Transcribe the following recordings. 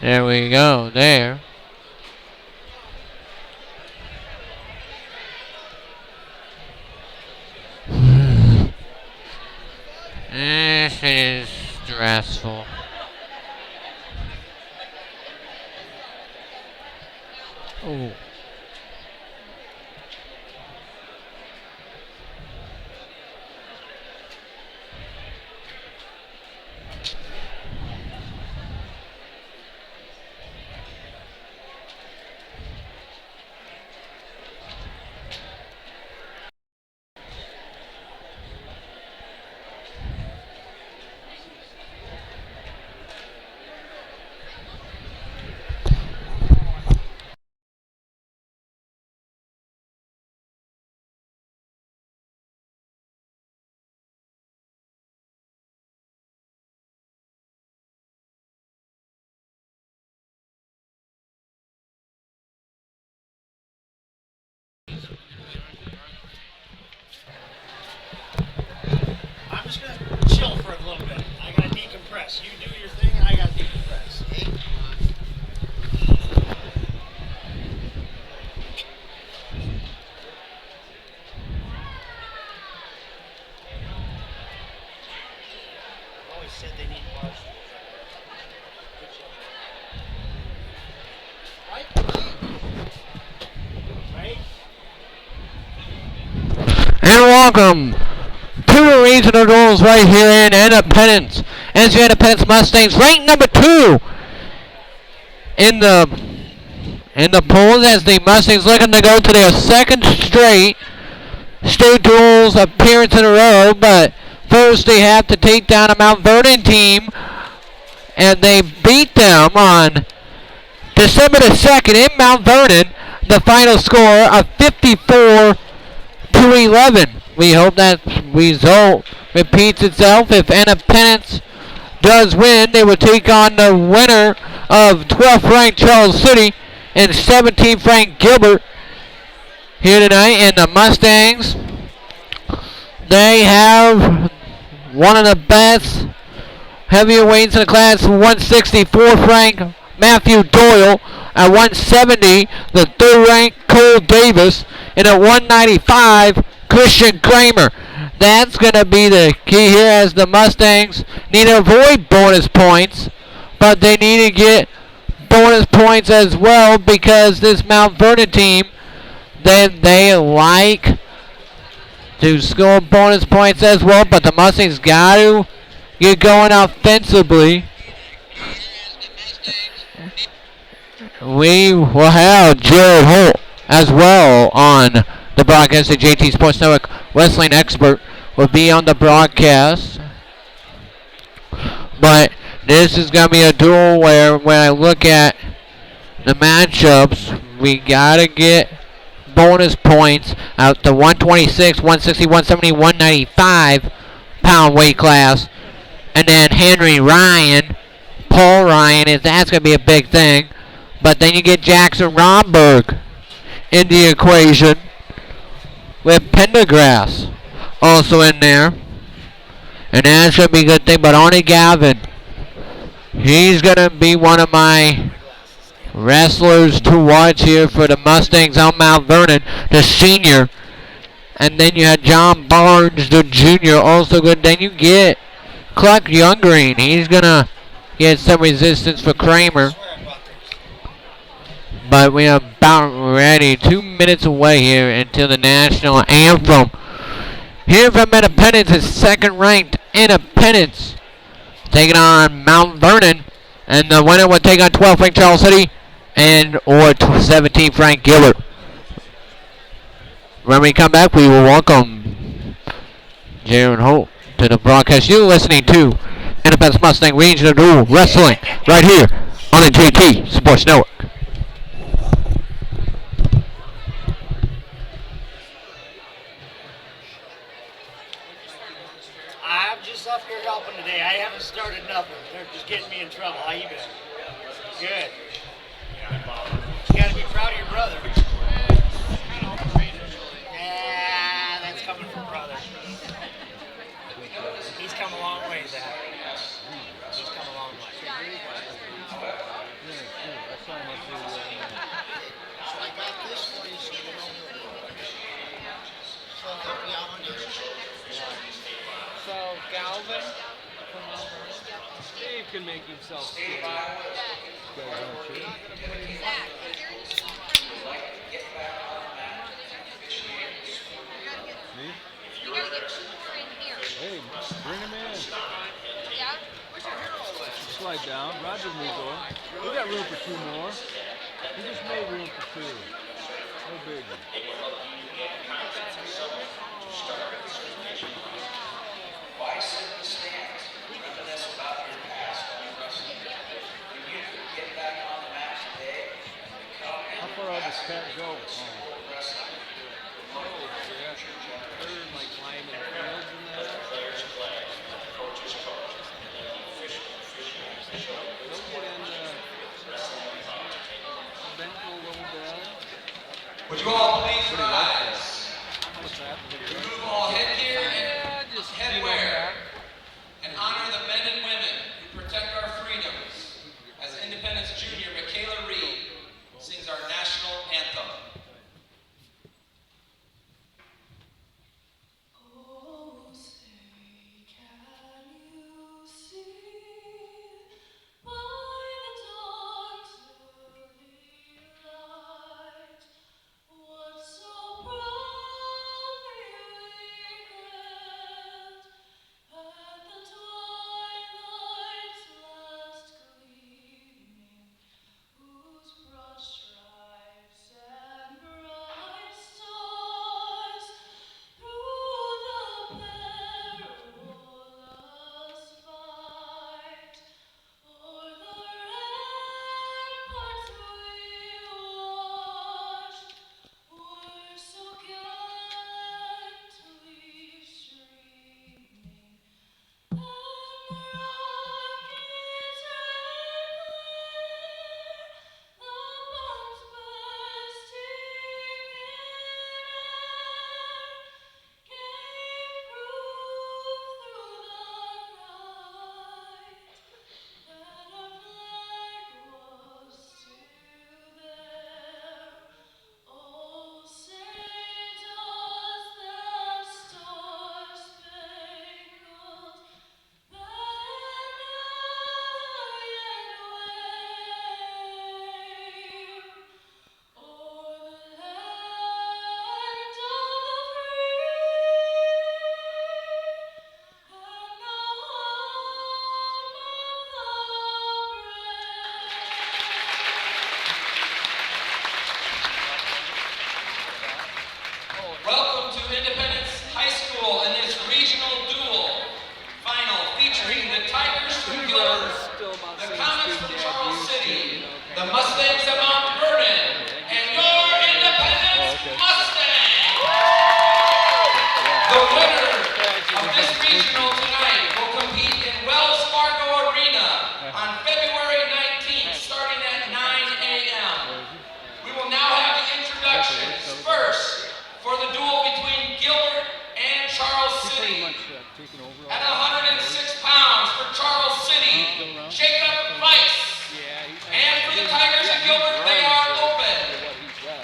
There we go, there. This is stressful. Oh. I'm just going to chill for a little bit. I got to decompress. You do your thing, I got to decompress. Always said they need bars. Right? And welcome to the regional duels right here in Independence. NC Independence Mustangs ranked number 2 in the polls as the Mustangs looking to go to their second straight state duels appearance in a row. But first they have to take down a Mount Vernon team, and they beat them on December the 2nd in Mount Vernon. The final score of 54-11. We hope that result repeats itself. If Independence does win, they will take on the winner of 12th ranked Charles City and 17th ranked Gilbert here tonight. And the Mustangs, they have one of the best heavyweights in the class, 164th ranked Matthew Doyle. At 170, the 3rd ranked Cole Davis. And at 195, Christian Kramer. That's going to be the key here, as the Mustangs need to avoid bonus points, but they need to get bonus points as well, because this Mount Vernon team, they like to score bonus points as well, but the Mustangs got to get going offensively. We will have Jared Holt as well on the broadcast. The JT Sports Network wrestling expert will be on the broadcast. But this is going to be a duel where, when I look at the matchups, we got to get bonus points out to 126, 160, 170, 195 pound weight class. And then Henry Ryan, Paul Ryan, that's going to be a big thing. But then you get Jackson Romberg in the equation, with Pendergrass also in there. And that should be a good thing. But Arnie Gavin, he's going to be one of my wrestlers to watch here for the Mustangs on Mount Vernon, the senior. And then you had John Barnes, the junior, also good. Then you get Clark Younggreen. He's going to get some resistance for Kramer. But we are about ready, 2 minutes away here until the national anthem. Here from Independence is 2nd ranked Independence, taking on Mount Vernon, and the winner will take on 12th ranked Charles City and or 17th ranked Gilbert. When we come back, we will welcome Jaron Holt to the broadcast. You're listening to Independence Mustang Regional Duel Wrestling right here on the JT Sports Network. I'm just up here helping today. I haven't started nothing. They're just getting me in trouble. How you been? Good. You gotta be proud of your brother. Yeah, that's coming from brother. He's come a long way, Zach. He's come a long way. can make himself skinny. You gotta get 2 more in here. Hey, bring him in. Yeah? Slide down. Roger moved over. We got room for 2 more. We just made room for 2. No biggie. How far out does Pat go? Oh, yeah. They're like climbing fields and that. They'll get in eventual little bit. Would you all please rise? What's that? Remove all headgear and headwear and honor the men and women who protect our freedoms as Independence Junior Michaela Reed sings our national anthem. Oh, say, can you see by the dawn's early light what so proudly we hailed at the twilight's last gleaming, whose broad stripes and bright stars through the perilous fight o'er the ramparts we watched were so gallantly streaming, and the rockets rang clear, the bombs bursting in air gave proof through the night that our flag was still there. Oh, say does that star-spangled banner yet wave o'er the land of the free and the home of the brave? Welcome to Independence High School in this regional duel final featuring the Tigers from Gilbert, the Comets from Charles City, the Mustangs of Mount Vernon, and your Independence Mustangs. The winner of this regional tonight will compete in Wells Fargo Arena on February 19th, starting at 9 a.m. We will now have the introductions. First, for the duel between Gilbert and Charles City. Taking over At 106 pounds for Charles City, Jacob Weiss. And for the Tigers of Gilbert, they are open.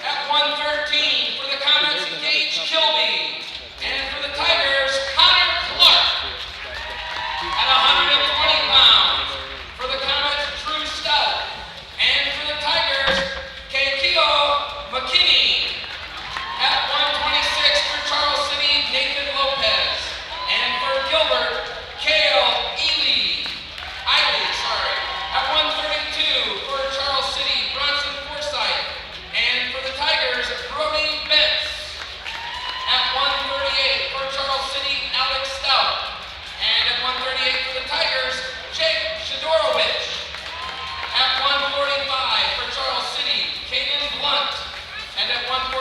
At 113 for the Comets, Gage Kilby. And for the Tigers, Connor Clark. At 120 pounds for the Comets, Drew Stout. And for the Tigers, Keikio McKinney. At 126 for Charles City, Nathan Lopez. And for Gilbert, Kale Ely. At 132 for Charles City, Bronson Forsyth. And for the Tigers, Brody Bentz. At 138 for Charles City, Alex Stout. And at 138 for the Tigers, Jake Shadorowicz. At 145 for Charles City, Caden Blunt. And at 146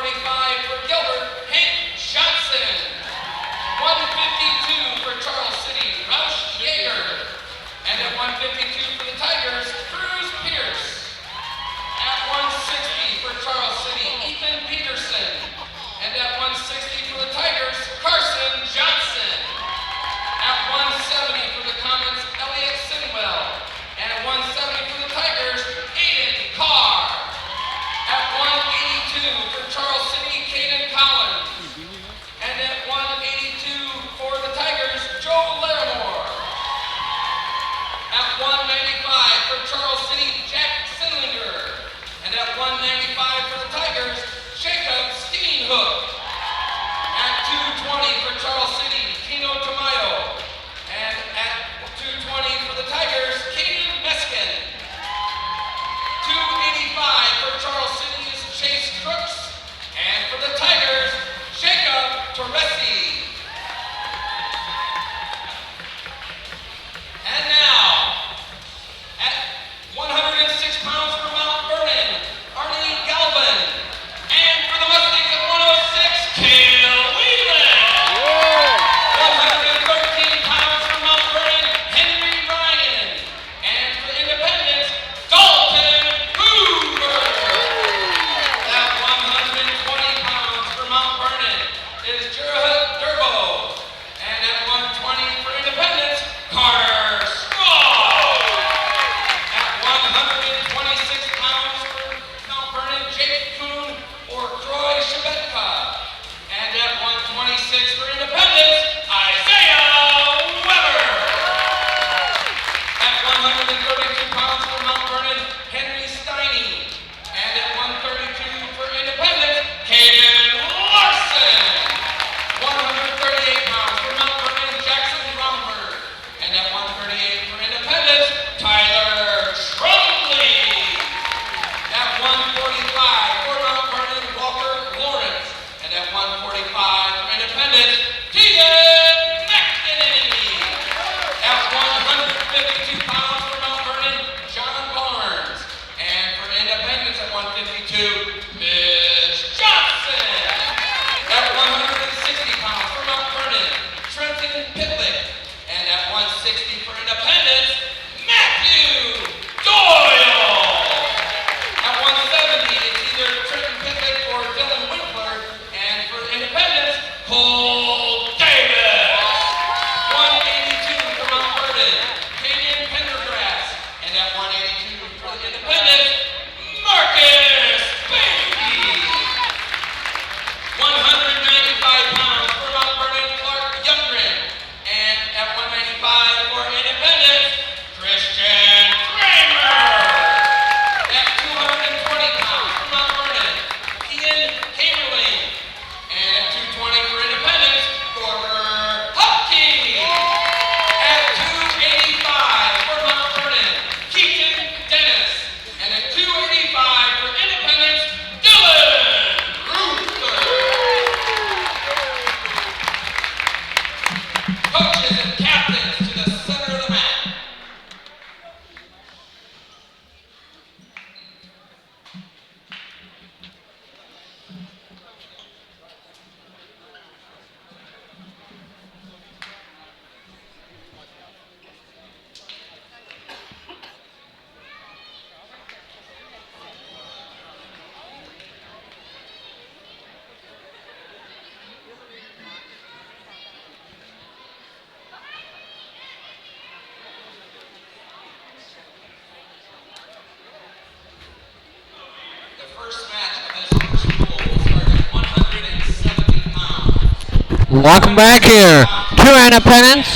Welcome back here to Independence.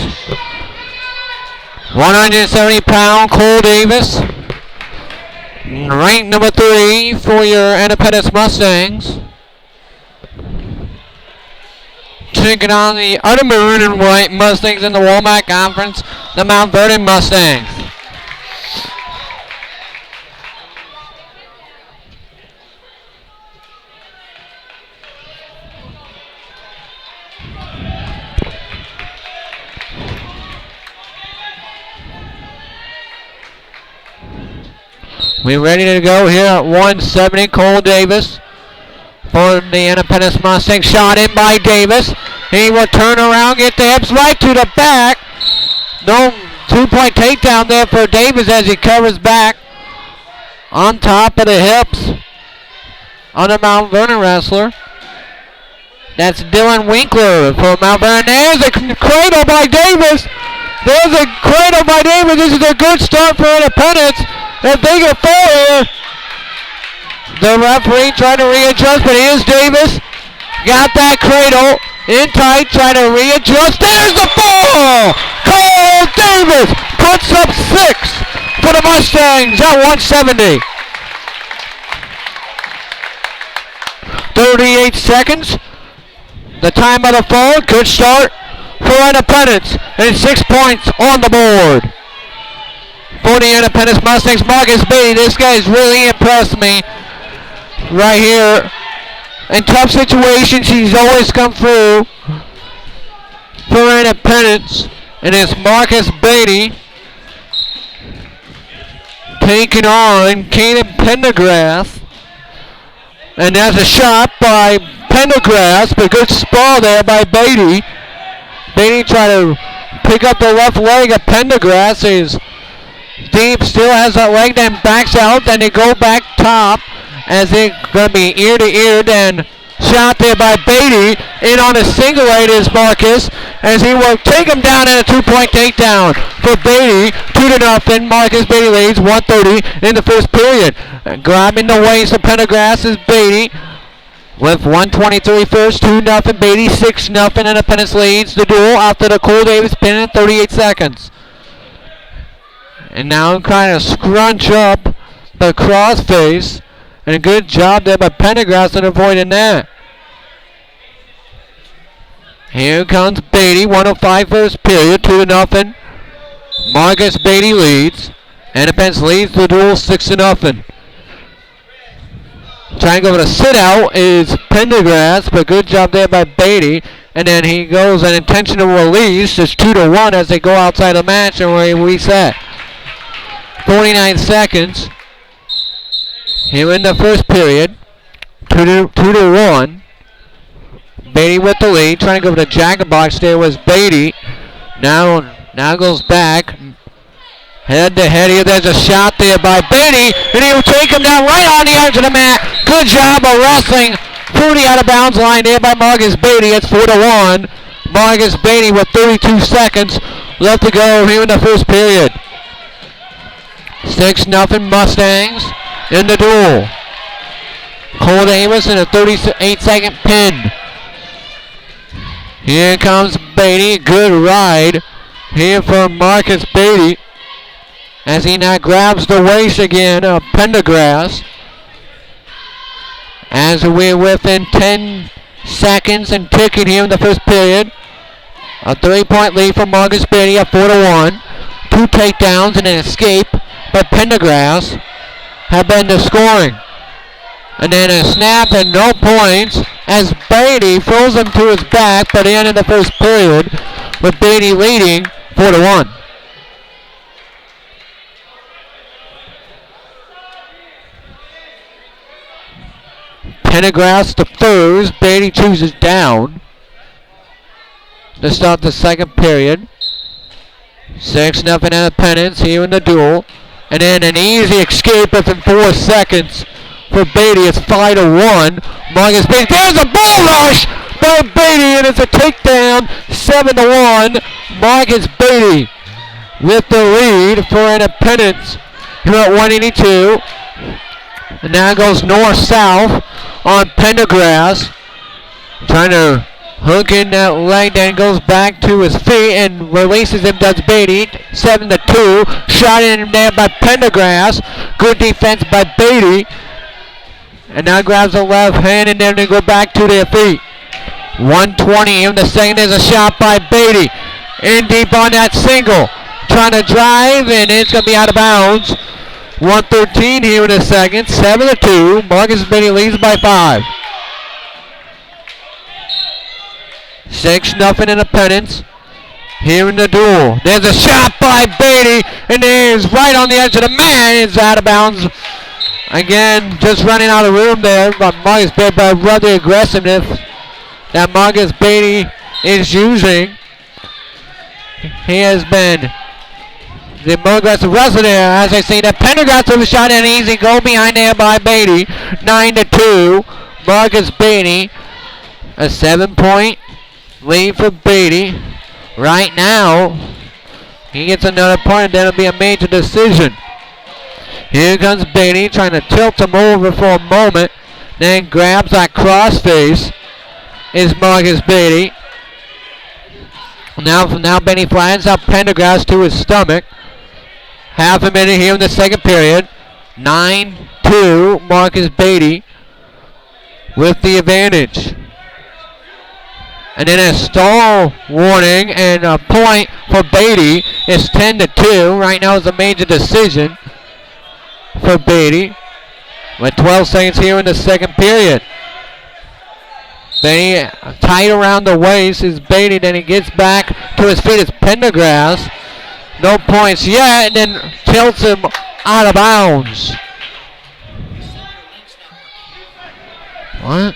170-pound Cole Davis. Ranked number 3 for your Independence Mustangs. Taking on the other maroon and white Mustangs in the Walmart Conference, the Mount Vernon Mustangs. We're ready to go here at 170. Cole Davis for the Independence Mustangs. Shot in by Davis. He will turn around, get the hips right to the back. No 2-point takedown there for Davis as he covers back on top of the hips on the Mount Vernon wrestler. That's Dylan Winkler for Mount Vernon. There's a cradle by Davis. There's a cradle by Davis. This is a good start for Independence. If they get forward, the referee trying to readjust, but here's Davis. Got that cradle in tight, trying to readjust. There's the fall! Cole Davis puts up 6 for the Mustangs at 170. 38 seconds. The time of the fall. Good start for Independence. And 6 points on the board. For the Independence Mustangs, Marcus Beatty. This guy's really impressed me right here. In tough situations, he's always come through for Independence. And it's Marcus Beatty taking on Caden Pendergrass. And there's a shot by Pendergrass, but good spar there by Beatty. Beatty trying to pick up the left leg of Pendergrass. He's deep, still has that leg, then backs out, then they go back top as they're going to be ear to ear. Then shot there by Beatty. In on a single leg is Marcus as he will take him down in a 2-point takedown for Beatty. 2-0. Marcus Beatty leads 1:30 in the first period. Grabbing the waist of Pendergrass is Beatty. With 1:23 first, 2-0 Beatty, 6-0 Independence leads the duel after the Cole Davis pin in 38 seconds. And now trying to scrunch up the crossface. And a good job there by Pendergrass in avoiding that. Here comes Beatty, 1:05 first period, 2-0. Marcus Beatty leads. Independence leads the duel 6-0. Trying to go for the sit out is Pendergrass, but good job there by Beatty. And then he goes an intentional release. It's 2-1 as they go outside the match and we reset. 49 seconds. Here in the first period. 2-1. Beatty with the lead. Trying to go for the jacket box there was Beatty. Now goes back. Head to head here. There's a shot there by Beatty. And he will take him down right on the edge of the mat. Good job of wrestling through the out of bounds line there by Marcus Beatty. It's 4-1. Marcus Beatty with 32 seconds left to go here in the first period. 6-0 Mustangs in the duel. Cole Davis in a 38-second pin. Here comes Beatty. Good ride here for Marcus Beatty as he now grabs the waist again of Pendergrass. As we're within 10 seconds and ticking here in the first period. A 3-point lead for Marcus Beatty at 4-1. 2 takedowns and an escape by Pendergrass have been the scoring. And then a snap and no points as Beatty throws him to his back by the end of the first period with Beatty leading 4-1. Pendergrass defers. Beatty chooses down to start the second period. 6-0 Independence here in the duel. And then an easy escape within 4 seconds for Beatty. It's 5-1. Marcus Beatty. There's a bull rush by Beatty, and it's a takedown. 7-1. Marcus Beatty with the lead for Independence here at 182. And now goes north-south on Pendergrass. Trying to Hooking that leg, then goes back to his feet and releases him, does Beatty. 7-2. Shot in there by Pendergrass. Good defense by Beatty. And now grabs the left hand and then they go back to their feet. 120 in the second. There's a shot by Beatty. In deep on that single. Trying to drive and it's going to be out of bounds. 113 here in the second. 7-2. Marcus Beatty leads by 5. 6-0 Independence. Here in the duel. There's a shot by Beatty. And it is right on the edge of the man. It's out of bounds. Again, just running out of room there by Marcus Beatty, by rather aggressiveness that Marcus Beatty is using. He has been the more aggressive wrestler there. As I see that Pendergrass with a shot and an easy goal behind there by Beatty. 9-2. Marcus Beatty. A 7-point lead for Beatty. Right now, he gets another point and that'll be a major decision. Here comes Beatty trying to tilt him over for a moment. Then grabs that crossface. Is Marcus Beatty. Now Beatty flattens out Pendergrass to his stomach. Half a minute here in the second period. 9-2. Marcus Beatty with the advantage. And then a stall warning and a point for Beatty. It's 10-2. Right now is a major decision for Beatty. With 12 seconds here in the second period. Beatty tight around the waist is Beatty. Then he gets back to his feet. It's Pendergrass. No points yet. And then tilts him out of bounds. What?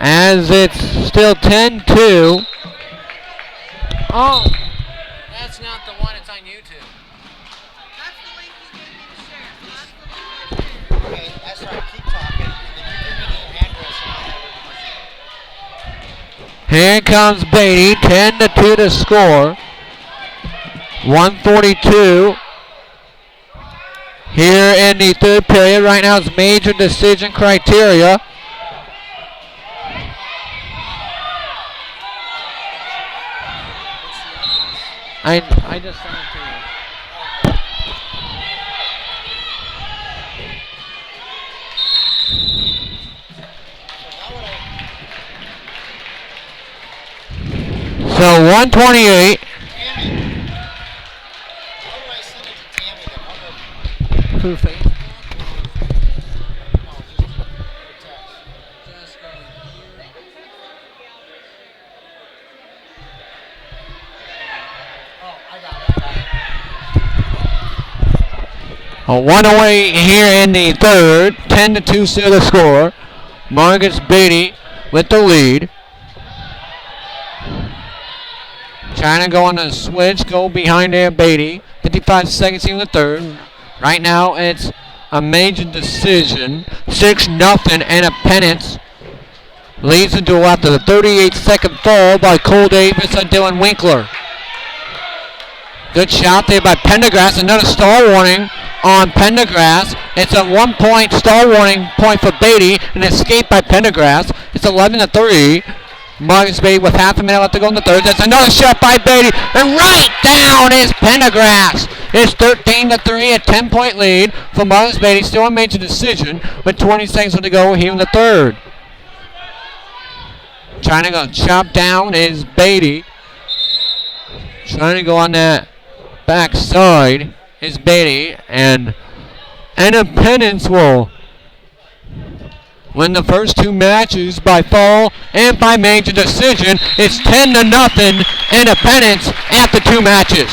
As it's still 10-2. Oh, that's not the one. It's on YouTube. That's the link you gave me to share. That's the link. Okay, that's right. Keep talking. And then you give me the address and Here comes Beatty. 10-2 to score. 1:42 here in the third period. Right now it's major decision criteria. I just sent it to you. So 128. how do I send it to Tammy then? How do I... Through Facebook. Oh, I got it. A 108 here in the third. 10-2 still the score. Marcus Beatty with the lead. Trying to go on a switch, go behind there, Beatty. 55 seconds in the third. Right now it's a major decision. 6-0 and a pennant. Leads the duel after the 38-second fall by Cole Davis and Dylan Winkler. Good shot there by Pendergrass. Another stall warning on Pendergrass. It's a 1-point stall warning point for Beatty. An escape by Pendergrass. It's 11-3. Marcus Beatty with half a minute left to go in the third. That's another shot by Beatty. And right down is Pendergrass. It's 13-3, a 10-point lead for Marcus Beatty. Still a major decision with 20 seconds to go here in the third. Trying to go chop down is Beatty. Trying to go on that backside is Beatty. And Independence will win the first two matches by fall and by major decision. It's 10-0 Independence after two matches.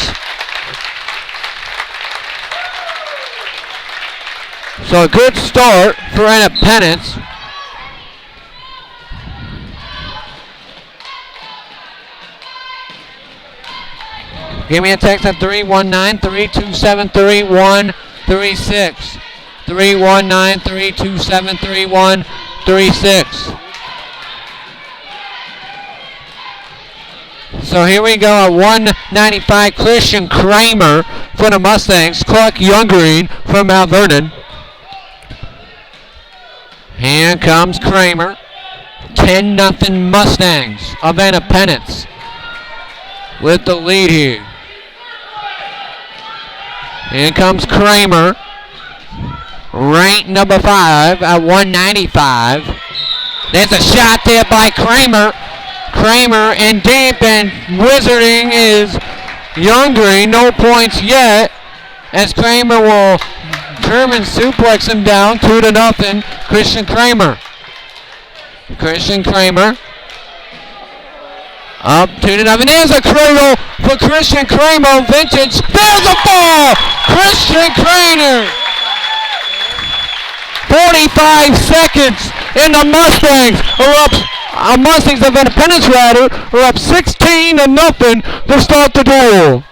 So a good start for Independence. Give me a text at 319-327-3136. 319, 327, 3136. So here we go at 195, Christian Kramer for the Mustangs. Clark Youngering from Mount Vernon. Here comes Kramer. 10-0 Mustangs of Independence with the lead here. Here comes Kramer. Ranked number 5 at 195. There's a shot there by Kramer. Kramer in deep, and wizarding is Youngering. No points yet, as Kramer will German suplex him down 2-0. Christian Kramer. Christian Kramer. Up 2-0. There's a cradle for Christian Kramer. Vintage. There's a ball. Christian Kramer. 45 seconds, and the Mustangs are up. Mustangs of Independence rather are up 16-0 to start the duel.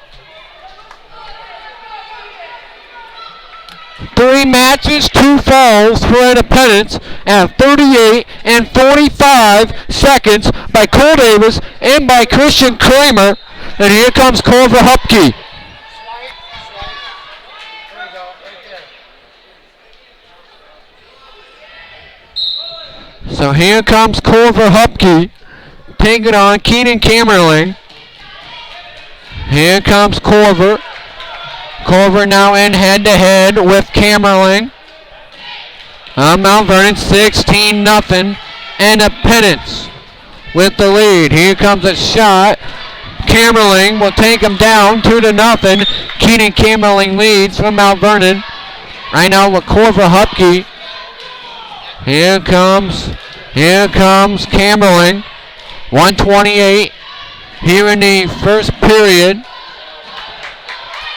3 matches, 2 falls for Independence at 38 and 45 seconds by Cole Davis and by Christian Kramer. And here comes Culver Hupke. So here comes Culver Hupke taking on Keenan Camerling. Here comes Culver. Culver now in head-to-head with Camerling. Mount Vernon 16-0. Independence with the lead. Here comes a shot. Camerling will take him down 2-0. Keenan Camerling leads from Mount Vernon. Right now with Culver Hupke. Here comes Camerling. 128 here in the first period.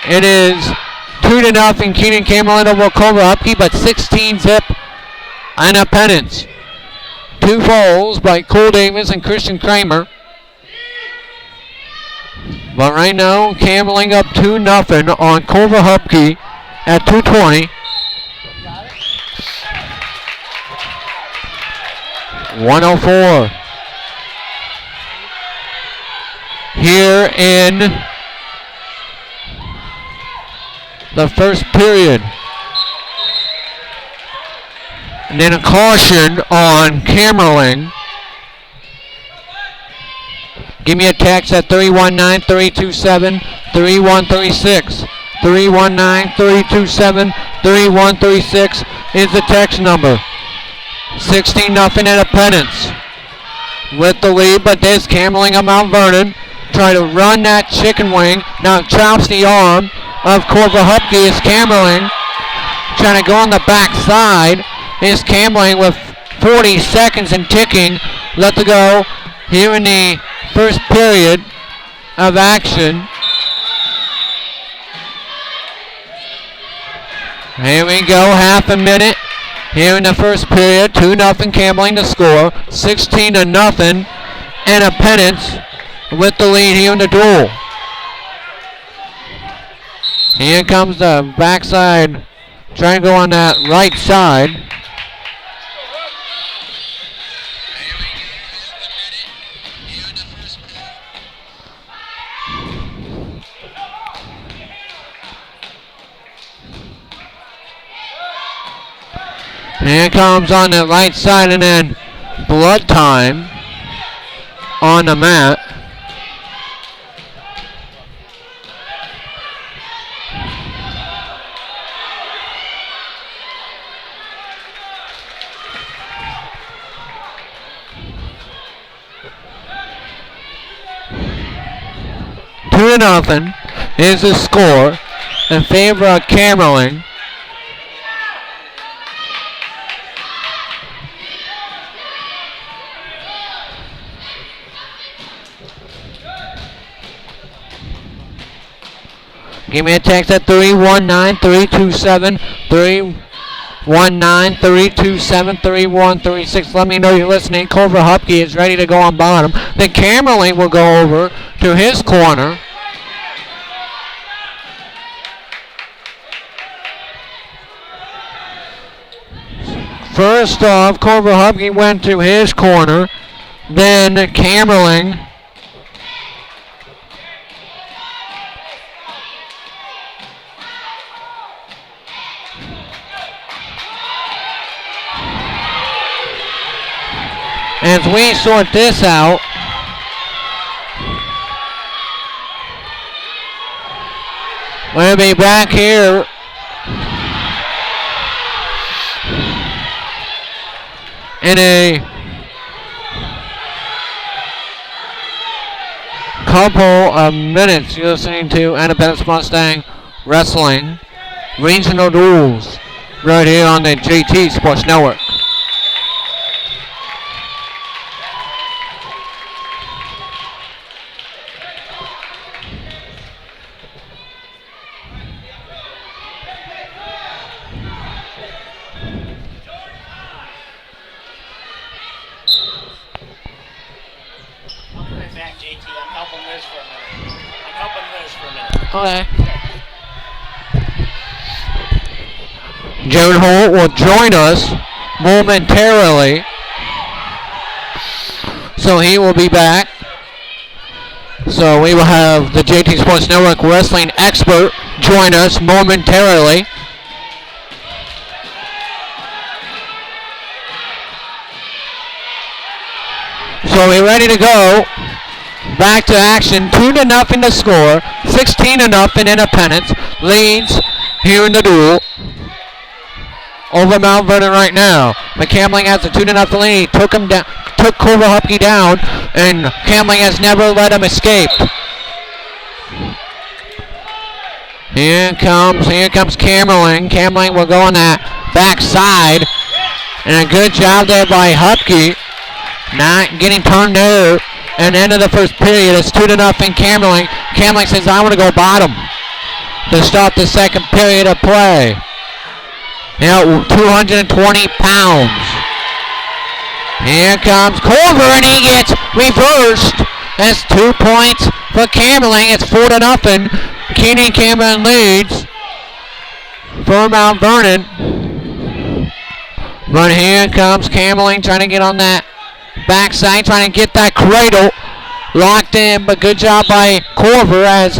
It is 2-0 Keenan Camerling over Culver Hupke, but 16-zip Independence. 2 falls by Cole Davis and Christian Kramer. But right now, Camerling up 2-0 on Culver Hupke at 2:20. 104 here in the first period. And then a caution on Camerling. Give me a text at 319-327-3136. 319-327-3136 is the text number. 16-0 Independence with the lead, but there's Camerling of Mount Vernon trying to run that chicken wing. Now chops the arm of Culver Hupke. Is Camerling trying to go on the back side. Is Camerling with 40 seconds and ticking left to go here in the first period of action. Here we go, half a minute. Here in the first period, 2-0 Camerling to score, 16-0 Independence with the lead here in the duel. Here comes the backside, trying to go on that right side. Here comes on the right side, and then blood time on the mat. Two to nothing is the score in favor of Camerling. Give me a text at 319-327-3136. Let me know you're listening. Culver Hupke is ready to go on bottom. Then Camerling will go over to his corner. First off, Corver Hupke went to his corner. Then Camerling. As we sort this out, we'll be back here in a couple of minutes. You're listening to Independence Mustang Wrestling Regional Duels right here on the JT Sports Network. Right back, JT. I'm helping Liz for a minute. Okay. Jared Holt will join us momentarily. So he will be back. So we will have the JT Sports Network wrestling expert join us momentarily. So we're ready to go. Back to action. 2-0 to score. 16-0 Independence leads here in the duel over Mount Vernon right now. But Camerling has a 2-0 lead. Took Corver Hupke down, and Camerling has never let him escape. Here comes Camerling. Camerling will go on that backside, and a good job there by Hupke. Not getting turned there. And end of the first period, it's 2-0 Camerling. Camerling says, I want to go bottom to start the second period of play. Now, 220 pounds. Here comes Corver, and he gets reversed. That's 2 points for Camerling. It's 4-0. Keenan Camerling leads for Mount Vernon. But here comes Camerling trying to get on that backside, trying to get that cradle locked in, but good job by Corver as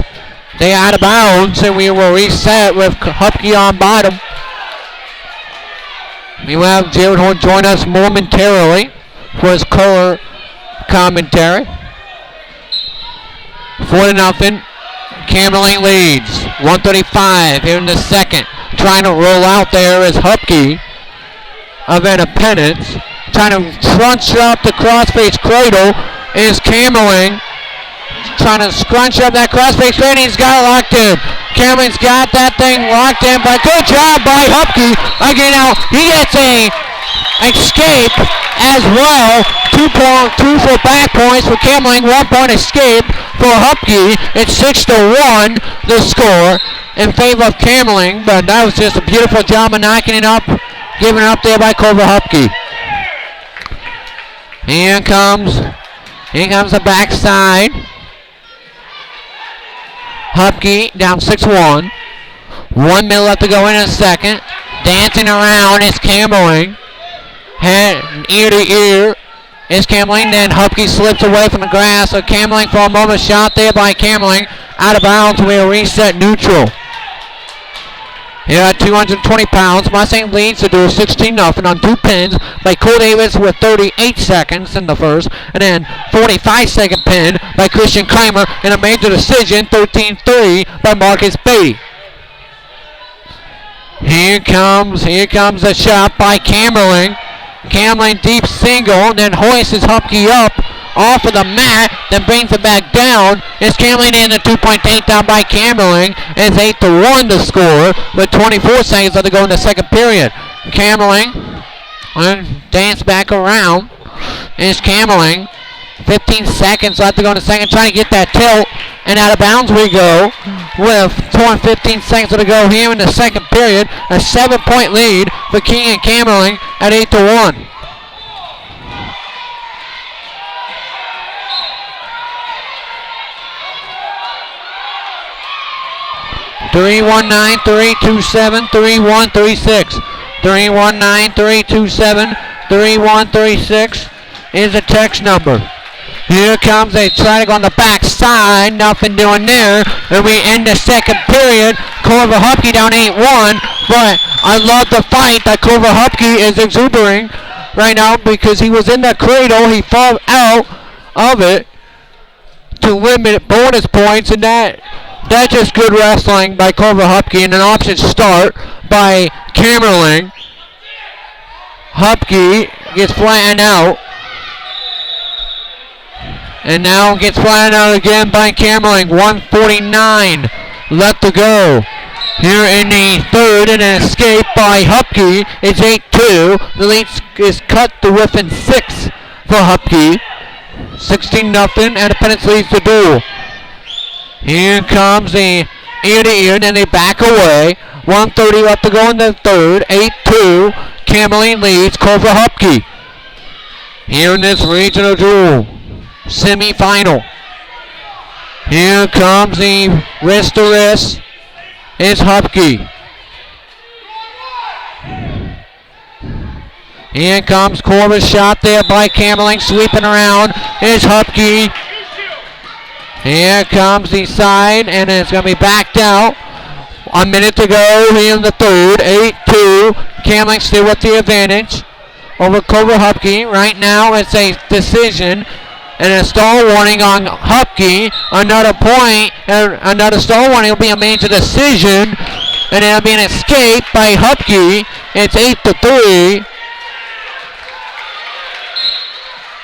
they out of bounds, and we will reset with Hupke on bottom. We will have Jared Horn join us momentarily for his color commentary. 4-0. Camerling leads. 1:35 here in the second. Trying to roll out there is Hupke of Independence. Trying to crunch up the crossface cradle is Camerling. Trying to scrunch up that crossface cradle. He's got it locked in. Camerling's got that thing locked in, but good job by Hupke. Again, now he gets a escape as well. 2 for back points for Camerling. 1 point escape for Hupke. It's 6-1 the score in favor of Camerling, but that was just a beautiful job of knocking it up, giving it up there by Corver Hupke. Here comes the backside. Hupke down 6-1. 1 minute left to go in a second. Dancing around is Camerling. Head ear to ear is Camerling. Then Hupke slips away from the grass. So Camerling for a moment. Shot there by Camerling. Out of bounds. We'll reset neutral. Here at 220 pounds, Mustang leads to do 16-0 on 2 pins by Cole Davis with 38 seconds in the first, and then 45-second pin by Christian Kramer in a major decision, 13-3 by Marcus Beatty. Here comes a shot by Camerling. Camerling deep single, and then hoists Hupke up off of the mat, then brings it back down. It's Camerling in a 2-point takedown by Camerling. It's 8-1 to score with 24 seconds left to go in the second period. Camerling dance back around. It's Camerling. 15 seconds left to go in the second, trying to get that tilt, and out of bounds we go with 15 seconds to go here in the second period. A 7-point lead for King and Camerling at 8-1. (319, 327, 3136). 319-327-3136 is the text number. Here comes a try to go on the backside. Nothing doing there. And we end the second period. Corver Hupke down 8-1. But I love the fight that Corver Hupke is exuberating right now because he was in the cradle. He fell out of it to limit bonus points. And that's just good wrestling by Corver Hupke. And an option start by Camerling. Hupke gets flattened out. And now gets flattened out again by Camerling. 1:49 left to go. Here in the third, and an escape by Hupke. It's 8-2. The lead is cut to within 6 for Hupke. 16-0. Independence leads the duel. Here comes the ear-to-ear, then they back away. 1:30 left to go in the third. 8-2. Camerling leads Corver Hupke. Here in this regional duel. Semi-final. Here comes the wrist to wrist. It's Hupke. Here comes Corver's shot there by Camerling, sweeping around. It's Hupke. Here comes the side, and it's going to be backed out. A minute to go here in the third. 8-2. Camerling still with the advantage over Corver Hupke. Right now it's a decision. And a stall warning on Hupke. Another point, another stall warning will be a major decision. And it'll be an escape by Hupke. It's 8-3.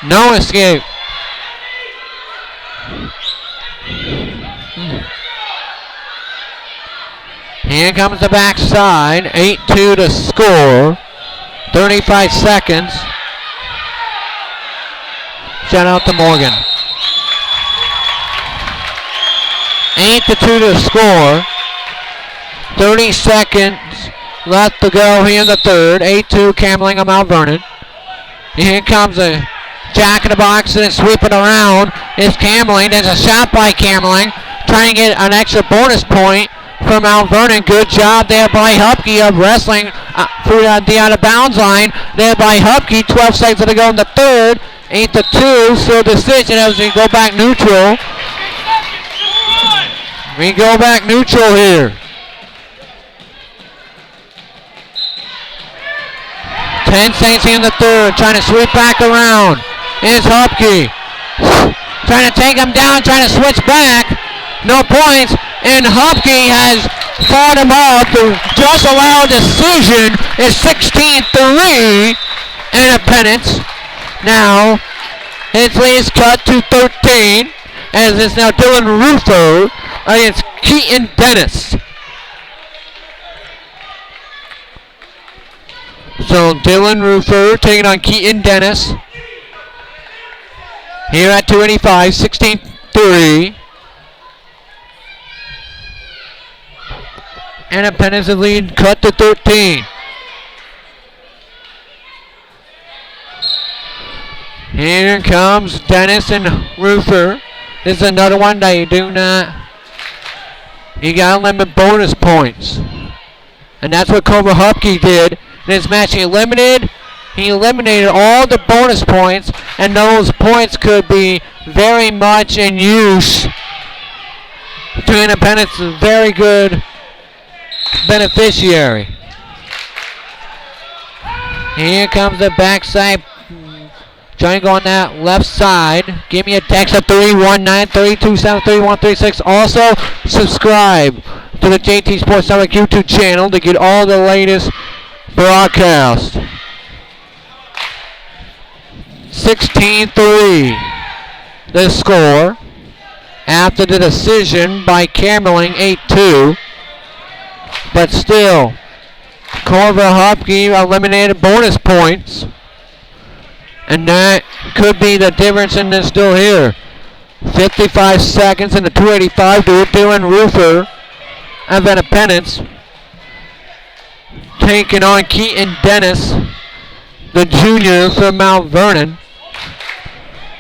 No escape. Here comes the backside. 8-2 to score. 35 seconds. Shout out to Morgan. 8-2 to score. 30 seconds left to go here in the third. 8-2 Camerling of Mount Vernon. Here comes a jack in the box and it's sweeping around. It's Camerling. There's a shot by Camerling. Trying to get an extra bonus point for Mount Vernon. Good job there by Hupke of wrestling through the out of bounds line. There by Hupke. 12 seconds to go in the third. 8-2, so decision as we go back neutral. We go back neutral here. 10 seconds in the third, trying to sweep back around. Here's Hupke. Trying to take him down, trying to switch back. No points, and Hupke has fought him off to just allow a decision. It's 16-3 Independence. Now, his lead is cut to 13, as it's now Dylan Ruther against Keaton Dennis. So Dylan Ruther taking on Keaton Dennis. Here at 285, 16-3. Independence lead cut to 13. Here comes Dennis and Ruther. This is another one that you gotta limit bonus points. And that's what Corver Hupke did. In this match he eliminated all the bonus points, and those points could be very much in use to Independence. A very good beneficiary. Here comes the backside. Trying to go on that left side. Give me a text at 319-327-3136. Also, subscribe to the JT Sports Network YouTube channel to get all the latest broadcasts. 16-3 the score after the decision by Camerling 8-2. But still, Corver Hupke eliminated bonus points. And that could be the difference in this still here. 55 seconds in the 285 to Dylan Ruther of Independence. Taking on Keaton Dennis, the junior from Mount Vernon.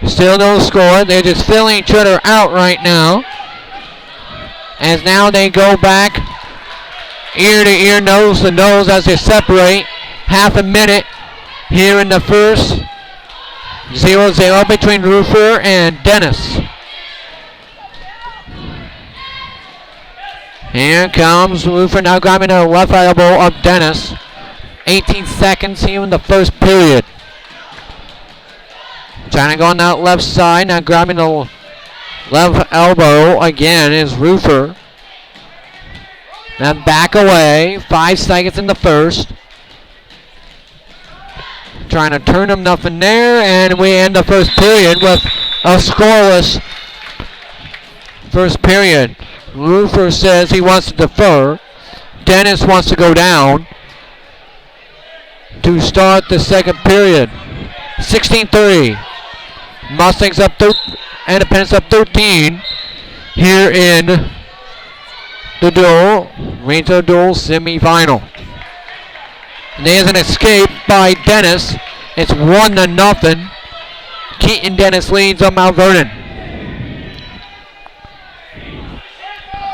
Still no score. They're just filling each other out right now. As now they go back ear to ear, nose to nose as they separate. half a minute here in the first. 0-0 between Roofer and Dennis. Here comes Roofer now grabbing the left elbow of Dennis. 18 seconds here in the first period. Trying to go on that left side, now grabbing the left elbow again is Roofer. Now back away, 5 seconds in the first. Trying to turn him, nothing there, and we end the first period with a scoreless first period. Roofer says he wants to defer. Dennis wants to go down to start the second period. 16-3. Mustangs up Independence up 13 here in the dual, Regional Dual semifinal. There's an escape by Dennis. It's 1-0. Keaton Dennis leads on Mount Vernon.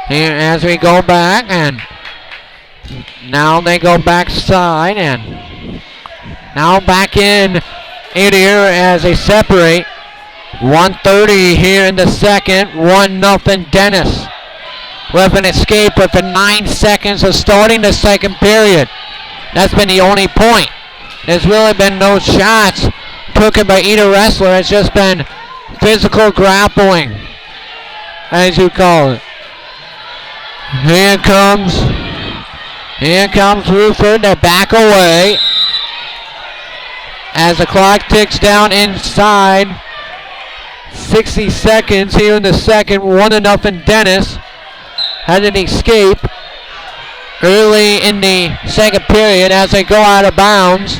Here as we go back, and now they go backside, and now back in here as they separate. 1:30 here in the second. 1-0 Dennis with an escape within 9 seconds of starting the second period. That's been the only point. There's really been no shots taken by either wrestler. It's just been physical grappling, as you call it. Here comes Roofer. They back away as the clock ticks down inside. 60 seconds here in the second. 1-0 Dennis. Had an escape early in the second period as they go out of bounds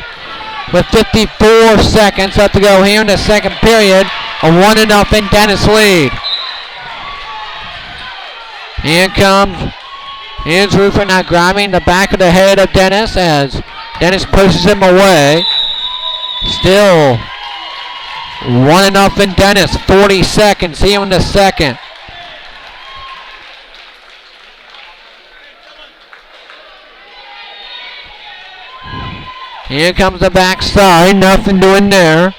with 54 seconds left to go here in the second period. A 1-0 Dennis lead. Here's Roofer now grabbing the back of the head of Dennis as Dennis pushes him away. Still 1-0 Dennis. 40 seconds here in the second. Here comes the backside. Nothing doing there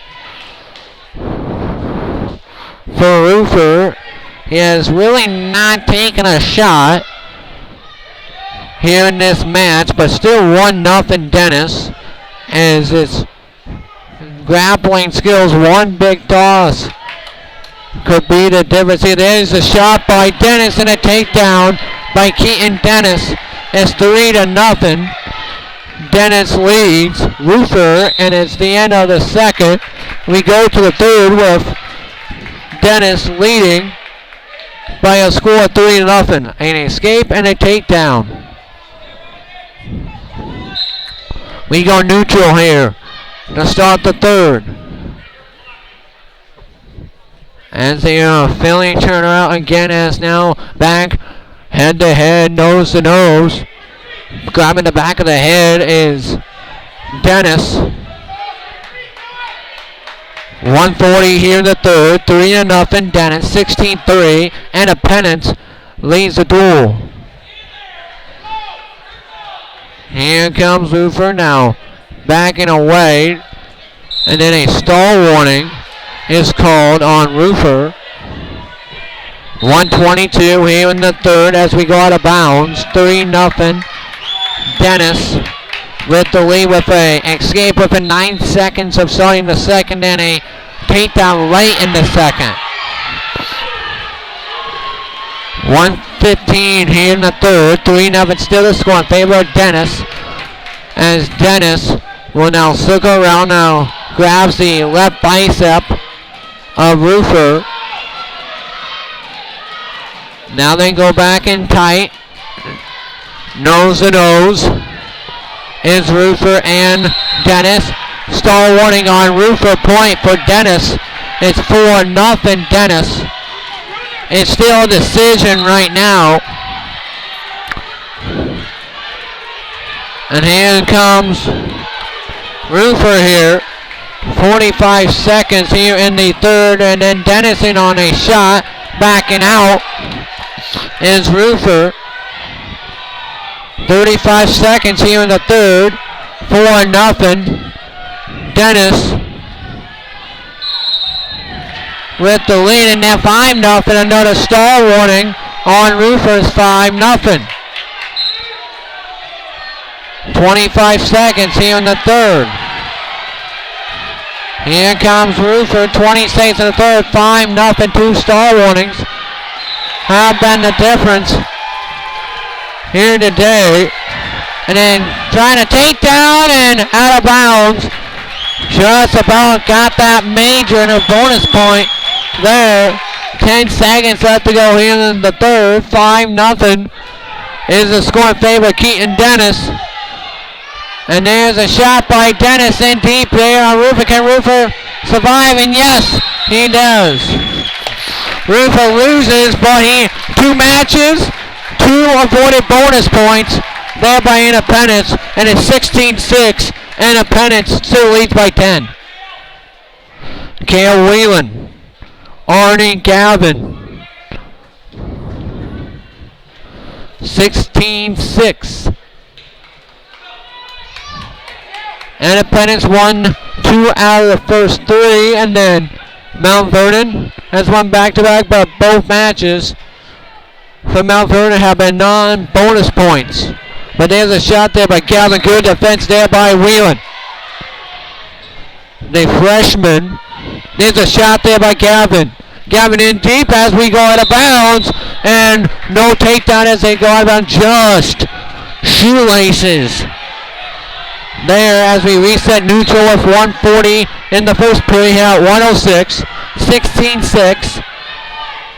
for Roofer. He has really not taken a shot here in this match, but still 1-0 Dennis as his grappling skills. One big toss could be the difference. Here, there's a shot by Dennis and a takedown by Keaton Dennis. It's 3-0. Dennis leads Roofer, and it's the end of the second. We go to the third with Dennis leading by a score of 3-0. An escape and a takedown. We go neutral here to start the third. As they are failing turnaround again, as now back head to head, nose to nose. Grabbing the back of the head is Dennis. 1:40 here in the third. 3-0 Dennis. 16-3. Independence leads the duel. Here comes Roofer now backing away. And then a stall warning is called on Roofer. 1:22 here in the third as we go out of bounds. 3-0 Dennis with the lead with a escape within 9 seconds of starting the second and a takedown late in the second. 1:15 here in the third. 3-0 still the score in favor of Dennis as Dennis will now circle around, now grabs the left bicep of Roofer. Now they go back in tight. Nose to nose is Roofer and Dennis. Star warning on Roofer, point for Dennis. It's 4-0 Dennis. It's still a decision right now. And here comes Roofer here. 45 seconds here in the third, and then Dennis in on a shot. Backing out is Roofer. 35 seconds here in the third. 4-0. Dennis with the lead, and now 5-0. Another stall warning on Roofers. 5-0. 25 seconds here in the third. Here comes Roofer. 20 seconds in the third. 5-0. 2 stall warnings have been the difference here today. And then trying to take down and out of bounds. Just about got that major and a bonus point there. 10 seconds left to go here in the third. 5-0 is the score in favor of Keaton Dennis. And there's a shot by Dennis in deep there on Roofer. Can Roofer survive? And yes, he does. Roofer loses, but 2 matches, 2 avoided bonus points there by Independence, and it's 16-6. Independence still leads by 10. Cale Whelan, Arnie Gavin, 16-6. Independence won 2 out of the first 3, and then Mount Vernon has won back-to-back, but both matches for Mount Vernon have been non-bonus points. But there's a shot there by Calvin. Good defense there by Whelan. The freshman. There's a shot there by Gavin. Gavin in deep as we go out of bounds, and no takedown as they go out of bounds. Just shoelaces there as we reset neutral with 1:40 in the first period here at 106. 16-6.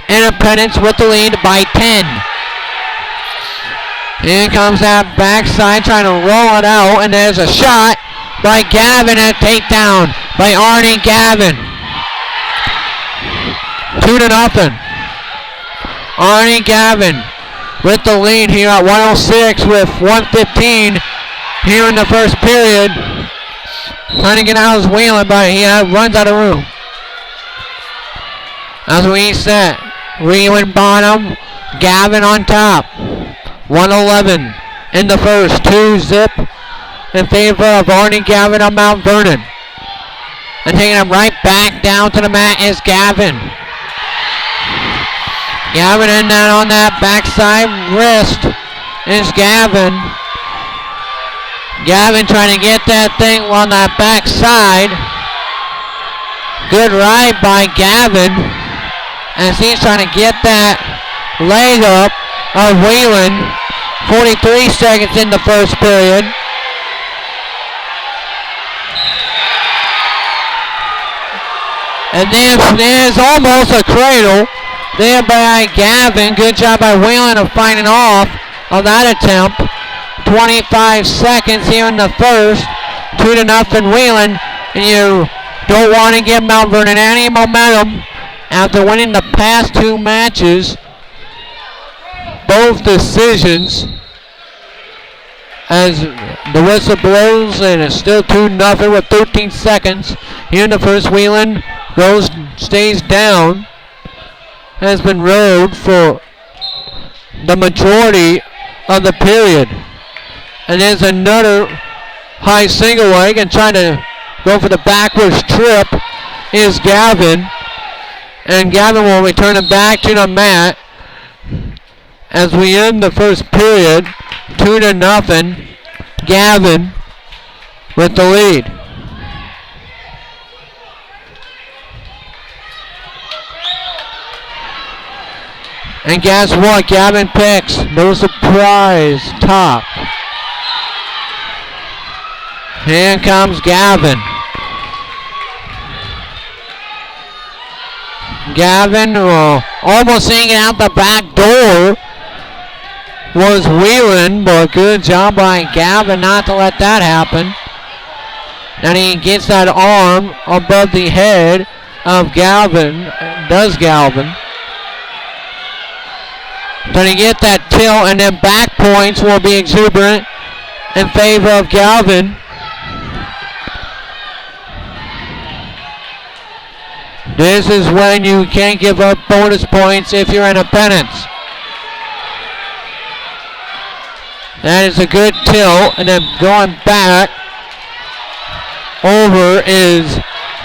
Independence with the lead by 10. Here comes that backside trying to roll it out, and there's a shot by Gavin and a takedown by Arnie Gavin. 2-0. Arnie Gavin with the lead here at 106 with 1:15 here in the first period. Trying to get out of his Whelan, but he runs out of room. As we set, Whelan bottom, Gavin on top. 1:11 in the first. 2-zip in favor of Arnie Gavin on Mount Vernon. And taking him right back down to the mat is Gavin. Gavin in that on that backside wrist is Gavin. Gavin trying to get that thing on that backside. Good ride by Gavin as he's trying to get that leg up of Whelan. 43 seconds in the first period. And then there's almost a cradle there by Gavin. Good job by Whelan of fighting off of that attempt. 25 seconds here in the first. 2-0 Whelan. And you don't want to give Mount Vernon any momentum after winning the past 2 matches. Both decisions as the whistle blows, and it's still 2-0 with 13 seconds here in the first. Whelan stays down, has been rode for the majority of the period. And there's another high single leg, and trying to go for the backwards trip is Gavin. And Gavin will return it back to the mat as we end the first period. 2-0. Gavin with the lead. And guess what? Gavin picks. No surprise. Top. Here comes Gavin. Gavin almost seeing it out the back door was Whelan, but good job by Gavin not to let that happen. And he gets that arm above the head of Galvin. Going to get that tilt, and then back points will be exuberant in favor of Galvin. This is when you can't give up bonus points if you're Independence. That is a good tilt, and then going back over is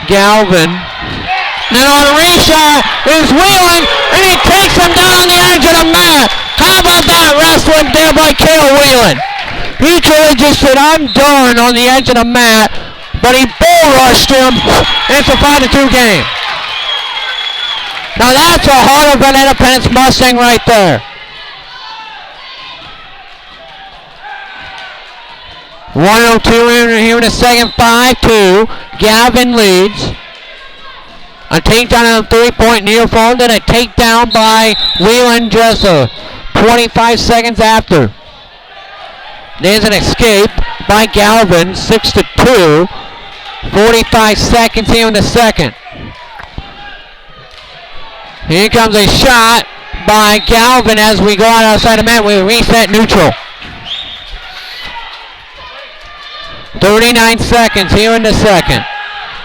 Galvin. And on the reshot is Whelan, and he takes him down the edge of the mat. How about that wrestling there by Cale Whelan? He could have just said, I'm done on the edge of the mat, but he bull rushed him. It's a 5-2 game. Now that's a heart of an Independence Mustang right there. 102 in here in the second, 5-2. Galvin leads. A takedown on a 3-point near fall, then a takedown by Whelan just 25 seconds after. There's an escape by Galvin, 6-2. 45 seconds here in the second. Here comes a shot by Galvin as we go out outside the mat. We reset neutral. 39 seconds here in the second.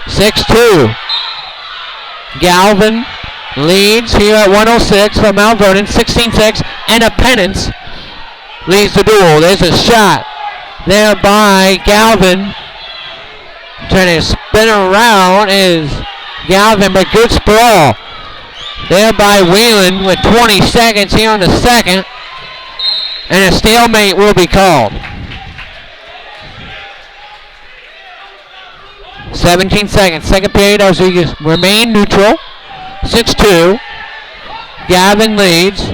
6-2. Galvin leads here at 106 from Mount Vernon. 16-6. Independence leads the duel. There's a shot there by Galvin. Trying to spin around is Galvin, but good sprawl there by Whelan with 20 seconds here in the second. And a stalemate will be called. 17 seconds. Second period as we remain neutral. 6-2. Galvin leads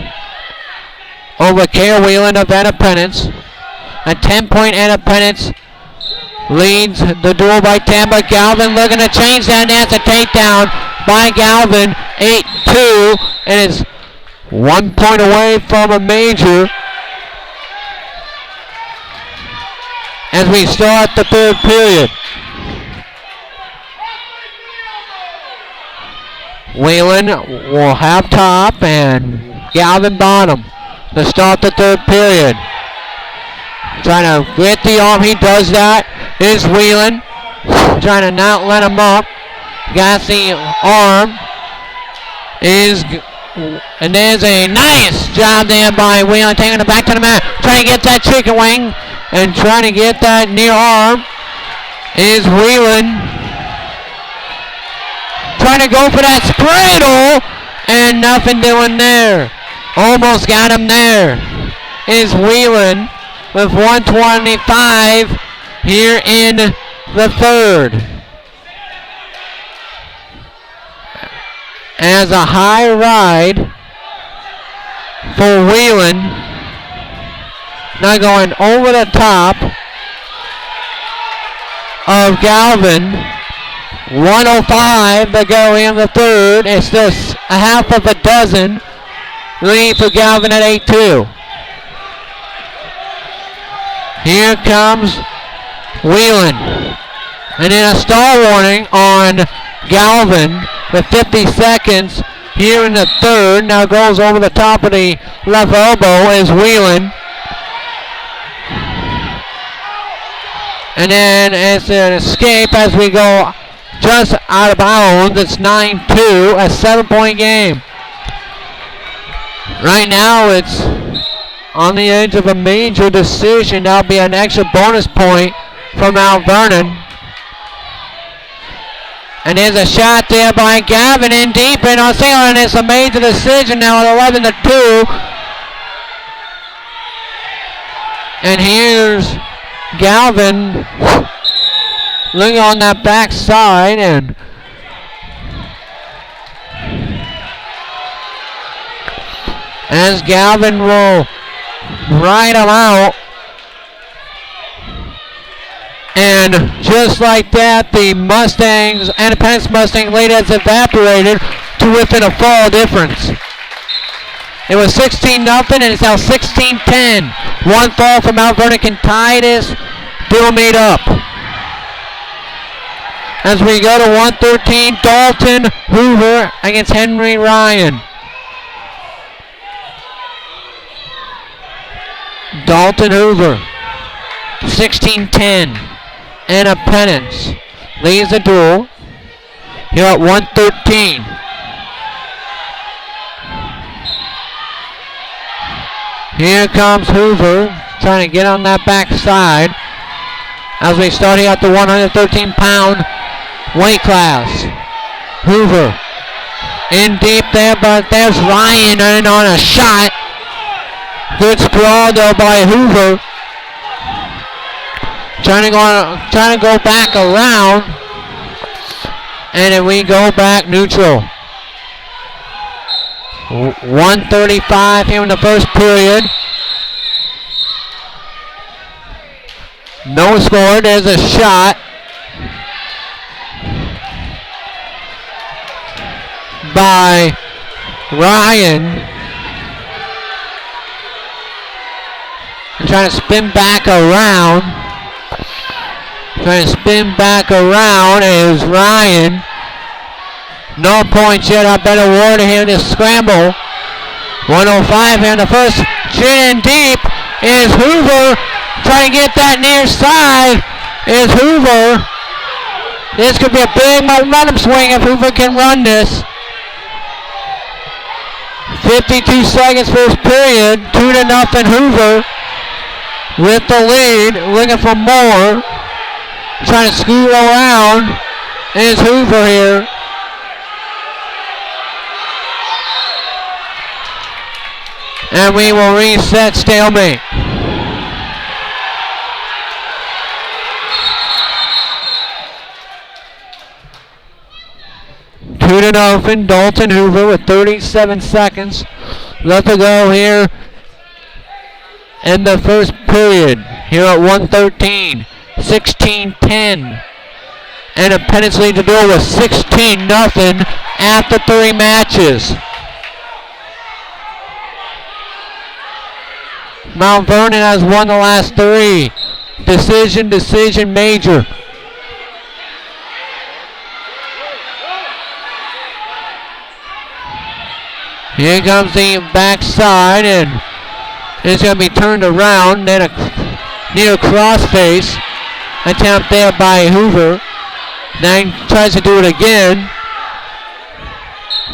over Cale Whelan of Independence. A 10-point Independence leads the duel by 10, but Galvin looking to change that. That's a takedown by Galvin. 8-2, and is 1 point away from a major as we start the third period. Whelan will have top and Galvin bottom to start the third period. Trying to get the arm, he does that. Is Whelan trying to not let him up. Got the arm. And there's a nice job there by Whelan, taking it back to the mat. Trying to get that chicken wing and trying to get that near arm. Is Whelan trying to go for that spraddle and nothing doing there. Almost got him there. Is Whelan with 125 here in the third. As a high ride for Whelan. Now going over the top of Galvin. 105 to go in the third. It's still a half of a dozen. Lead for Galvin at 8-2. Here comes Whelan. And then a stall warning on Galvin with 50 seconds here in the third. Now goes over the top of the left elbow is Whelan. And then it's an escape as we go just out of bounds. It's 9-2, a 7-point game. Right now it's on the edge of a major decision. That'll be an extra bonus point from Mount Vernon. And there's a shot there by Gavin in deep in on single, and it's a major decision now at 11-2. And here's Galvin looking on that back side, and as Galvin will ride him out. And just like that, the Mustangs, Independence Mustang lead has evaporated to within a fall difference. It was 16-0, and it's now 16-10. One fall from Mount Vernon can tie this duel meet up. As we go to 113, Dalton Hoover against Henry Ryan. Dalton Hoover, 16-10. Independence leads the duel here at 113. Here comes Hoover trying to get on that back side. as we start here at the 113-pound weight class. Hoover in deep there, but there's Ryan in on a shot. Good sprawl though by Hoover. Trying to go back around, and then we go back neutral. 1:35 here in the first period. No score. There's a shot by Ryan. And trying to spin back around. Trying to spin back around is Ryan. No points yet. I bet awarded him this scramble. 1:05 here in the first. Chin deep is Hoover. Trying to get that near side is Hoover. This could be a big momentum swing if Hoover can run this. 52 seconds first period. 2-0 Hoover with the lead. Looking for more. Trying to scoot around is Hoover here. And we will reset stalemate. Two to nothing. Dalton Hoover with 37 seconds left to go here in the first period. Here at 1:13, 16-10. Independence lead to do with 16-0 after 3 matches. Mount Vernon has won the last 3. Decision major. Here comes the backside, and it's going to be turned around. Then a near crossface attempt there by Hoover. Then tries to do it again.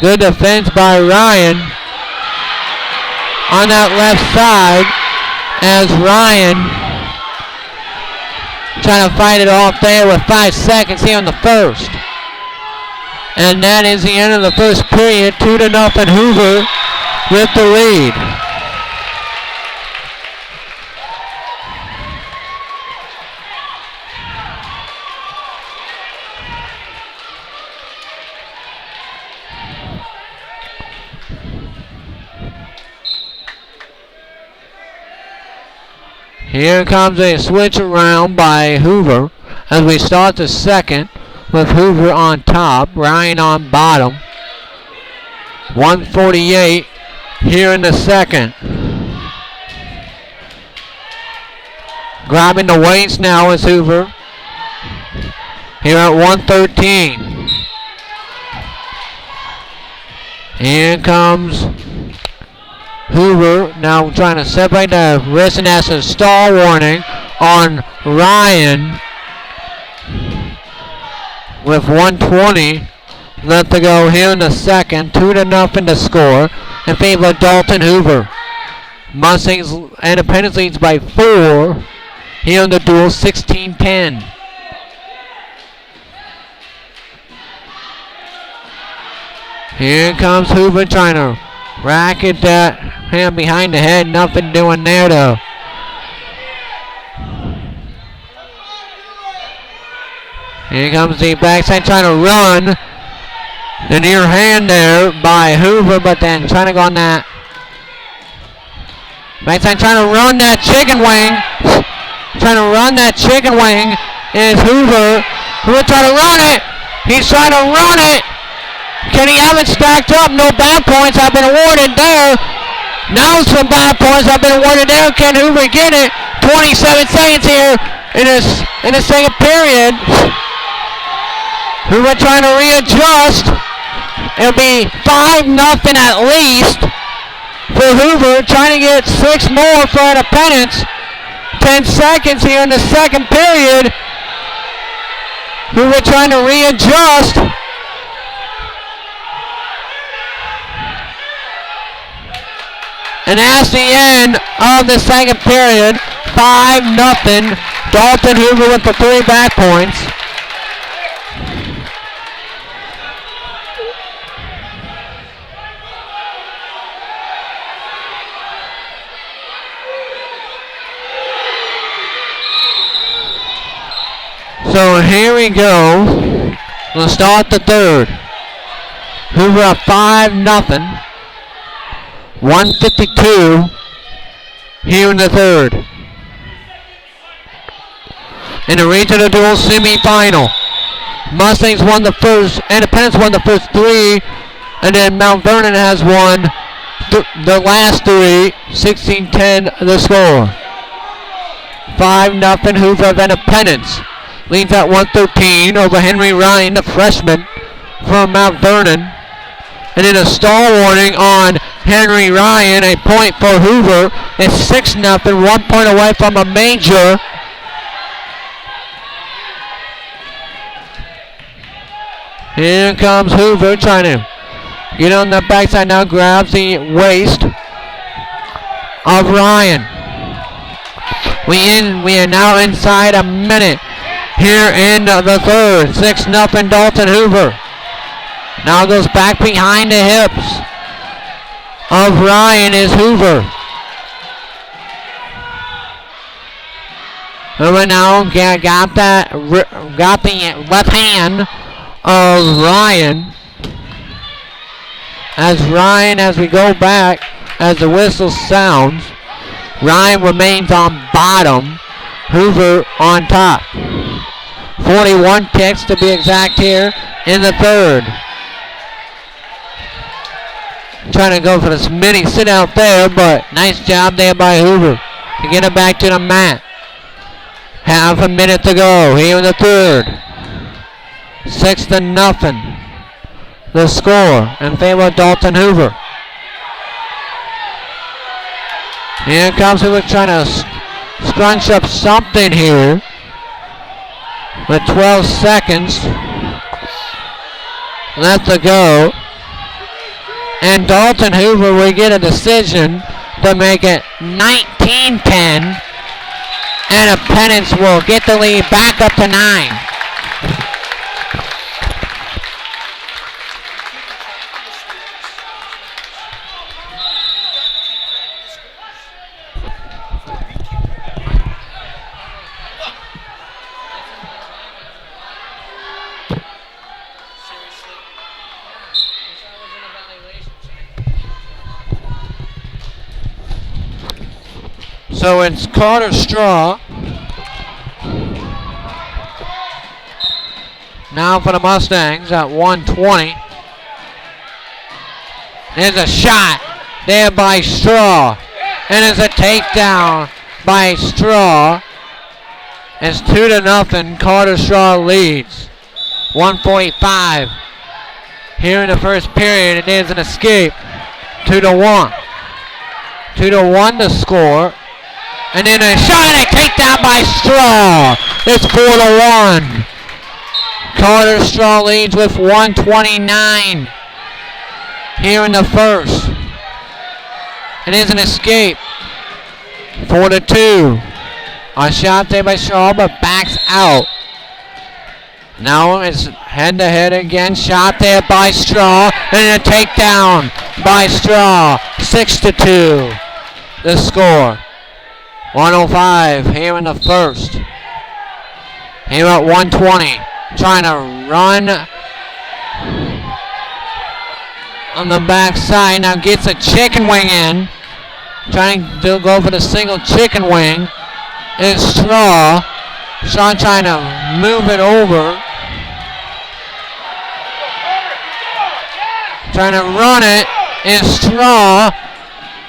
Good defense by Ryan on that left side, as Ryan trying to fight it off there with 5 seconds here in the first. And that is the end of the first period. 2-0 Hoover with the lead. Here comes a switch around by Hoover as we start the second with Hoover on top, Ryan on bottom. 1:48 here in the second. Grabbing the weights now is Hoover. Here at 1:13. Here comes Hoover now trying to separate the wrist, and that's a stall warning on Ryan with 1:20 left to go here in the second. 2-0 to score in favor of Dalton Hoover. Mustangs Independence leads by 4 here in the duel, 16-10. Here comes Hoover trying to racket that hand behind the head. Nothing doing there though. Here comes the backside trying to run. The near hand there by Hoover, but then trying to go on that backside, trying to run that chicken wing. Trying to run that chicken wing is Hoover. Hoover trying to run it. He's trying to run it. Can he have it stacked up? No bad points have been awarded there. Now some bad points have been awarded there. Can Hoover get it? 27 seconds here in the second period. Hoover trying to readjust. It'll be 5-0 at least for Hoover. Trying to get 6 more for Independence. 10 seconds here in the second period. Hoover trying to readjust. And that's the end of the second period. 5-0 Dalton Hoover with the 3 back points. So here we go. We'll start the third. Hoover up 5-0. 1:52 here in the third. In the regional dual semifinal, Mustangs won the first, Independence won the first 3, and then Mount Vernon has won the last 3, 16-10 the score. 5-0 Hoover of Independence. Leads at 113 over Henry Ryan, the freshman from Mount Vernon. And then a stall warning on Henry Ryan, a point for Hoover. It's 6-0, 1 point away from a major. Here comes Hoover trying to get on the backside now, grabs the waist of Ryan. We are now inside a minute. Here in the third, 6-0 Dalton Hoover. Now goes back behind the hips of Ryan is Hoover. Hoover now got the left hand of Ryan. As we go back, as the whistle sounds, Ryan remains on bottom, Hoover on top. 41 kicks to be exact here in the third. Trying to go for this mini sit out there, but nice job there by Hoover to get it back to the mat. Half a minute to go here in the third. 6-0 the score in favor of Dalton Hoover. Here comes Hoover trying to scrunch up something here. With 12 seconds left to go. And Dalton Hoover will get a decision to make it 19-10. And Independence will get the lead back up to 9. So it's Carter Straw. Now for the Mustangs at 120. There's a shot there by Straw. And there's a takedown by Straw. It's 2-0. Carter Straw leads. 1:45 here in the first period. It is an escape. 2-1. 2-1 to score. And then a shot and a takedown by Straw. It's 4-1. Carter Straw leads with 1:29 here in the first. It is an escape. 4-2. A shot there by Straw, but backs out. Now it's head-to-head again. Shot there by Straw. And a takedown by Straw. 6-2. The score. 105 here in the first. Here at 120. Trying to run on the backside. Now gets a chicken wing in. Trying to go for the single chicken wing. It's Straw. Straw trying to move it over. Trying to run it. It's Straw.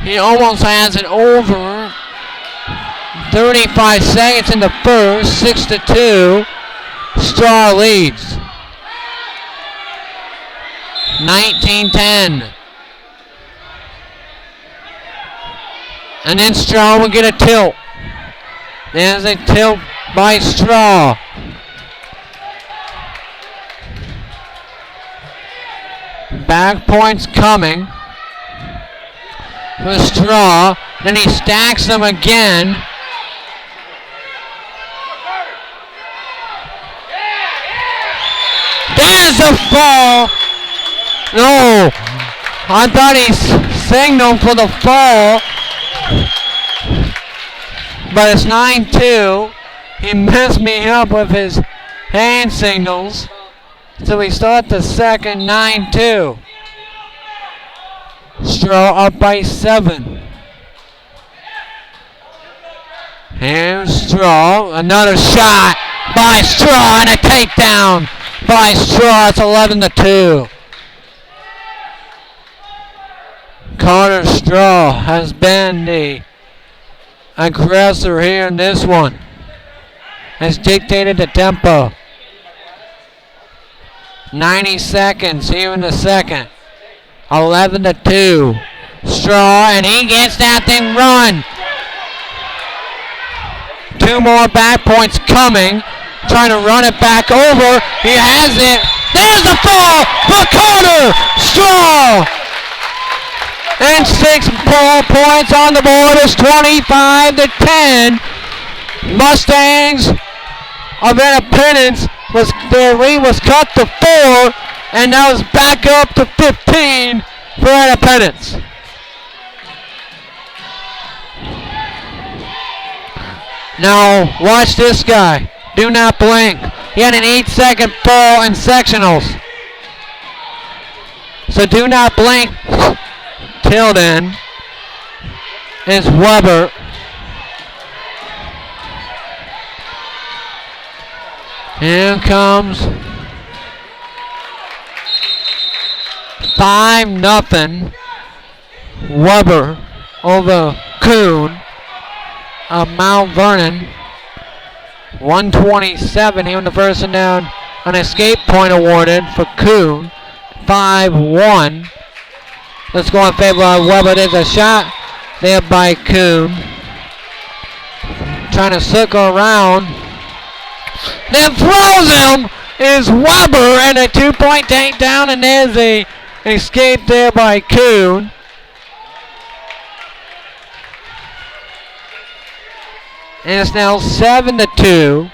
He almost has it over. 35 seconds in the first. 6-2. Straw leads. 19-10. And then Straw will get a tilt. There's a tilt by Straw. Back points coming for Straw. Then he stacks them again. the fall. No, I thought he signaled for the fall, but it's 9-2. He messed me up with his hand signals, so we start the second 9-2. Straw up by 7. Here's Straw, another shot by Straw and a takedown by Straw. It's 11-2. Carter Straw has been the aggressor here in this one. Has dictated the tempo. 90 seconds here in the second. 11-2. Straw, and he gets that thing run. 2 more back points coming. Trying to run it back over. He has it. There's the fall for Carter Straw. And 6 more points on the board. It's 25-10. Mustangs of Independence their lead was cut to 4, and now it's back up to 15 for Independence. Now watch this guy. Do not blink. He had an 8-second fall in sectionals. So do not blink. Till then is Weber. Here comes 5-0 Weber over Kuhn of Mount Vernon. 127 here in the first and down. An escape point awarded for Kuhn. 5-1. Let's go in favor of Weber. There's a shot there by Kuhn. Trying to circle around. Then throws him is Weber, and a 2-point takedown, and there's a escape there by Kuhn. And it's now 7-2.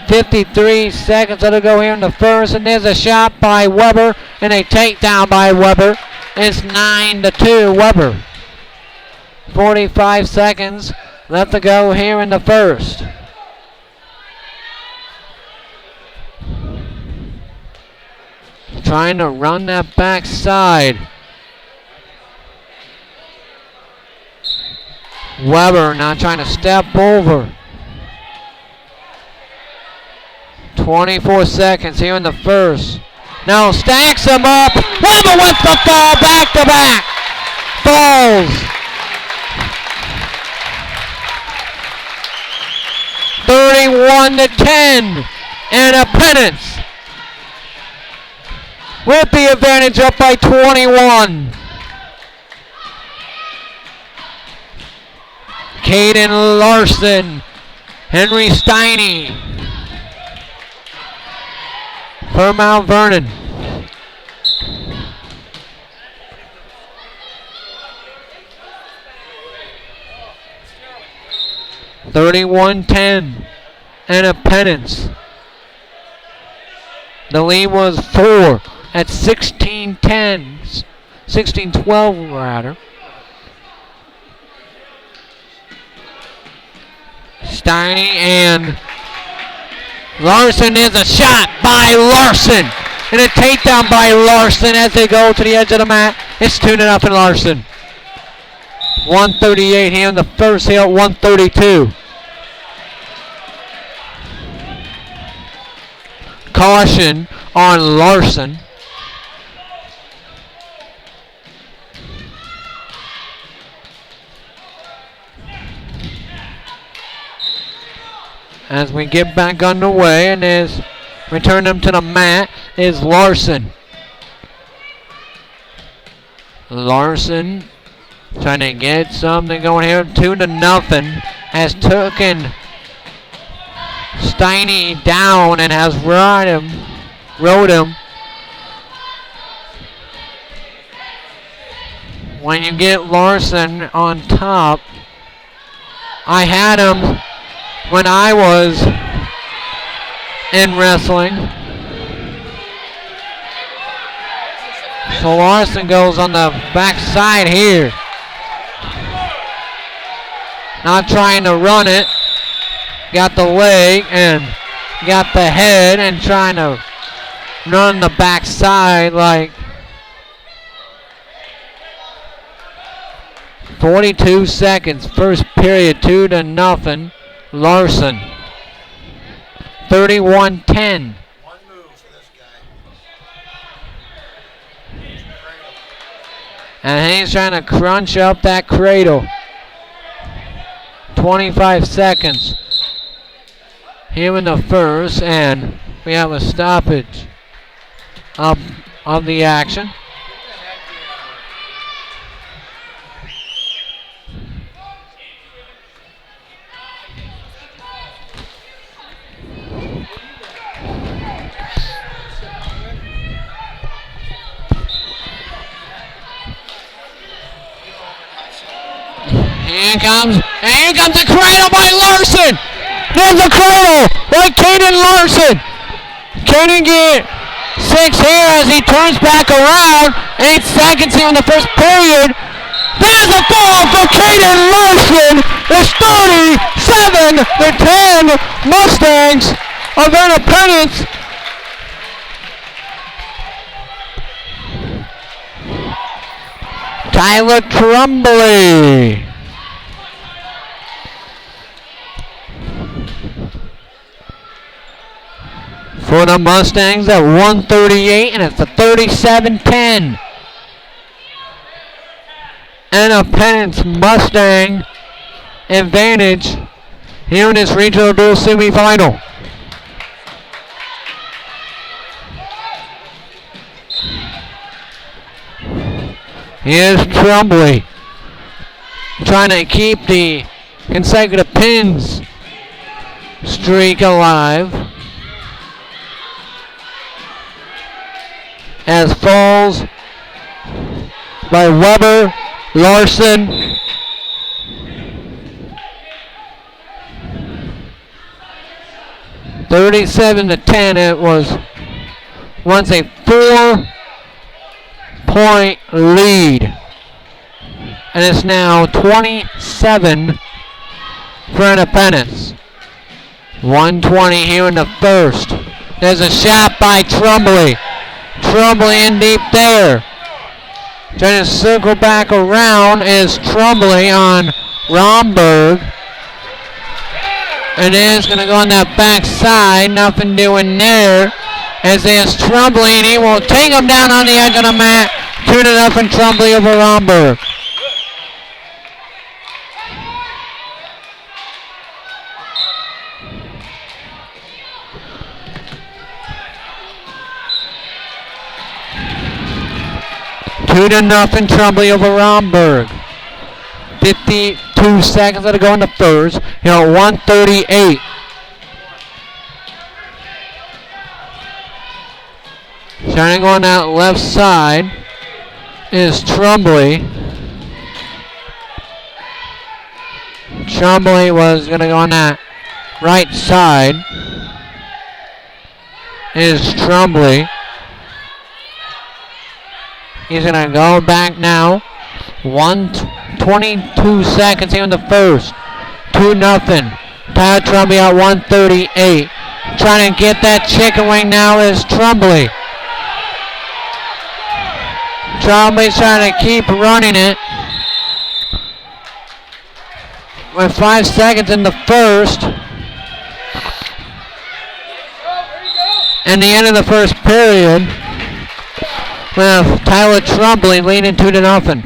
53 seconds to go here in the first, and there's a shot by Weber and a takedown by Weber. It's 9-2 Weber. 45 seconds left to go here in the first. Trying to run that backside. Weber now trying to step over. 24 seconds here in the first. Now stacks him up. Weber with the fall back to back. Falls. 31-10. Independence with the advantage, up by 21. Caden Larson, Henry Steiny for Mount Vernon. (31-10) Independence. The lead was 4 at 16-10, 16-12 rather. Steiny and Larson is a shot by Larson. And a takedown by Larson as they go to the edge of the mat. It's 2-0 Larson. 138 here in the first, here at 132. Caution on Larson. As we get back underway, and is return them to the mat is Larson. Larson trying to get something going here. 2-0 has taken Steiny down and has rode him. When you get Larson on top, I had him when I was in wrestling. So Larson goes on the backside here. Not trying to run it. Got the leg and got the head and trying to run the backside like 42 seconds. First period, 2-0. Larson. 31-10. One move for this guy. And he's trying to crunch up that cradle. 25 seconds. Here in the first, and we have a stoppage of the action. Here comes the cradle by Larson. There's the cradle by Caden Larson. Caden get 6 here as he turns back around. 8 seconds here in the first period. There's a fall for Caden Larson. It's 37-10. Mustangs of Independence. Tyler Trumbley. For the Mustangs at 138, and it's a 37-10. Independence Mustang advantage here in this regional dual semifinal. Here's Trumbley trying to keep the consecutive pins streak alive. As falls by Weber, Larson. $37-10. It was once a 4-point lead. And it's now 27 for Independence. 1:20 here in the first. There's a shot by Trumbley. Trumbley in deep there. Trying to circle back around is Trumbley on Romberg. And then it's going to go on that backside. Nothing doing there. As there's Trumbley, and he will take him down on the edge of the mat. 2-0 Trumbley over Romberg. Nothing Trumbley over Romberg. 52 seconds to go in the first. Here at 138. Trying to go on that left side is Trumbley. Trumbley was going to go on that right side. Is Trumbley. He's going to go back now. 22 seconds here in the first. 2-0. Tyler Trumbley at 138. Trying to get that chicken wing now is Trumbley. Trumbley's trying to keep running it. With 5 seconds in the first. And the end of the first period. With Tyler Trumbley leading 2-0.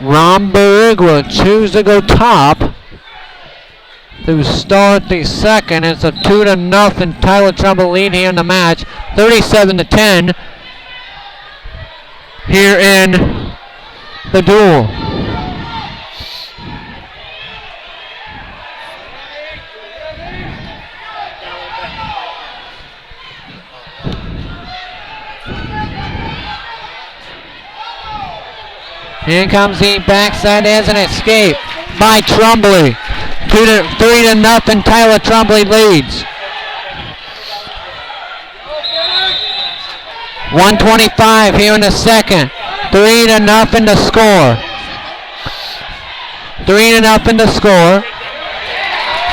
Romberg will choose to go top to start the second. It's a 2-0 Tyler Trumbley lead here in the match. 37-10 here in the duel. Here comes the backside as an escape by Trumbley. 3 to nothing. Tyler Trumbull leads. 1:25 here in the second. 3 to nothing to score. 3 to nothing to score.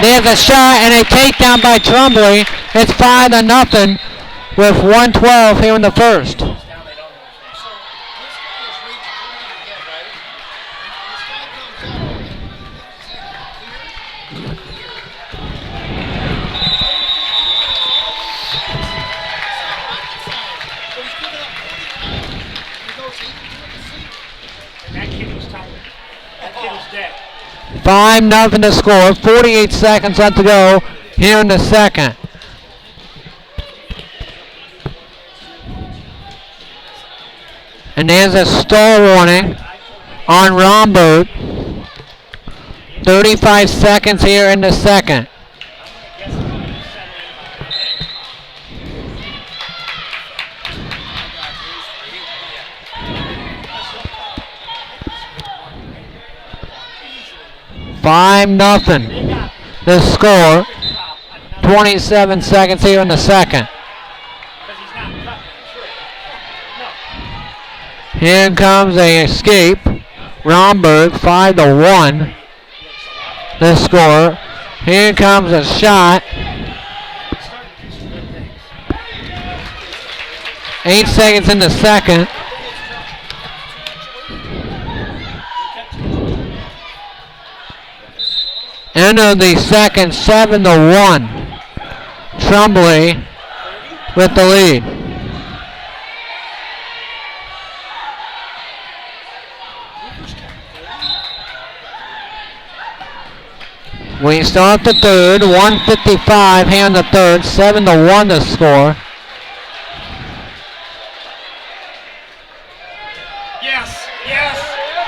There's a shot and a takedown by Trumbull. It's 5 to nothing with 1:12 here in the first. That kid was tired. That kid was dead. 5-0 to score. 48 seconds left to go here in the second. And there's a stall warning on Romberg. 35 seconds here in the second. Five nothing. The score. 27 seconds here in the second. Here comes a escape. Romberg 5 to 1. The score. Here comes a shot. 8 seconds in the second. End of the second, 7 to 1. Trumbull with the lead. We start the third, 1:55 here in the third, 7 to 1 to score. Yes, yes.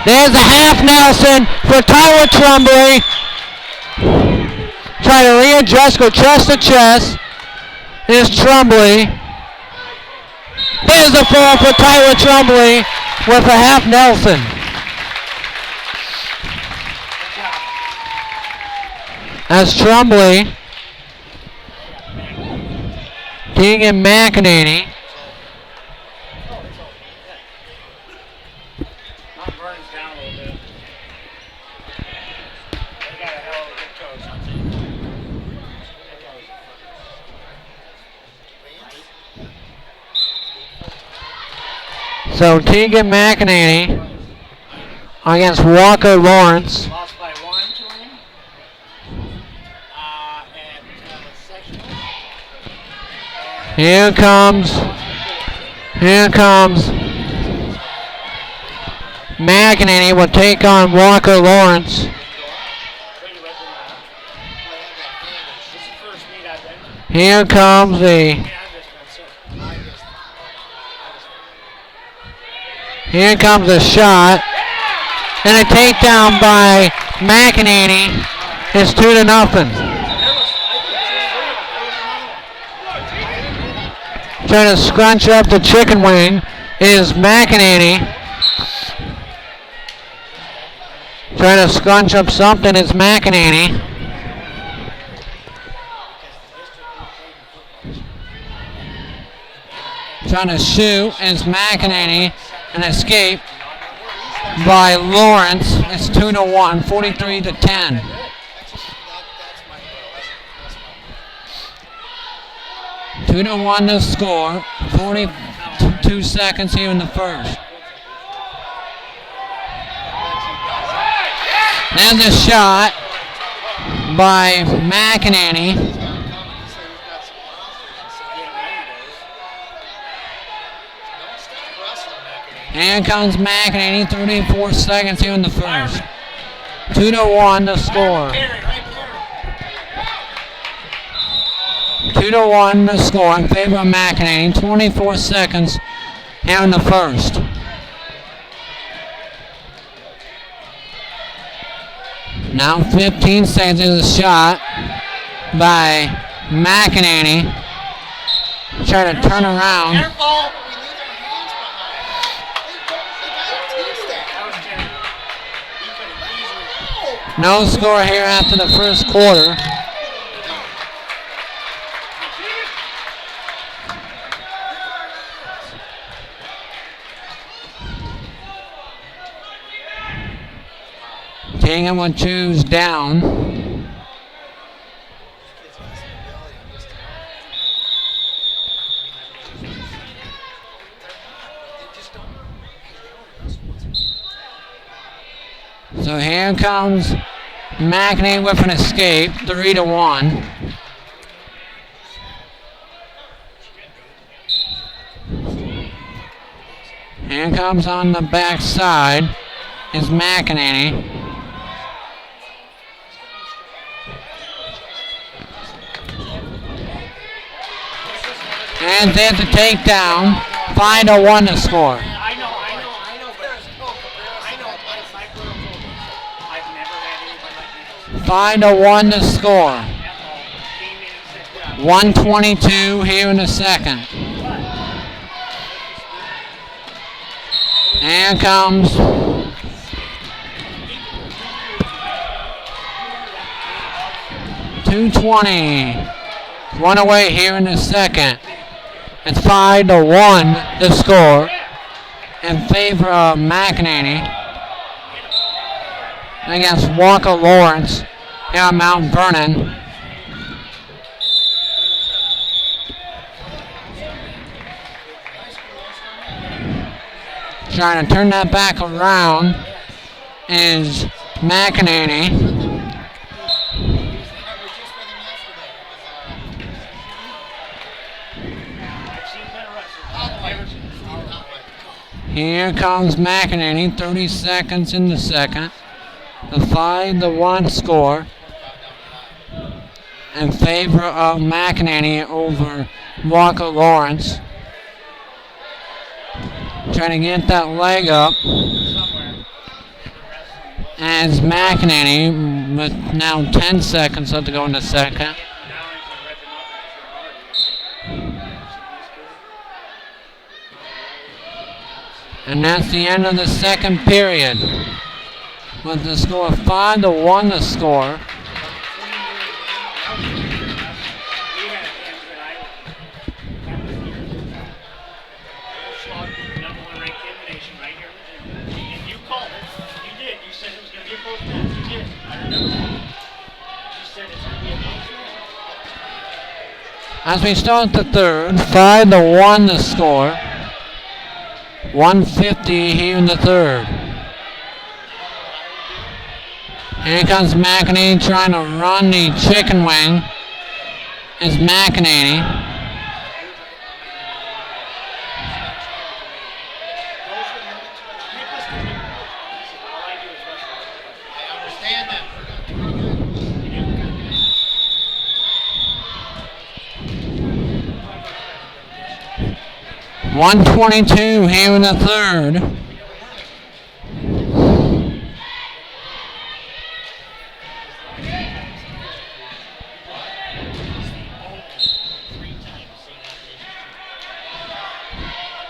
There's a half Nelson for Tyler Trumbull. Try to readjust, go chest to chest. Here's Trumbull. There's the fall for Tyler Trumbull with a half Nelson. As Trumbull, Keegan McEnany. Mount Vernon's down a little bit. They got a hell of a good coach, I'll tell you that. So Keegan McEnany against Walker Lawrence. Lost by 1 to him. And section. Here comes McEnany will take on Walker Lawrence. This is the first meet I've been to. Here comes the I mean, Here comes a shot and a takedown by McEnany. It's 2 to nothing. Trying to scrunch up the chicken wing is McEnany. Trying to scrunch up something is McEnany. Trying to shoot is McEnany. An escape by Lawrence. It's 2 to 1, 43 to 10. Two to 1 to score. 42 seconds here in the first. There's a shot by McEnany. Here comes McEnany, 34 seconds here in the first. 2 to 1 to score. 2 to 1 to score in favor of McEnany. 24 seconds here in the first. Now 15 seconds is a shot by McEnany. Trying to turn around. Careful. No score here after the first quarter. Tingham will choose down. So here comes McEnany with an escape, 3-1. Here comes on the backside is McEnany. And there's the takedown. 5-1 to score. I know, but I've never had anybody like this. 5-1 to score. 1:22 here in the second. And comes .220. One away here in the second. It's 5-1 the score in favor of McEnany against Walker Lawrence here at Mount Vernon. Trying to turn that back around is McEnany. Here comes McEnany, 30 seconds in the second. The 5-1 score in favor of McEnany over Walker Lawrence. Trying to get that leg up as McEnany with now 10 seconds left to go in the second. And that's the end of the second period with the score 5-1 the score. As we start the third, 5-1 the score. 150 here in the third. Here comes McEnany trying to run the chicken wing. It's McEnany. I understand that. 122 here in the third.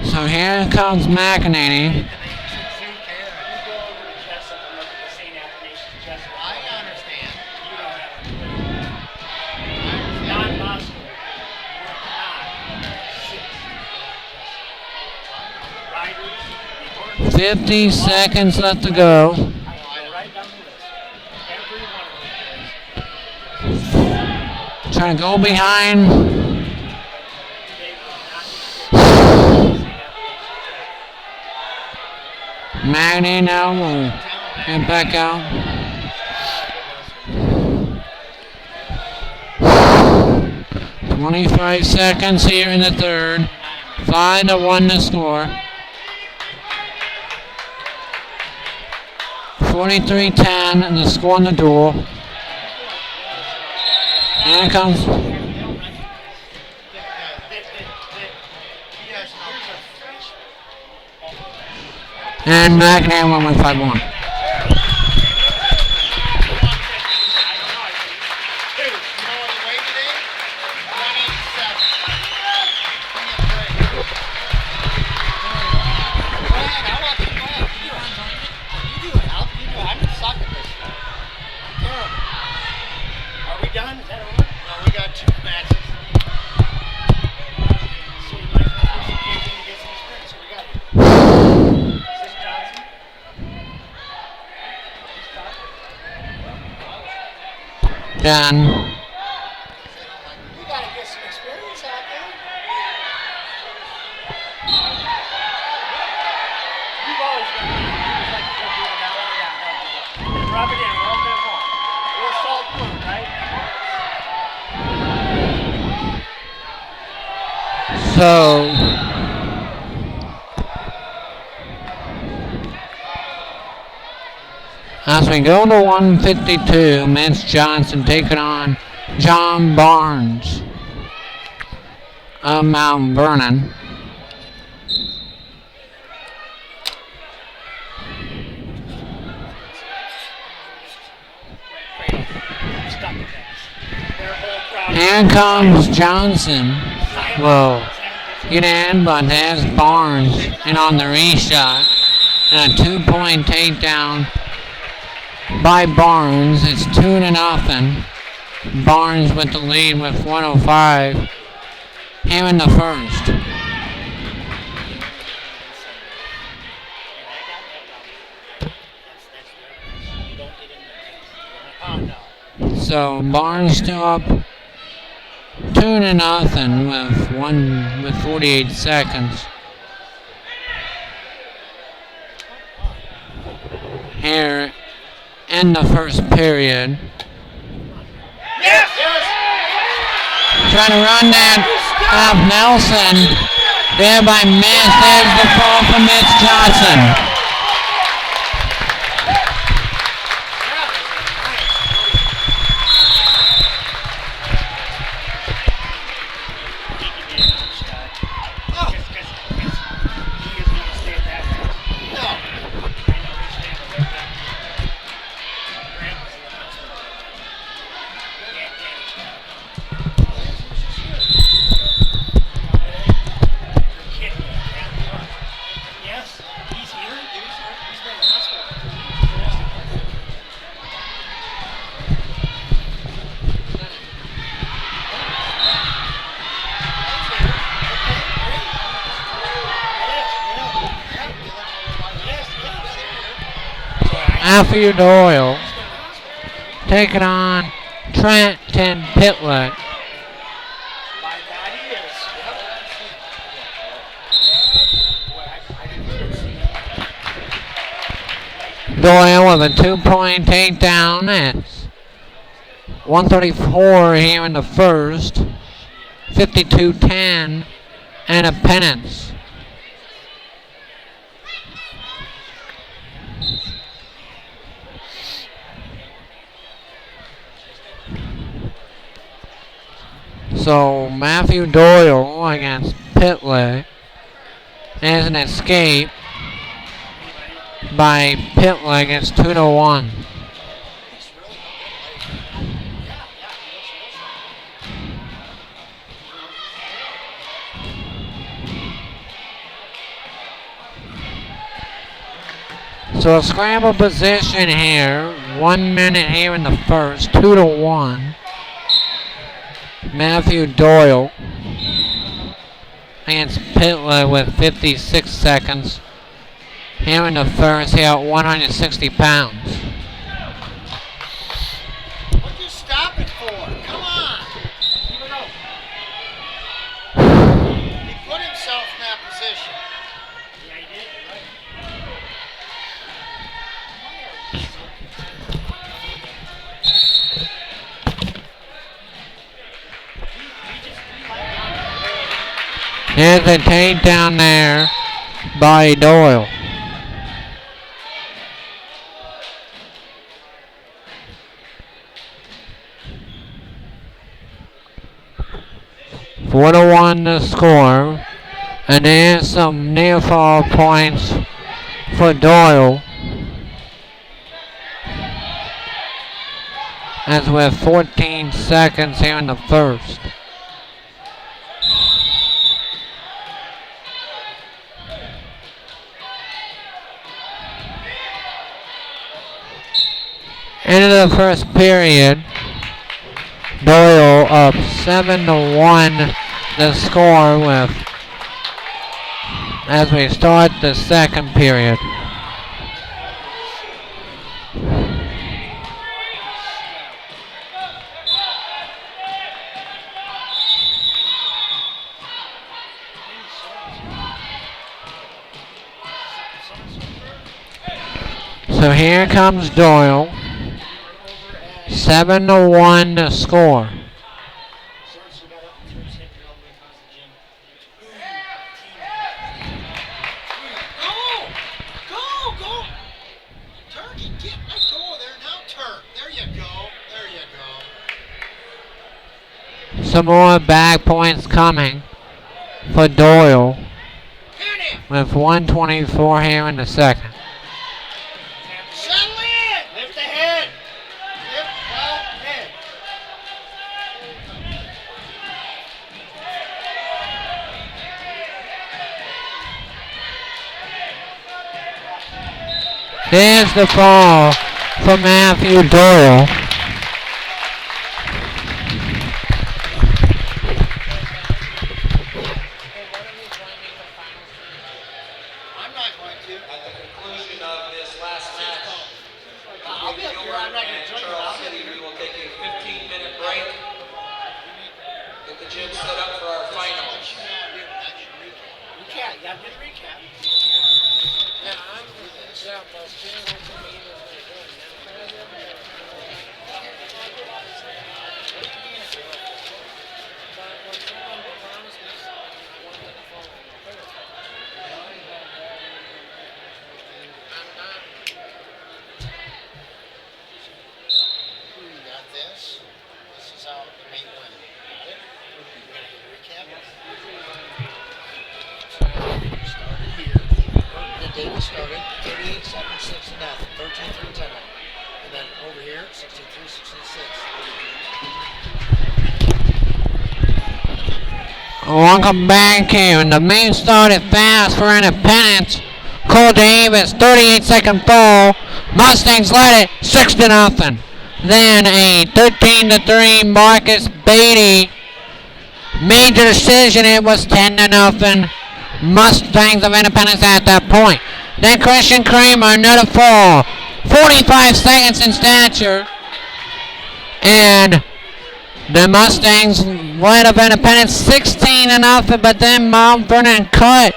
So here comes McEnany. I understand. Riders, 50 seconds left to go. right down the list. Every one of them. Trying to go behind. McEnany now will head back out. .25 seconds here in the third. 5-1 to score. 43-10 the score on the duel. And it comes. And McEnany won with 5-1. done? Is that over? No, we got 2 matches. So we might as well push the kids in to get some experience. So we got here. Is this Johnson? Done. We gotta get some experience out there. You've always been just like to go through it down. Rub it in a little bit more. A little salt wound, right? So as we go to 152, Mitch Johnson taking on John Barnes of Mount Vernon. Stuck with that. Their whole crowd. Here comes Johnson. Whoa. Get in, but there's Barnes in on the reshot. And a 2-point takedown by Barnes. It's 2-0. Barnes with the lead with 105 here in the first. So Barnes still up 2-0 with 48 seconds. Here in the first period. Yes! Trying to run that off Nelson. Thereby missed. There's the fall from Mitch Johnson. Yes, he's here. He's been in the hospital. Matthew Doyle taking on Trenton Pitlick. By that he is. Doyle with a 2-point takedown. It's 134 here in the first. 52-10 and a penance. So Matthew Doyle against Pitlick. There's an escape by Pitlick. It's 2-1. So a scramble position here. 1 minute here in the first. 2-1. Matthew Doyle against Pitlick with 56 seconds. Here in the first, here at 160 pounds. What'd you stop it for? Come on. Keep it up. He put himself in that position. Yeah, he did. Right. There's a takedown there by Doyle. Four to 1 to score. And there's some near fall points for Doyle. As with 14 seconds here in the first. End of the first period. Doyle up 7-1 the score with as we start the second period. So here comes Doyle. 7-1 to score. Go! Turkey, let go there now, Turk. There you go. Some more back points coming for Doyle with 1:24 here in the second. Settle in! Lift the head. Lift the head. There's the fall for Matthew Doyle. I'm not going to. At the conclusion of this last match, I'll be up here. I'm not going to join you. Charles I'll be up City, here. we will take a 15-minute break. Get the gym set up for our finals. Recap. You got to do the recap. You got this. This is how the main win. Got it? We're going to do a recap. Started here. The Davis started 38, 7, 6, and nothing. 13, 3, 10. And then over here, 63, 66. Welcome back here. The main started fast for Independence. Cole Davis, 38-second fall. Mustangs led it 6-0. Then a 13-3 Marcus Beatty. Major decision, it was 10-0. Mustangs of Independence at that point. Then Christian Kramer, another fall. 45 seconds in stature. And the Mustangs led of Independence 16-0, but then Mount Vernon cut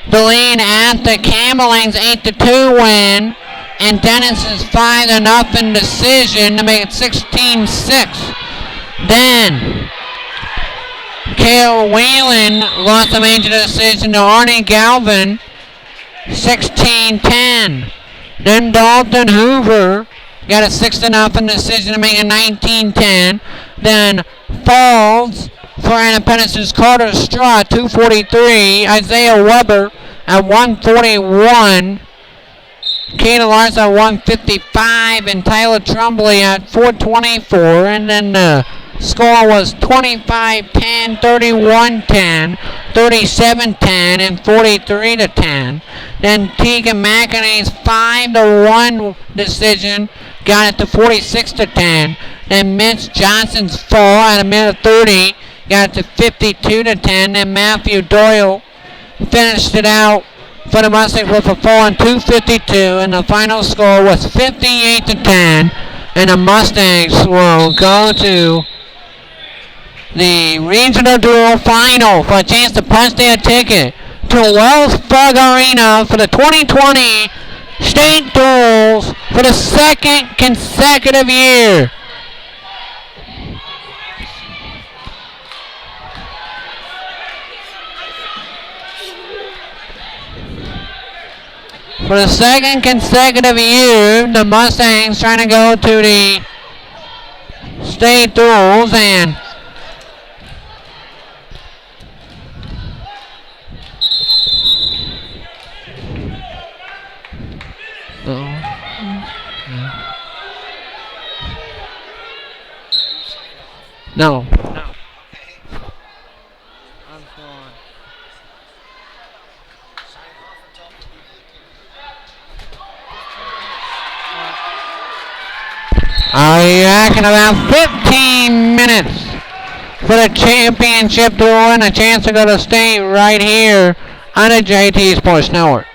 the lead at the Camerlings 8-2 win. And Dennis's 5-0 decision to make it 16-6. Then Cale Whelan lost a major decision to Arnie Galvin 16-10. Then Dalton Hoover got a 6-0 decision to make it 19-10. Then Falls for Independence's Carter Straw 243. Isaiah Weber at 141. Kaden Larson at 155 and Tyler Trumbley at 424. And then the score was 25-10, 31-10, 37-10, and 43-10. Then Tegan McInerney's 5-1 decision got it to 46-10. Then Mitch Johnson's fall at a minute 30 got it to 52-10. Then Matthew Doyle finished it out for the Mustangs with a fall in 2:52, and the final score was 58-10. And the Mustangs will go to the regional duel final for a chance to punch their ticket to Wells Fargo Arena for the 2020 state duels for the second consecutive year. For the second consecutive year, the Mustangs trying to go to the state duels, and no. I reckon about 15 minutes for the championship to win a chance to go to state right here on the JT Sports Network.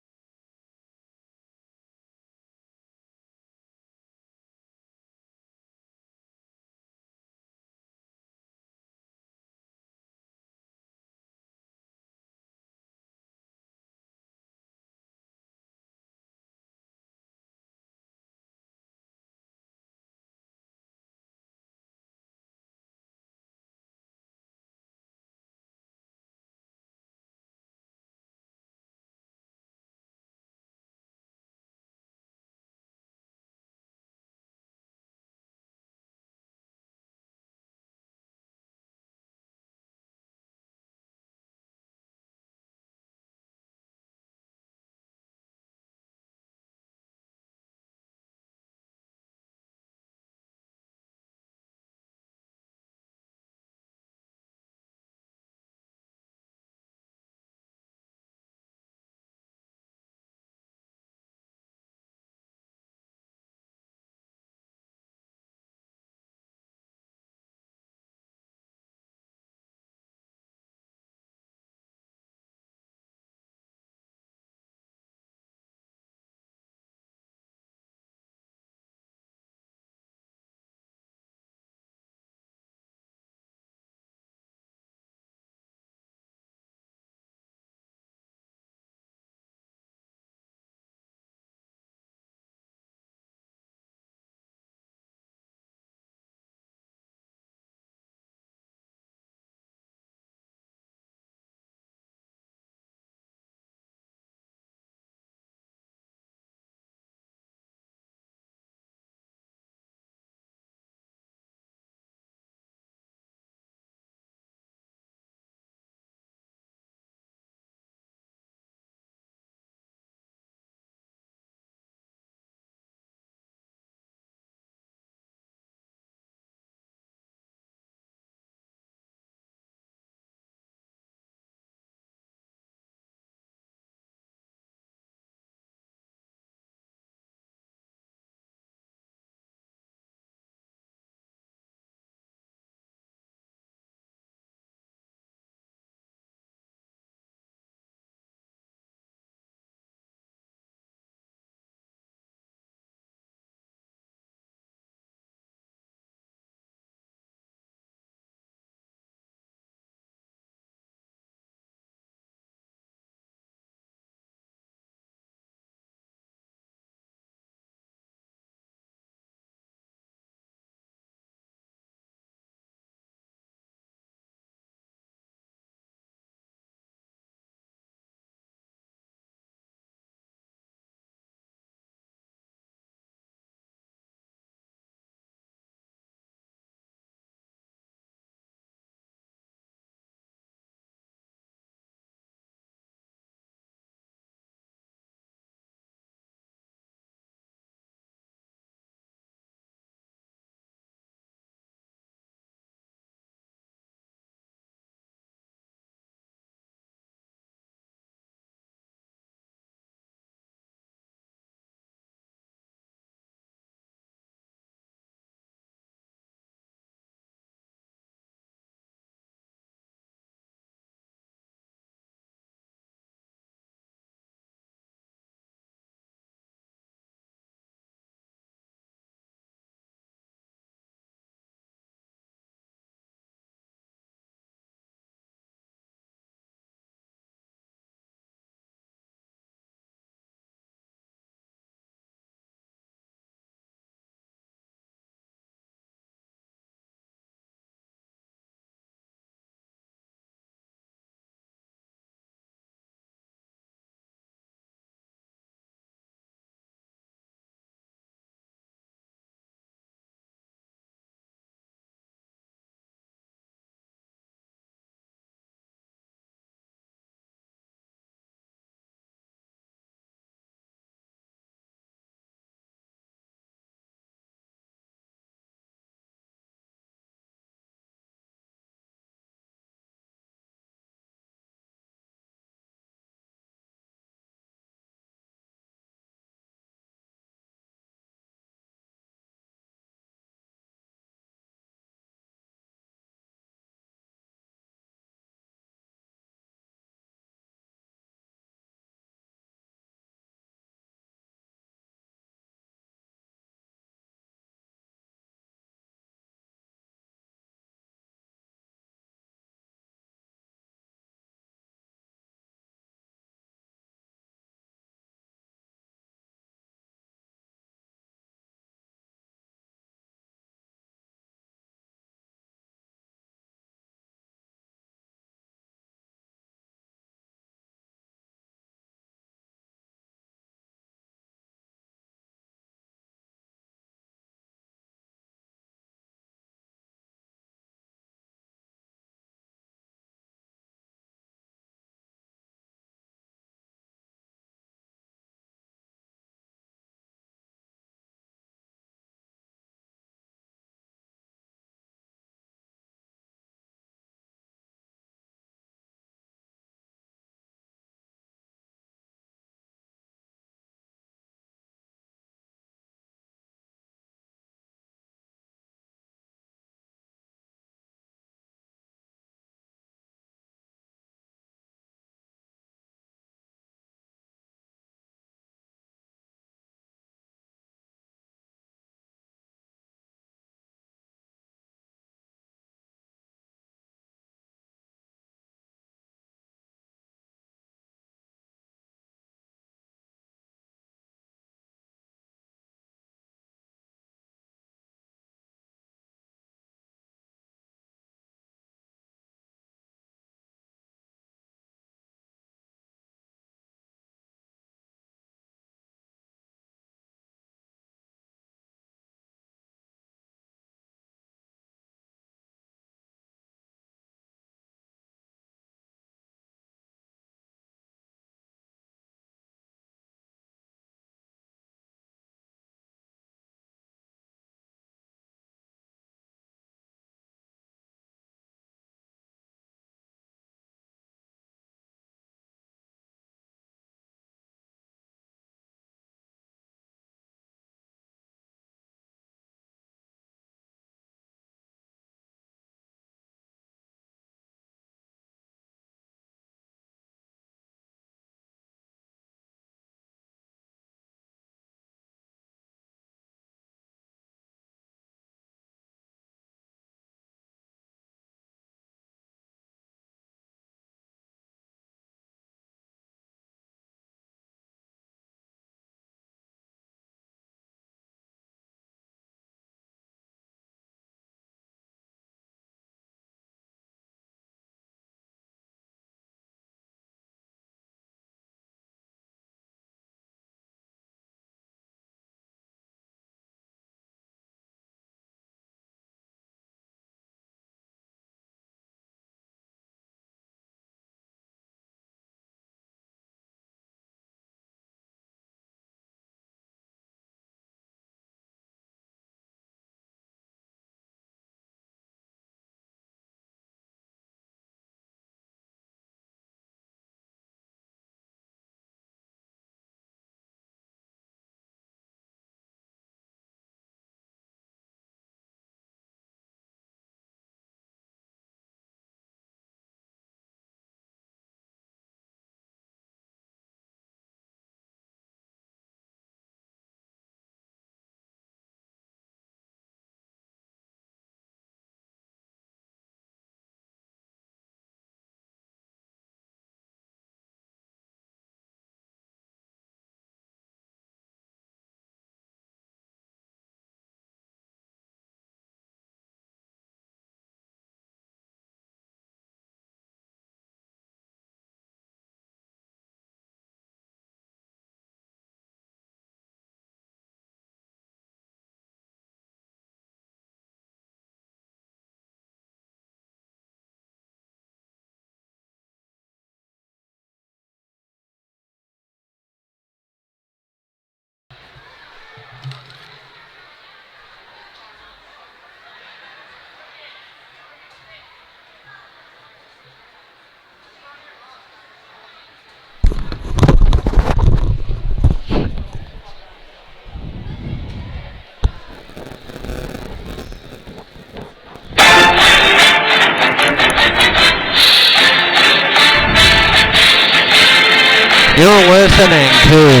You're listening to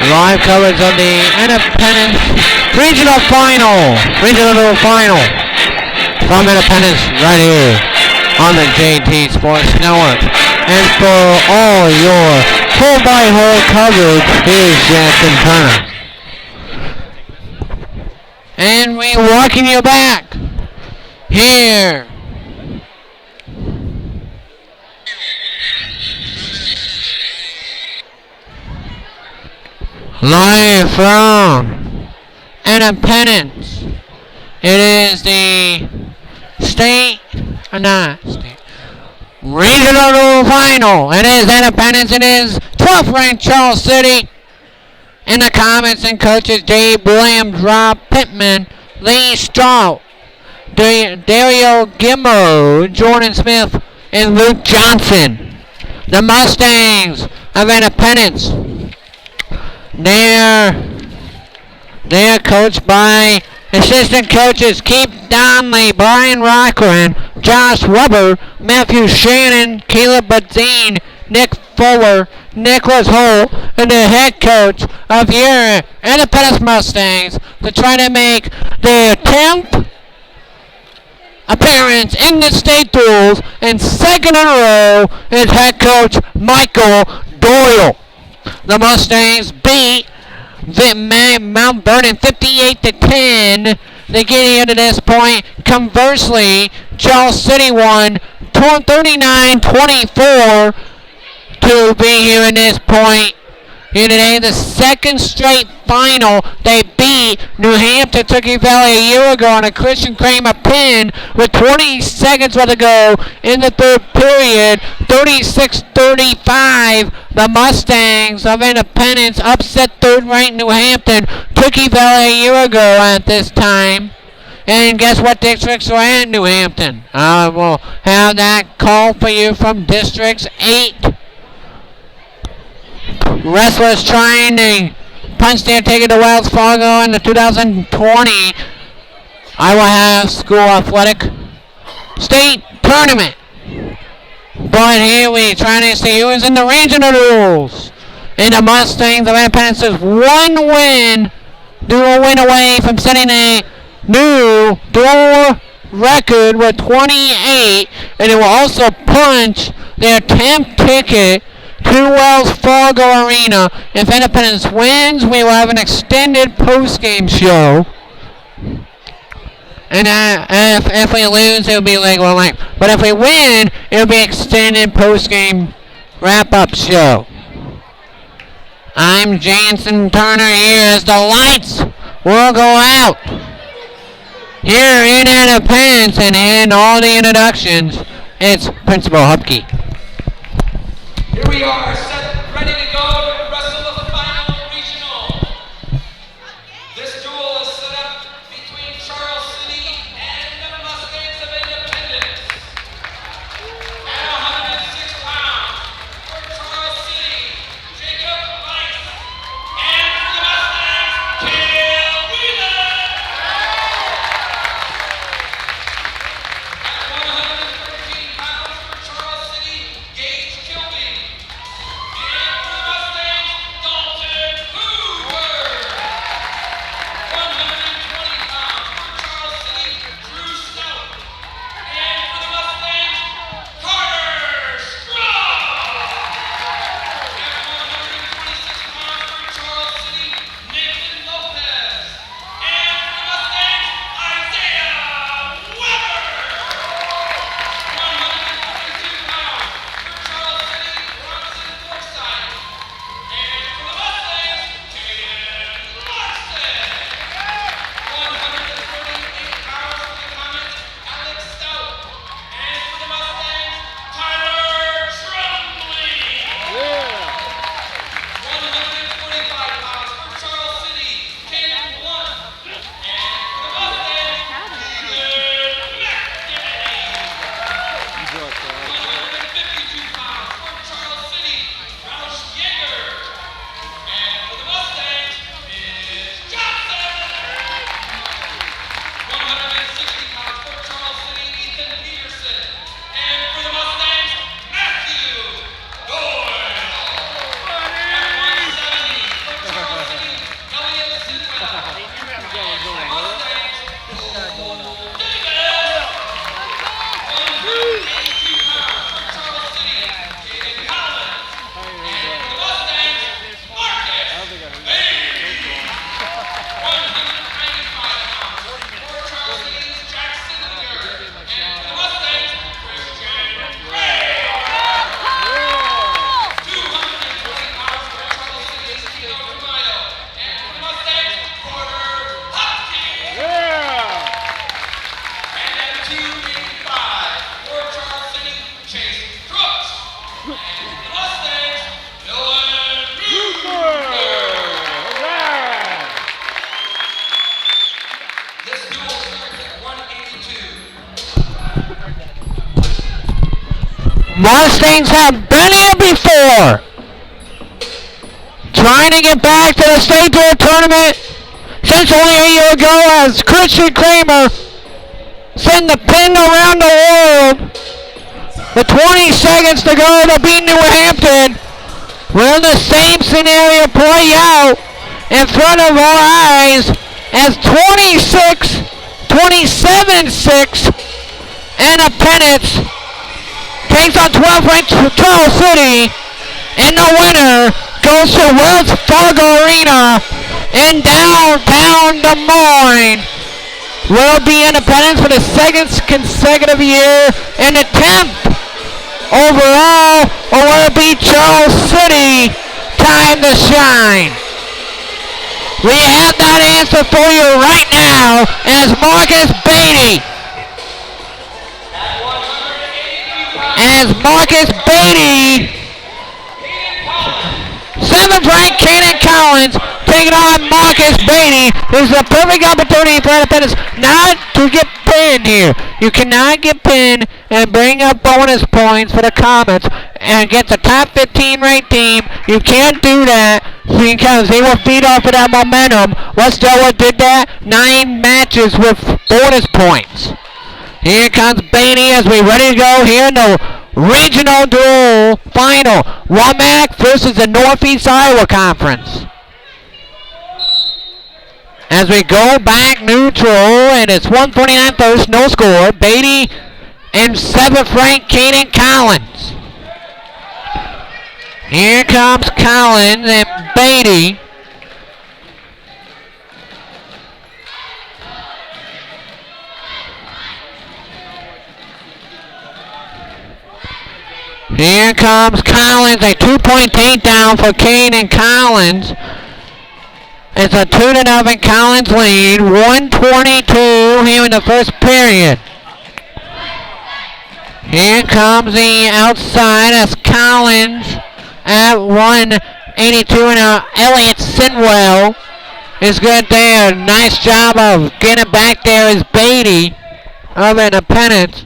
live coverage of the Independence Regional Final. From Independence right here on the JT Sports Network. And for all your hole-by-hole coverage, here's Jansen Turner. And we welcome you back here. Live from Independence. It is the regional final. It is Independence. It is 12th ranked Charles City. In the comments and coaches, Dave Williams, Rob Pittman, Lee Strout, Dario Gimmo, Jordan Smith, and Luke Johnson. The Mustangs of Independence. They're coached by assistant coaches Keith Donnelly, Brian Rockran, Josh Weber, Matthew Shannon, Caleb Badzine, Nick Fuller, Nicholas Holt, and the head coach of your Independence Mustangs to try to make their 10th appearance in the state duels and second in a row is head coach Michael Doyle. The Mustangs beat Mount Vernon 58-10. They get here to this point. Conversely, Charles City won 39-24 to be here in this point. Here today, the second straight final. They beat New Hampton Turkey Valley a year ago on a Christian Kramer pin with 20 seconds left to go in the third period. 36-35. The Mustangs of Independence upset third-ranked New Hampton Turkey Valley a year ago at this time. And guess what districts were in New Hampton? I will have that call for you from Districts 8. Wrestlers trying to punch their ticket to Wells Fargo in the 2020 Iowa High School Athletic State Tournament. But here we're trying to see who is in the regional duels. And the Mustangs of Independence is one win away from setting a new dual record with 28. And it will also punch their 10th ticket to Wells Fargo Arena. If Independence wins, we will have an extended post-game show. And if we lose, it'll be legal night. But if we win, it'll be extended post-game wrap-up show. I'm Jansen Turner here as the lights will go out here in Independence, and in all the introductions, it's Principal Hupke. Here we are, set, ready to go to wrestle the final regional. This duel is set up between Charles City and the Mustangs of Independence. At 106 pounds, for Charles City, Jacob Weiss. And for the Mustangs, Cale Wheeler. At 113 pounds, for Charles City, Gage Kilby. Mustangs have been here before. Trying to get back to the state tour tournament since only a year ago as Christian Kramer sent the pin around the world. With 20 seconds to go to beat New Hampton. Will the same scenario play out in front of our eyes as 27-6 Independence takes on 12th ranked Charles City, and the winner goes to Wells Fargo Arena in downtown Des Moines. Will it be Independence for the second consecutive year and the 10th overall, or will it be Charles City time to shine? We have that answer for you right now as Marcus Beatty. Seventh ranked Kaden Collins taking on Marcus Beatty. This is a perfect opportunity for Independence not to get pinned here. You cannot get pinned and bring up bonus points for the Comets and get the top 15 ranked team. You can't do that because they will feed off of that momentum. West Delaware did that 9 matches with bonus points. Here comes Beatty as we ready to go here in the regional duel final. Womack versus the Northeast Iowa Conference. As we go back neutral, and it's 149 first, no score. Beatty and 7th ranked Kaden Collins. Here comes Collins and Beatty. Here comes Collins, a 2-point takedown for Kaden Collins. It's a 2-0 Collins lead, 1:22 here in the first period. Here comes the outside as Collins at 182, and Elliot Sinwell is good there. Nice job of getting back there as Beatty of Independence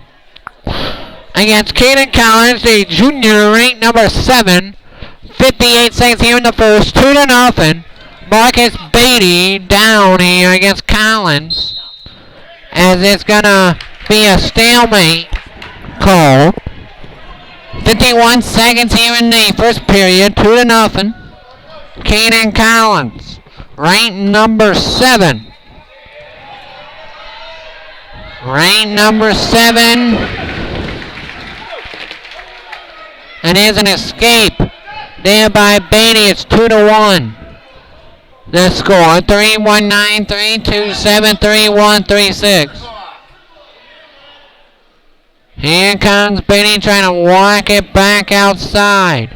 against Kaden Collins, the junior ranked number 7. 58 seconds here in the first, 2-0. Marcus Beatty down here against Collins, as it's gonna be a stalemate call. 51 seconds here in the first period, 2-0. Kaden Collins, ranked number 7. Ranked number 7. And there's an escape there by Beatty. It's 2-1. The score 3-1-9, 3-2-7, 3-1-3-6. Here comes Beatty trying to walk it back outside.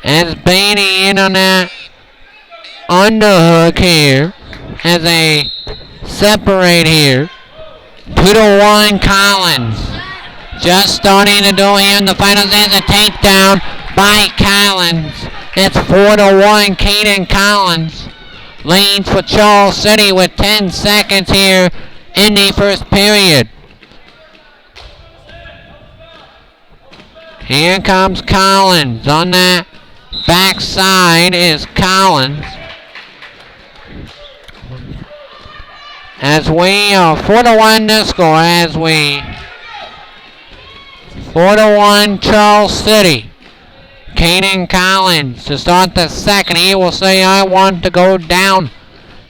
As Beatty in on that underhook here as they separate here. 2-1 Collins. Just starting to do here in the finals. There's a takedown by Collins. It's 4-1 Kaden Collins. Leads for Charles City with 10 seconds here in the first period. Here comes Collins. On that backside is Collins. As we are 4-1 to score as we 4-1 Charles City. Kaden Collins to start the second. He will say, I want to go down.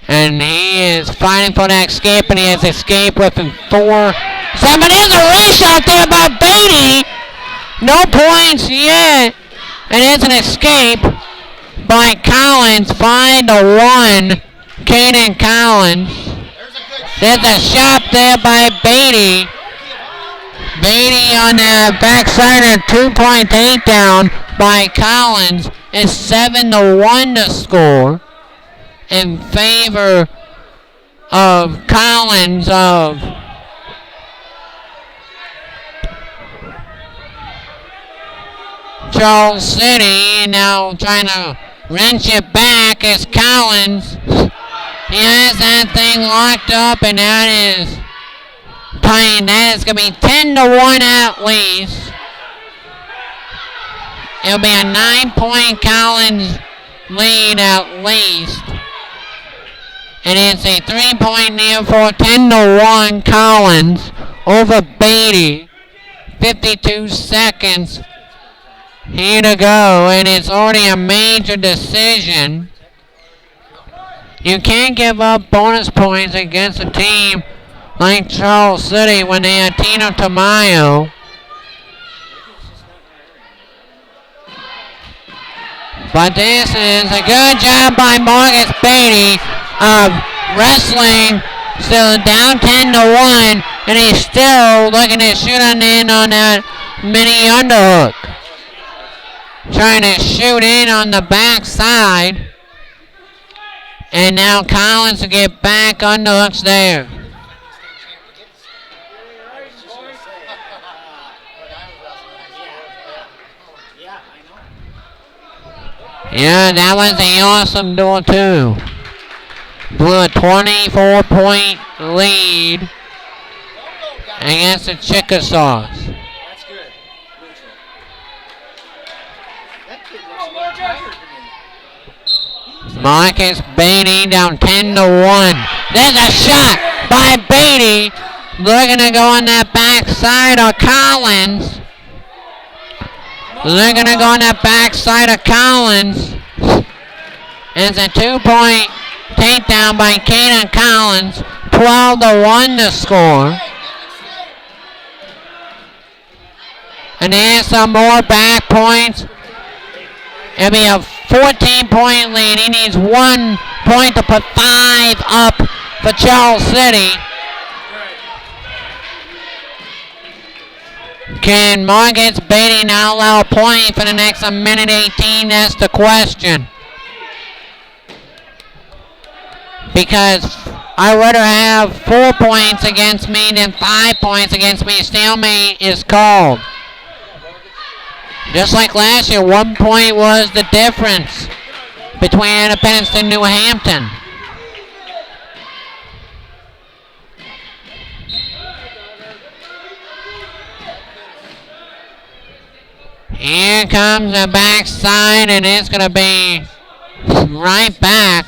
And he is fighting for that escape, and he has escaped within 4. There's a race out there by Beatty. No points yet. And there's an escape by Collins. 5-1 Kaden Collins. There's a shot there by Beatty. Beatty on the backside, a 2-point takedown by Collins. It's 7-1 to score in favor of Collins of Charles City. Now trying to wrench it back as Collins. He has that thing locked up, and that is Tying that, it's going to be 10-1 at least. It'll be a 9-point Collins lead at least. And it's a 3-point lead for 10-1 Collins over Beatty. 52 seconds here to go, and it's already a major decision. You can't give up bonus points against a team like Charles City when they had Tino Tamayo. But this is a good job by Marcus Beatty of wrestling. Still down 10-1, and he's still looking to shoot in on that mini underhook. Trying to shoot in on the backside. And now Collins to get back underhooks there. Yeah, that was the awesome door too. Blew a 24-point lead against the Chickasaws. That's good. That kid looks more tired to me. Marcus Beatty down 10-1. There's a shot by Beatty. Looking to go on that backside of Collins. Looking to go on that backside of Collins. It's a 2-point takedown by Caden Collins. 12-1 to score. And there's some more back points. It'll be a 14-point lead. He needs 1 point to put 5 up for Charles City. Can Marcus Beatty now allow a point for the next minute 18? That's the question. Because I'd rather have 4 points against me than 5 points against me. Stalemate is called. Just like last year, 1 point was the difference between Independence and New Hampton. Here comes the backside, and it's going to be right back.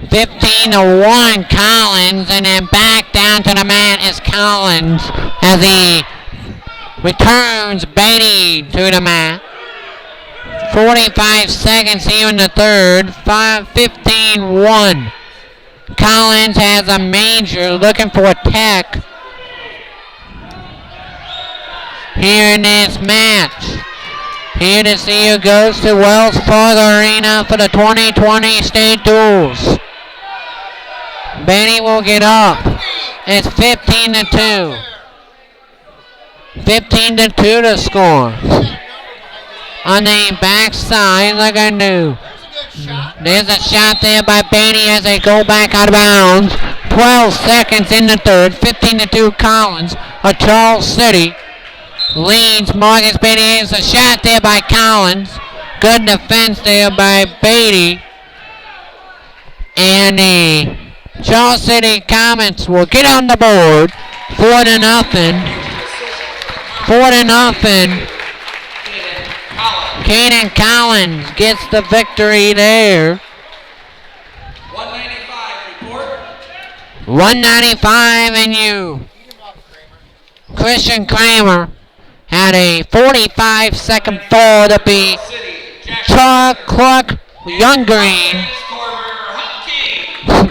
15-1 Collins, and then back down to the mat is Collins as he returns Beatty to the mat. 45 seconds here in the third. 15-1. Collins has a major looking for a tech here in this match. Here to see who goes to Wells Fargo Arena for the 2020 state duels. Beatty will get up. It's 15-2. 15-2 to score. On the backside, like I knew. There's a shot there by Beatty as they go back out of bounds. 12 seconds in the third. 15-2 Collins of Charles City leads Marcus Beatty. There's a shot there by Collins. Good defense there by Beatty. And the Charles City Comets will get on the board. 4-0. 4-0. Caden Collins gets the victory there. 195 report. 195 and you. Christian Kramer had a 45-second fall to beat Clark Young Green.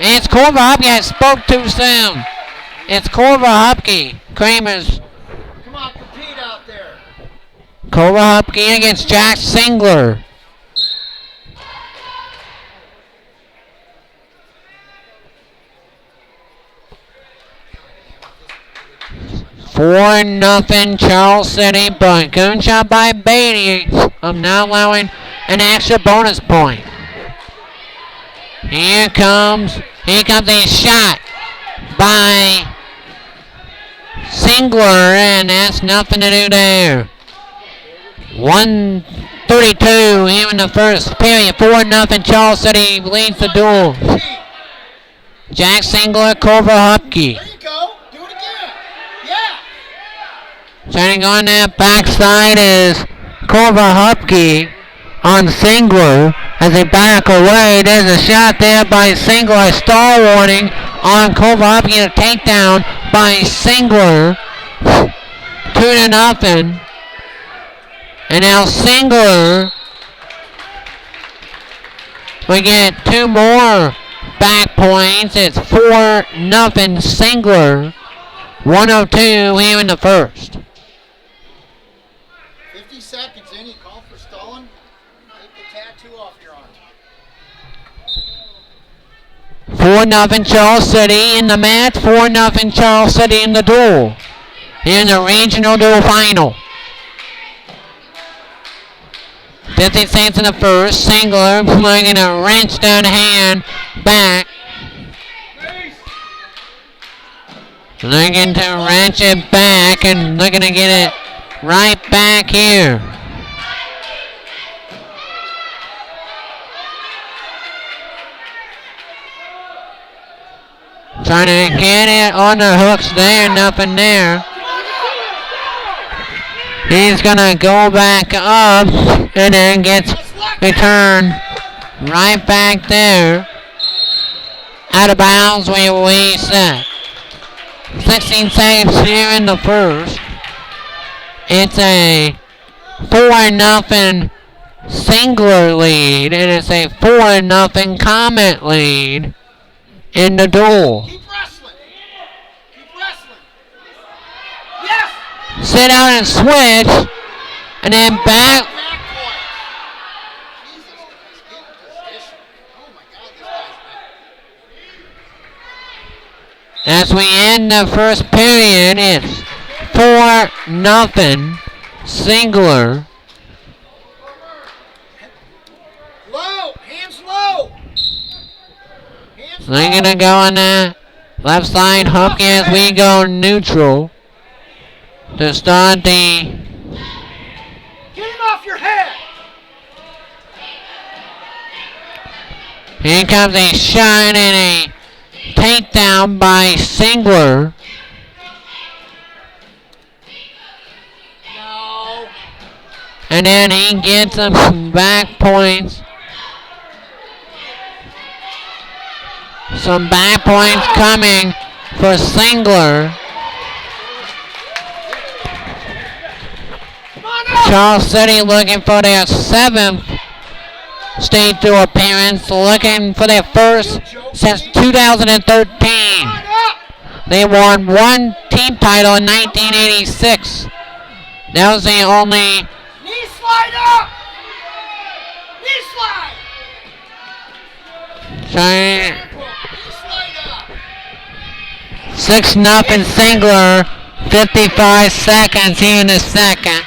It's Corver Hupke. I spoke too soon. It's Corver Hupke. Kramer's Come on, compete out there. Corver Hupke against Jack Singler. Nothing Charles City, but good shot by Beatty. I'm now allowing an extra bonus point. Here comes a shot by Singler, and that's nothing to do there. 1:32 here in the first period. 4-0 Charles City leads the duel. Jack Singler, Corver Hupke. There you go. Shining on that backside is Corva Hupke on Singler as they back away. There's a shot there by Singler. A stall warning on Corva Hupke. A takedown by Singler. 2-0. And now Singler, we get 2 more back points. It's 4-0 Singler. 1:02 here in the first. 50 seconds in, you call for stalling. Take the tattoo off your arm. 4-0 Charles City in the match. 4-0 Charles City in the duel. In the regional duel final. 50 seconds in the first. Singler playing a wrench down hand back. Looking to wrench it back and looking to get it right back here. Trying to get it on the hooks there, nothing there. He's gonna go back up and then gets returned right back there. Out of bounds, we reset. 16 seconds here in the first. It's a 4-0 Singler lead, and it's a 4-0 Comet lead in the duel. Keep wrestling. Keep wrestling. Yes! Sit out and switch, and then back. Back point. Jesus Christ, get in position. Oh my God, this guy's back. As we end the first period, it's 4-0 Singler. Low, hands low. Hands So they're low. gonna go on that left side Hupke as we go neutral to start the Get him off your head. here comes a shot and a takedown by Singler. No. And then he gets some back points. Some back points coming for Singler. Come on up. Charles City looking for their 7th state tour appearance, looking for their first since 2013. Come on up. They won one team title in 1986. That was the only Knee slide up. Knee slide. giant Knee slide up. 6-0 Singler. 55 seconds here in the second.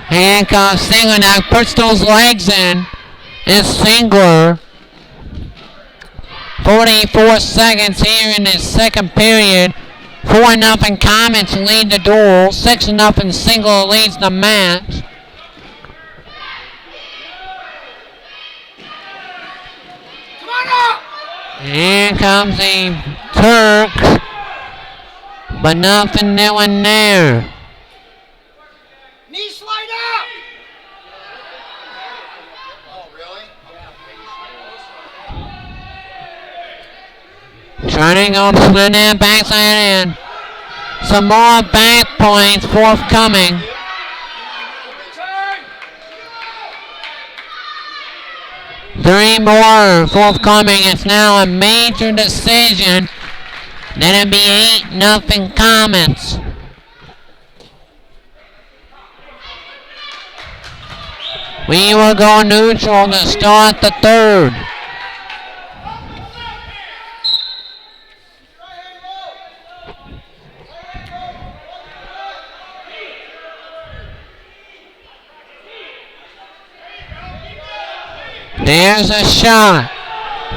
Here comes Singler now. Puts those legs in. It's Singler. 44 seconds here in the second period. 4-0 Comets lead the duel. 6-0 Singler leads the match. Come on up. Here comes the Turks. But nothing doing there. Knee slide up. Oh, really? Trying to go to that backside in. Some more back points forthcoming. Three more forthcoming. It's now a major decision. Then it'd be 8-0 Comets. We will go neutral to start the third. There's a shot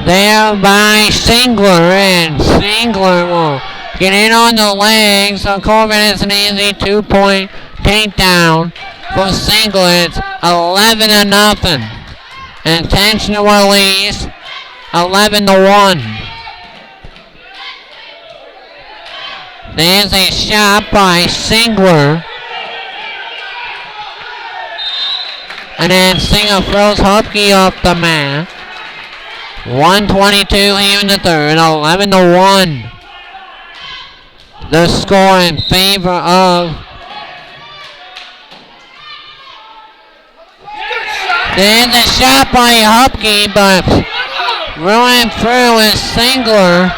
there by Singler, and Singler will get in on the legs. So Corbin is an easy 2-point takedown for Singler. It's 11-0. Intentional release, 11-1. There's a shot by Singler. And then Singler throws Hupke off the mat. 1:22 here in the third, 11-1. The score in favor of. There's a shot by Hupke, but rolling through is Singler.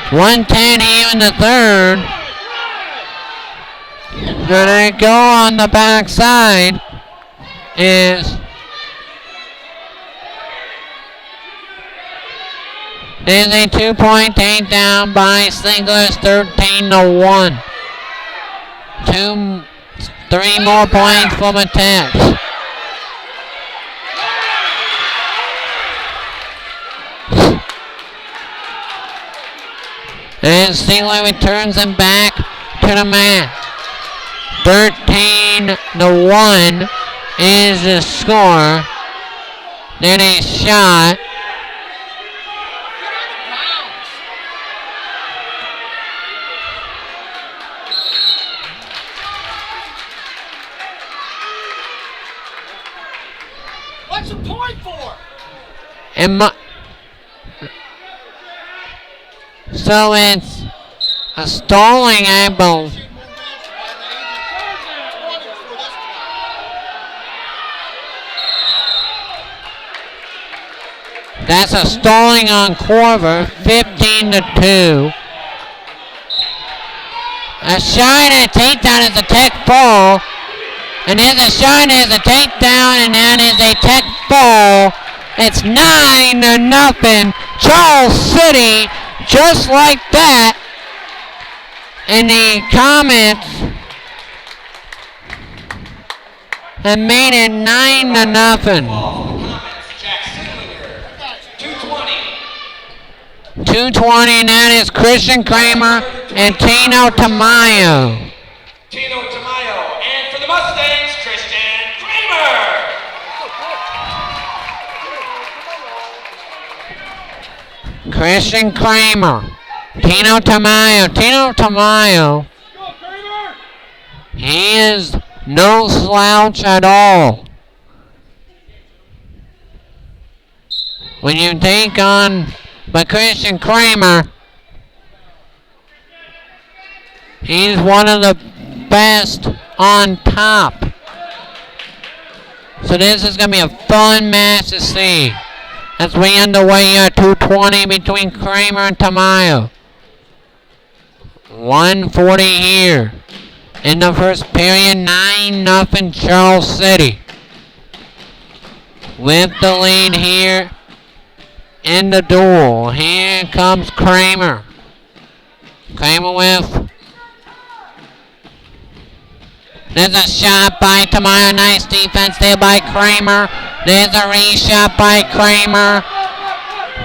1:10 here in the third. Gonna go on the backside is. There's a 2-point takedown by Singler, 13-1. 3 more points for the Tex. And Singler returns him back to the mat. 13-1 is the score. Then a shot. What's the point for? And so it's a stalling elbow. That's a stalling on Corver, 15-2. A shot and a takedown is a tech fall. And there's a shot, there's a takedown, and that is a tech fall. It's 9-0. Charles City, just like that. And the Comets have made it 9-0. 220, and that is Christian Kramer and Tino Tamayo. Tino Tamayo, and for the Mustangs, Christian Kramer. Christian Kramer, Tino Tamayo. Tino Tamayo, he is no slouch at all. When you take on but Christian Kramer, he's one of the best on top. So this is going to be a fun match to see. As we underway here, 2:20 between Kramer and Tamayo. 1:40 here. In the first period, 9-0 Charles City. With the lead here in the duel. Here comes Kramer. Kramer with. There's a shot by Tamayo. Nice defense there by Kramer. There's a reshot by Kramer.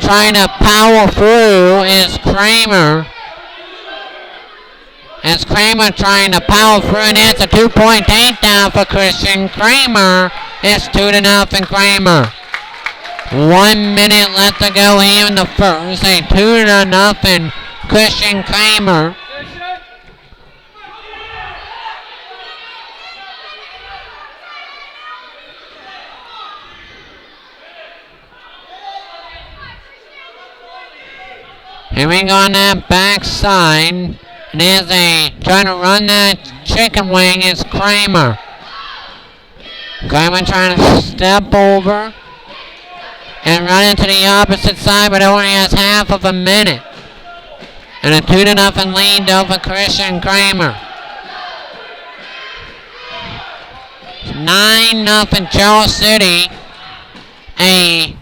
Trying to power through is Kramer. As Kramer trying to power through, and it's a 2-point takedown for Christian Kramer. It's 2-0 Kramer. 1 minute left to go here in the first. A 2-0 Christian Kramer. Here we go on that backside. And there's a trying to run that chicken wing is Kramer. Kramer trying to step over and run into the opposite side, but only has half of a minute. And a 2-0 lead over Christian Kramer. 9-0 Charles City. A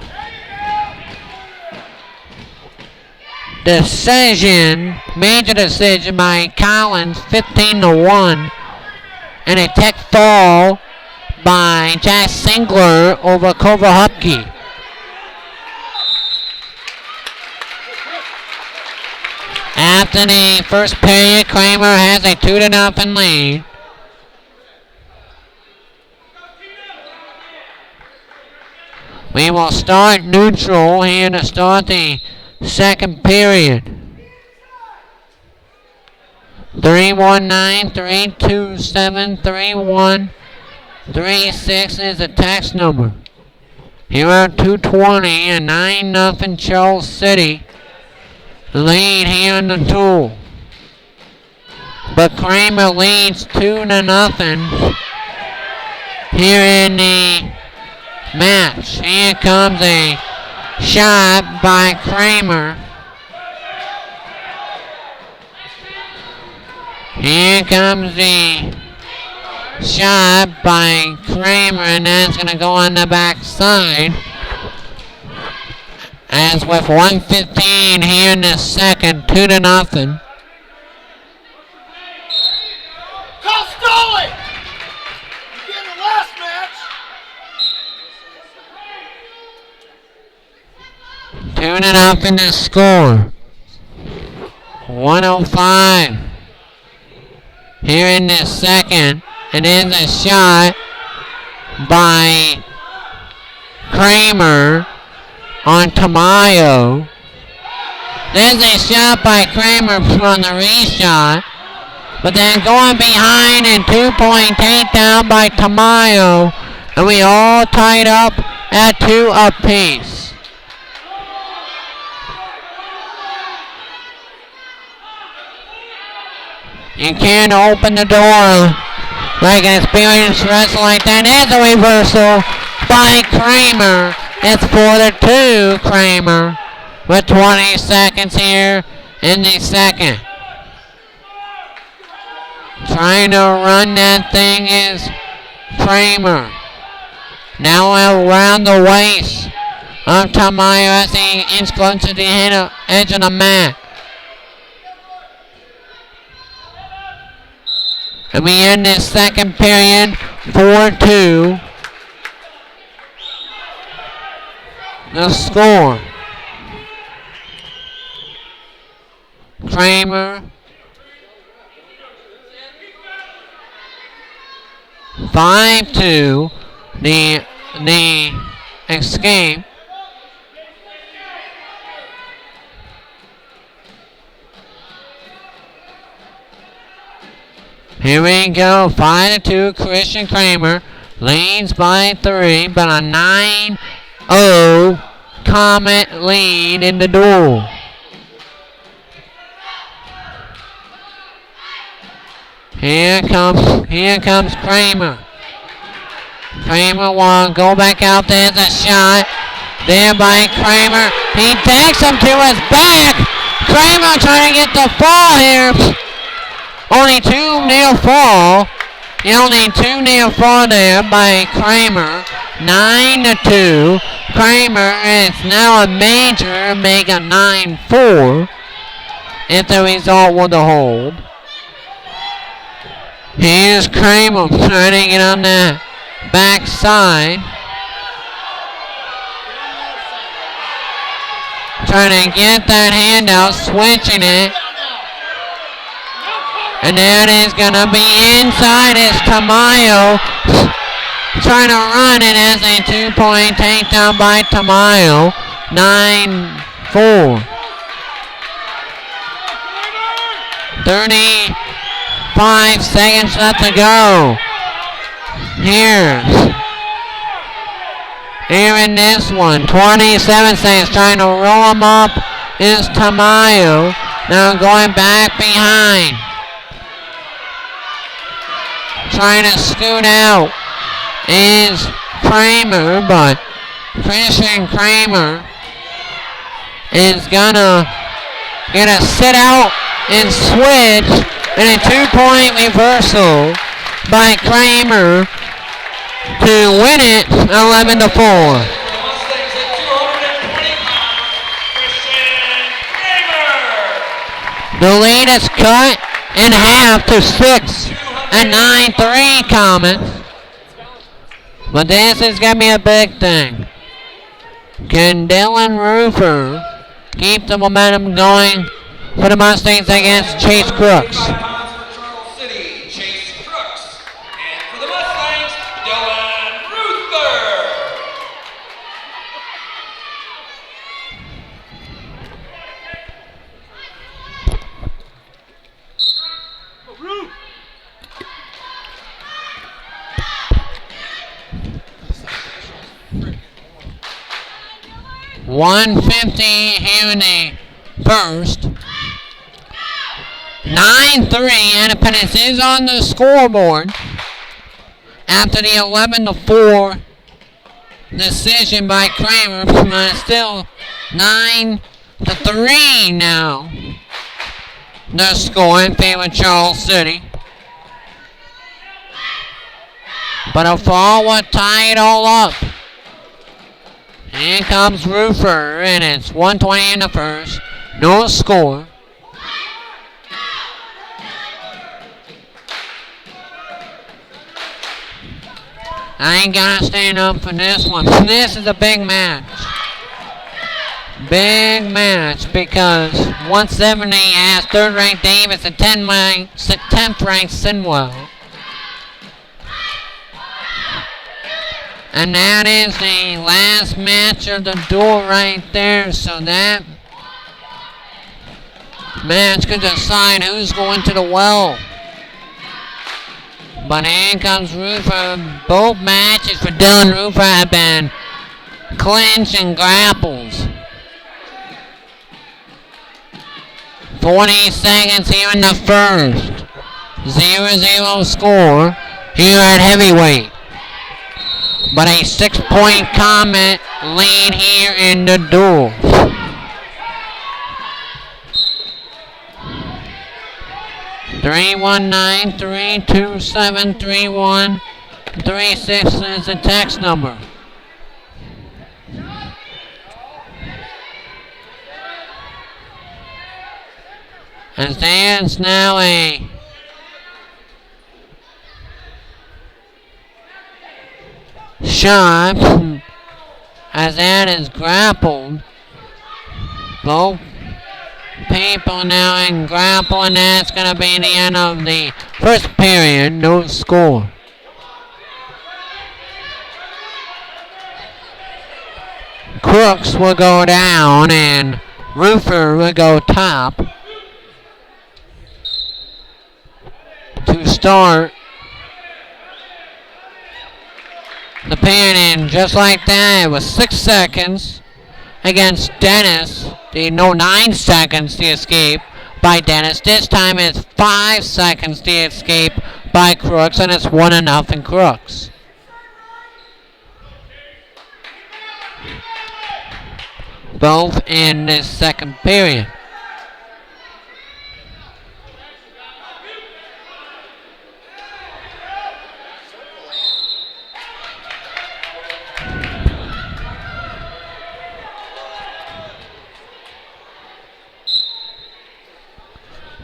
decision, major decision by Collins, 15-1. And a tech fall by Jack Singler over Kovar Hupke. After the first period, Kramer has a 2-0 lead. We will start neutral here to start the second period. 319 327 3136 is the tax number. Here are 220 and 9-0 Charles City. Lead here in the duel. But Kramer leads 2-0 here in the match. Here comes a shot by Kramer. Here comes the shot by Kramer, and that's going to go on the backside. As with 1:15 here in the second, 2-0. Call Stoley! You're getting the last match. 2-0 the score. 1:05 here in the second. It is a shot by Kramer on Tamayo. There's a shot by Kramer on the reshot. But then going behind and 2-point takedown by Tamayo. And we all tied up at 2 apiece. You can't open the door like an experienced wrestler like that. There's a reversal by Kramer. It's 4-2 Kramer with 20 seconds here in the second. Trying to run that thing is Kramer. Now around the waist of Tamayo as he inches close to the edge of the mat. And we end this second period 4-2. The score. Kramer 5-2. The escape. Here we go, 5-2, Christian Kramer leads by 3, but a 9-0 Comet lead in the duel. Here comes Kramer. Kramer will go back out. There's a shot there by Kramer. He takes him to his back. Kramer trying to get the fall here. Only 2 near fall. Only 2 near fall there by Kramer. 9-2. Kramer is now a major, make a 9-4 if the result were to hold. Here's Kramer trying to get on that backside. Trying to get that hand out, switching it. And there it is going to be inside is Tamayo. Trying to run it as a 2-point takedown by Tamayo. 9-4. 35 seconds left to go. Here in this one, 27 seconds, trying to roll him up is Tamayo. Now going back behind. Trying to scoot out is Kramer, but Christian Kramer is gonna get a sit out and switch and a 2-point reversal by Kramer to win it 11-4. The lead is cut in half to 6 and 9-3 Comets. But this is going to be a big thing. Can Dylan Roofer keep the momentum going for the Mustangs against Chase Crooks? 150 here in the first. 9-3. Independence is on the scoreboard after the 11-4 decision by Kramer. But still 9-3 now. The score in favor of Charles City. But a fall will tie it all up. Here comes Roofer, and it's 120 in the first. No score. I ain't gotta stand up for this one. This is a big match. Big match because 170 has 3rd ranked Davis and 10th ranked Sinwell. And that is the last match of the duel right there. So that match could decide who's going to the well. But here comes Roofer. Both matches for Dylan Roofer have been clinch and grapples. 40 seconds here in the first. 0-0 score here at heavyweight. But a 6-point Comet lead here in the duel. Three 327-3136 is the text number. As there's now a shot as that is grappled. Both people now in grapple, and that's going to be the end of the first period. No score. Crooks will go down and Roofer will go top to start the period. And just like that, it was 6 seconds against Dennis. 9 seconds to escape by Dennis. This time it's 5 seconds to escape by Crooks, and it's 1-0 Crooks. Both in this second period.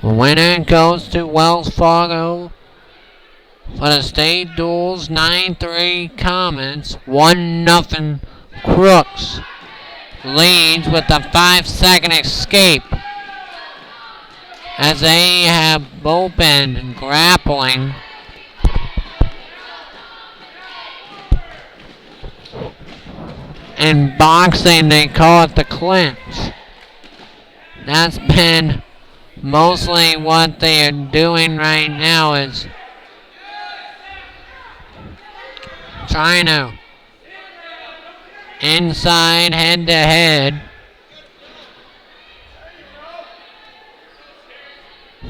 The winner goes to Wells Fargo for the state duels. 9-3 Comets, 1-0 Crooks. Leads with a 5-second escape as they have both been grappling. In boxing, they call it the clinch. That's been mostly what they are doing right now, is trying to inside head to head.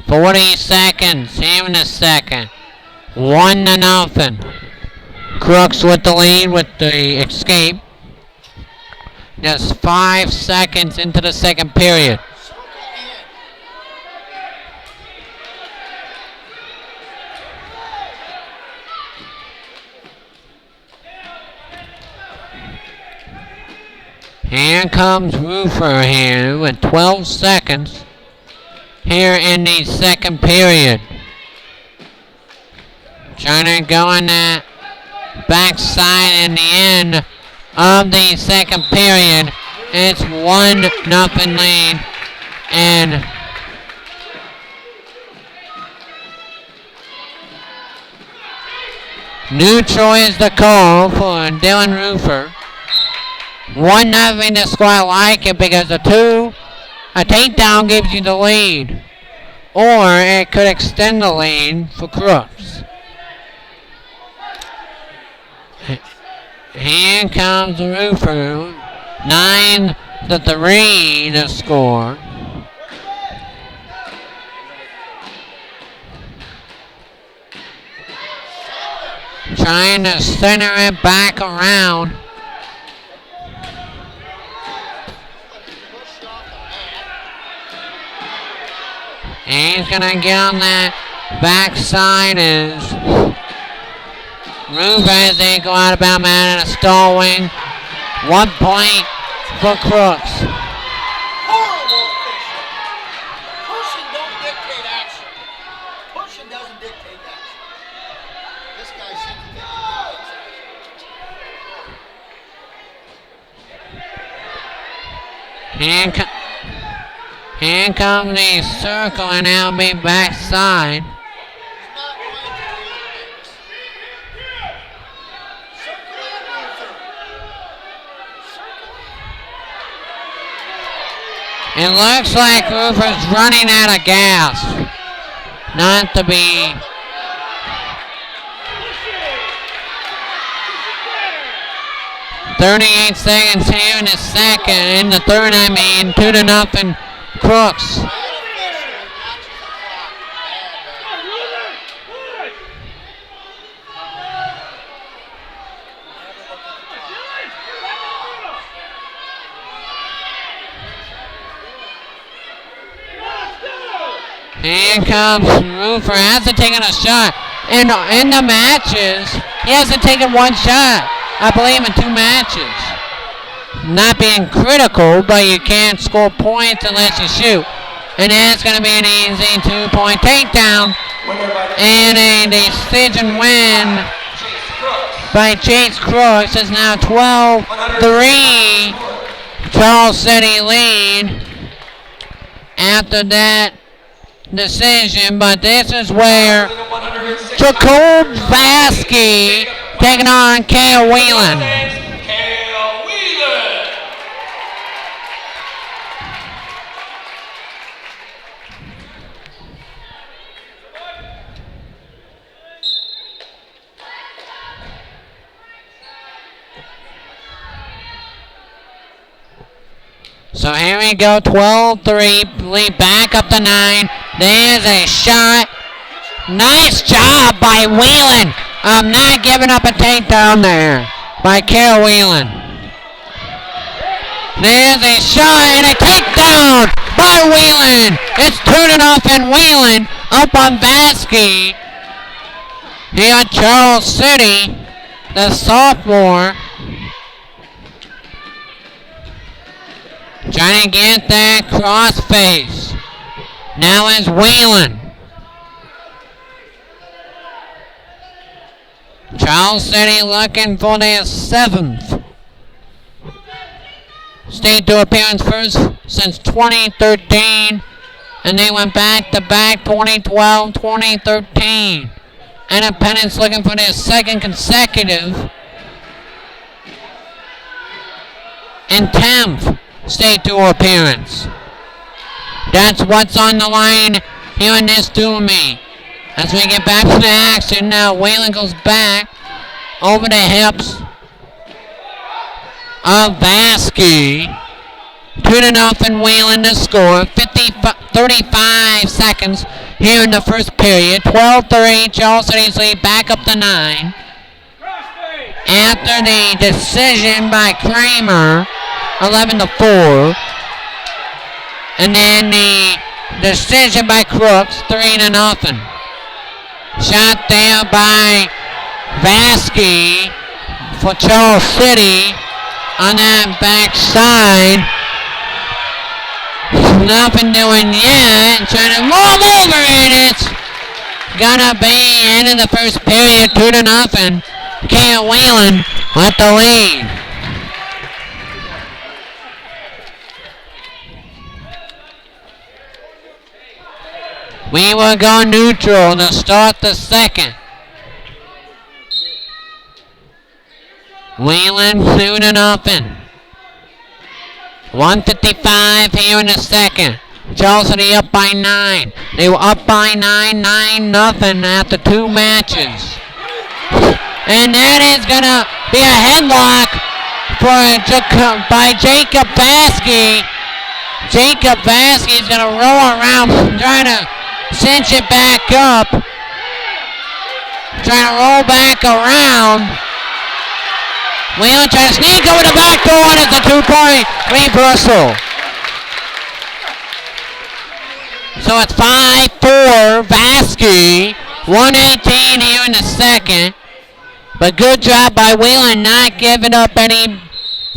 40 seconds here in the second. 1-0. Crooks with the lead with the escape. Just 5 seconds into the second period. Here comes Roofer here with 12 seconds here in the second period. Trying to go on that backside in the end of the second period. It's 1-0 lead, and neutral is the call for Dylan Roofer. 1-0 to score. I like it because a takedown gives you the lead, or it could extend the lead for Crooks. Here comes Roofer. 9 the 3 to score. Trying to center it back around. And he's gonna get on that backside as Roof as they go out of bounds man and a stalling. 1 point for Crooks. Horrible official. Pushing don't dictate action. Pushing doesn't dictate action. This guy seems to think he dictates action. Here comes the circle and now be backside. He's not going to do this. Circle and Luther. Circle. It looks like Rufus running out of gas. Not to be. .38 seconds here in the second. In the third, 2-0 Crooks. Bad official watches the clock. Bad. Never look at the clock. Here comes Roofer. Hasn't taken a shot. In the matches, he hasn't taken 1 shot. I believe in 2 matches. Not being critical, but you can't score points unless you shoot. And that's going to be an easy 2-point takedown. And a decision win by Chase Crooks is now 12-3. Charles City lead after that decision. But this is where Jacob Vasky taking on Kale Whelan. So here we go, 12-3, lead back up to 9. There's a shot. Nice job by Whelan. I'm not giving up a takedown there by Carol Whelan. There's a shot and a takedown by Whelan. It's 2-0 Whelan up on Vasky. Here at Charles City, the sophomore. Trying to get that cross face. Now is Whelan. Charles City looking for their 7th state to appearance first since 2013. And they went back to back 2012, 2013. Independence looking for their 2nd consecutive and 10th state tour appearance. That's what's on the line here in this duel meet. As we get back to the action now, Whelan goes back over the hips of Vasky. 2-0 Whelan to score. 35 seconds here in the first period. 12-3, Charles City's lead back up to 9. After the decision by Kramer, 11-4. And then the decision by Crooks, 3-0. Shot there by Vasky for Charles City on that backside. Nothing doing yet. Trying to roll over it. It's gonna be end of the first period, 2-0. Kale Whelan with the lead. We will go neutral to start the second. Whelan 2-0. 1:55 here in the second. Charles City up by 9. They were up by 9-0 after 2 matches. And that is gonna be a headlock by Jacob Vasky. Jacob Vasky is going to roll around, trying to cinch it back up. Trying to roll back around. Wheeling trying to sneak over the back door, and it's a 2-point reversal. So it's 5-4 Vasky. 1:18 here in the second. But good job by Wheeling not giving up any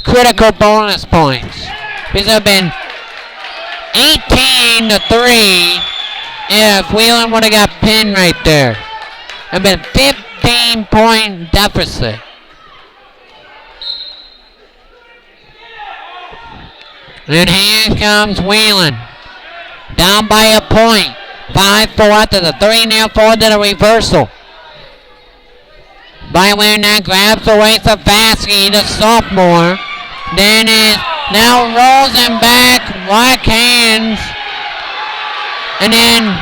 critical bonus points. Because it would have been 18-3 if Wheeling would have got pinned right there. It would have been 15-point deficit. And here comes Wheeling. Down by a point. 5-4 after the 3-0 forward to the reversal. By Wheeling now grabs away Savasky, the sophomore. Then it now rolls him back, right hands. And then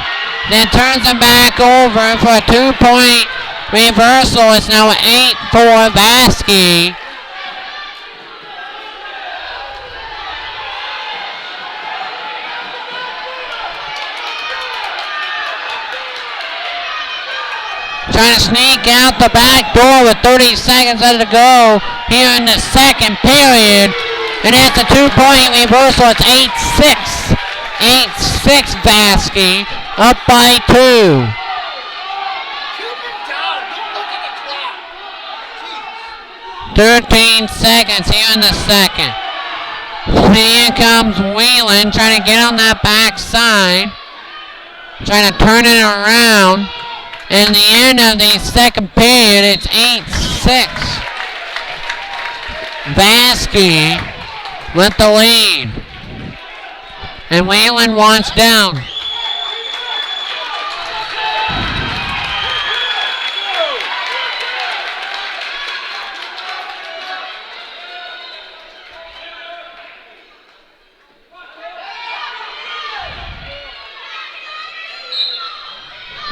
turns him back over for a 2-point reversal. It's now 8-4 Vasky. Trying to sneak out the back door with 30 seconds left to go here in the second period. And at the 2-point reversal, it's 8-6. 8-6 Vasky, up by 2. 13 seconds here in the second. Here comes Wheeling trying to get on that back side. Trying to turn it around. In the end of the second period, it's 8-6. Vasky with the lead. And Wheeling wants down.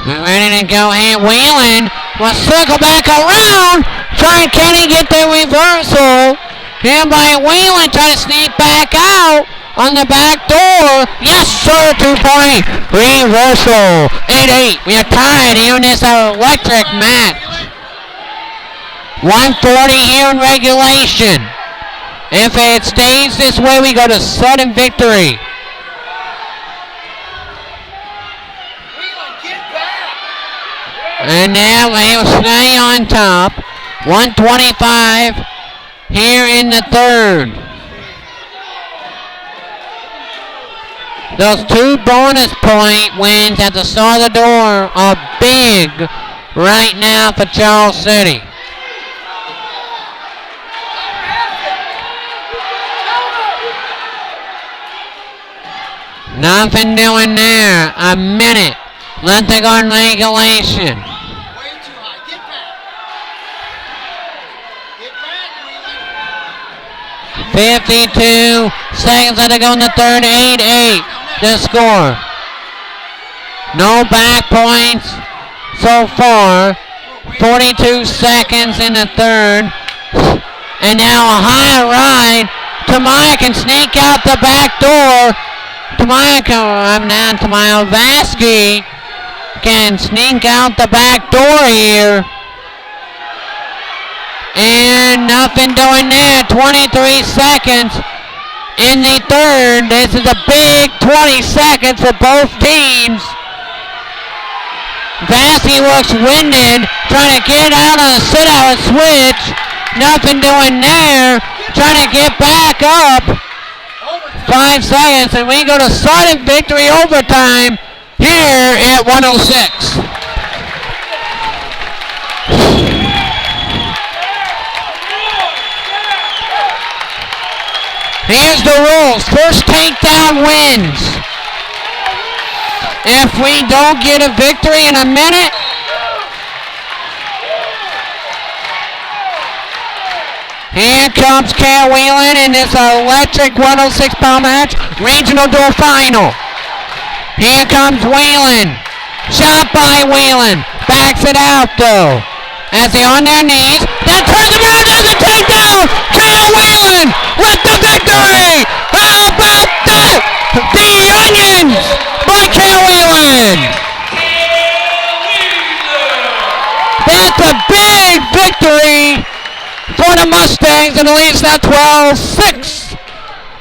We're ready to go here. Wheeling will circle back around. Can he get the reversal? Here by Wheeling, trying to sneak back out on the back door. Yes, sir, 2-point reversal. 8-8. We are tied here in this electric match. 140 here in regulation. If it stays this way, we go to sudden victory. And now they will stay on top. 125 here in the third. Those 2 bonus point wins at the start of the door are big right now for Charles City. Nothing doing there. A minute left to go in regulation. 52 seconds left to go in the third. 8-8 the score. No back points so far. 42 seconds in the third. And now a high ride. Tamaya can sneak out the back door. Tamaya Vasky can sneak out the back door here. And nothing doing there. 23 seconds in the third. This is a big 20 seconds for both teams. Vasky looks winded, trying to get out on a sit-out switch. Nothing doing there. Trying to get back up. 5 seconds, and we go to sudden victory overtime here at 106. Here's the rules. First takedown wins. If we don't get a victory in a minute, here comes Cal Wheeling in this electric 106-pound match, regional door final. Here comes Wheeling. Shot by Wheeling. Backs it out though. as they on their knees. Then turns around, there's a takedown. Kyle Whalen with the victory. How about that? The Onions by Kyle Whalen. That's a big victory for the Mustangs, and the lead's now 12-6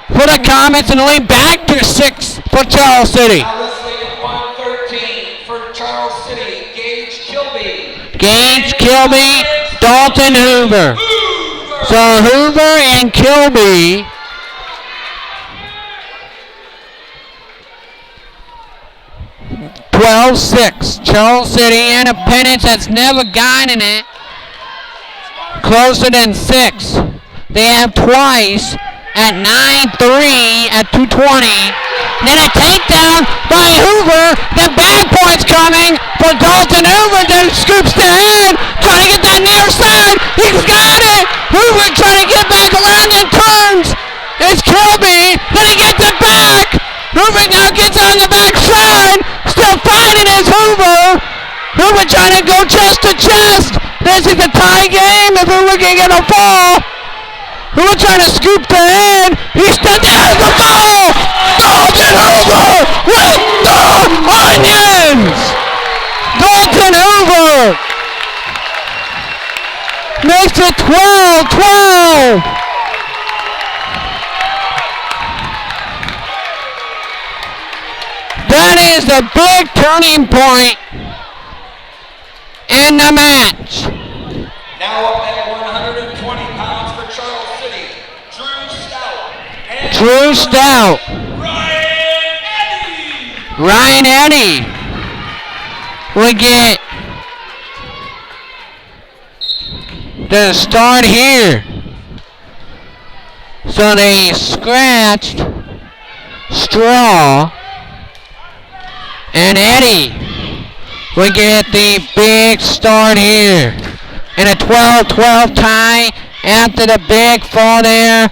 for the Comets, and the lead back to 6 for Charles City. Now wrestling at 113 for Charles City, Gage Kilby. Gage, Kilby, Dalton, Hoover. So Hoover and Kilby. (12-6). Charles City Independence has never gotten it closer than 6. They have twice at 9-3 at 220. Then a takedown by Hoover. The back point's coming for Dalton Hoover. Then scoops the head, trying to get that near side. He's got it. Hoover trying to get back around and turns. It's Kilby. Then he gets it back. Hoover now gets on the back side. Still fighting is Hoover. Hoover trying to go chest to chest. This is a tie game if Hoover can get a fall. Hoover trying to scoop the head. He's still there's the ball. Dalton Hoover with the Onions. Dalton Hoover makes it 12-12. That is the big turning point in the match. Now up at 120 pounds for Charles City, Drew Stout. And Drew Stout. Ryan Eddy. Ryan Eddy will get the start here. So they scratched Straw, and Eddy will get the big start here. In a 12-12 tie after the big fall there.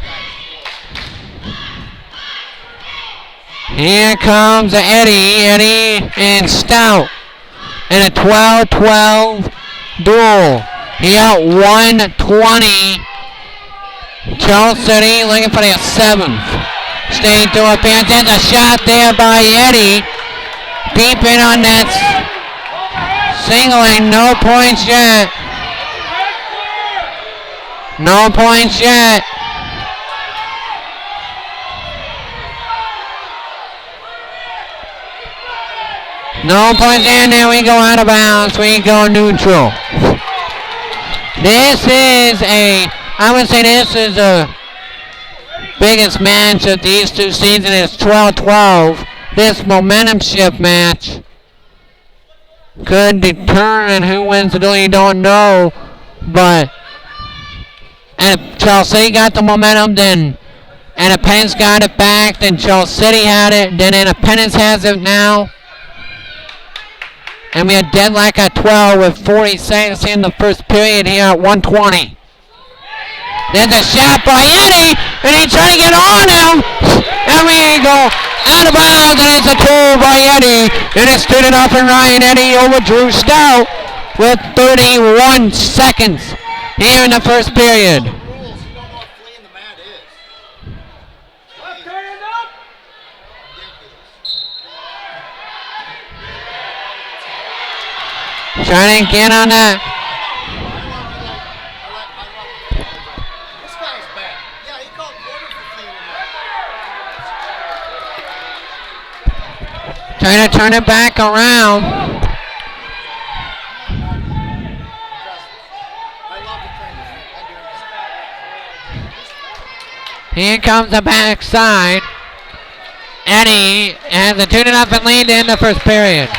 Here comes Eddy and Stout in a 12-12 duel. He out 120. Charles City looking for the 7th. Staying through a fence. There's a shot there by Eddy. Deep in on that singling. No points yet. No points yet. No points in there. We go out of bounds. We go neutral. This is I would say this is the biggest match of these two seasons. It's 12-12. This momentum shift match could determine who wins the duel. You don't know, but and if Charles City got the momentum, then Independence got it back. Then Charles City had it. Then Independence has it now. And we had deadlock at 12 with 40 seconds in the first period here at 120. There's a shot by Eddy, and he's trying to get on him. And we go out of bounds, and it's a tool by Eddy. And it's stood it up, and Ryan Eddy over Drew Stout with 31 seconds here in the first period. Rules, you don't know what fleeing the mat is. Trying to get on that. This guy's bad. Yeah, he called quarter for fleeing the mat. Trying to turn it back around. I love the trainers. Here comes the backside. Eddy has a 2-0 lead in the first period.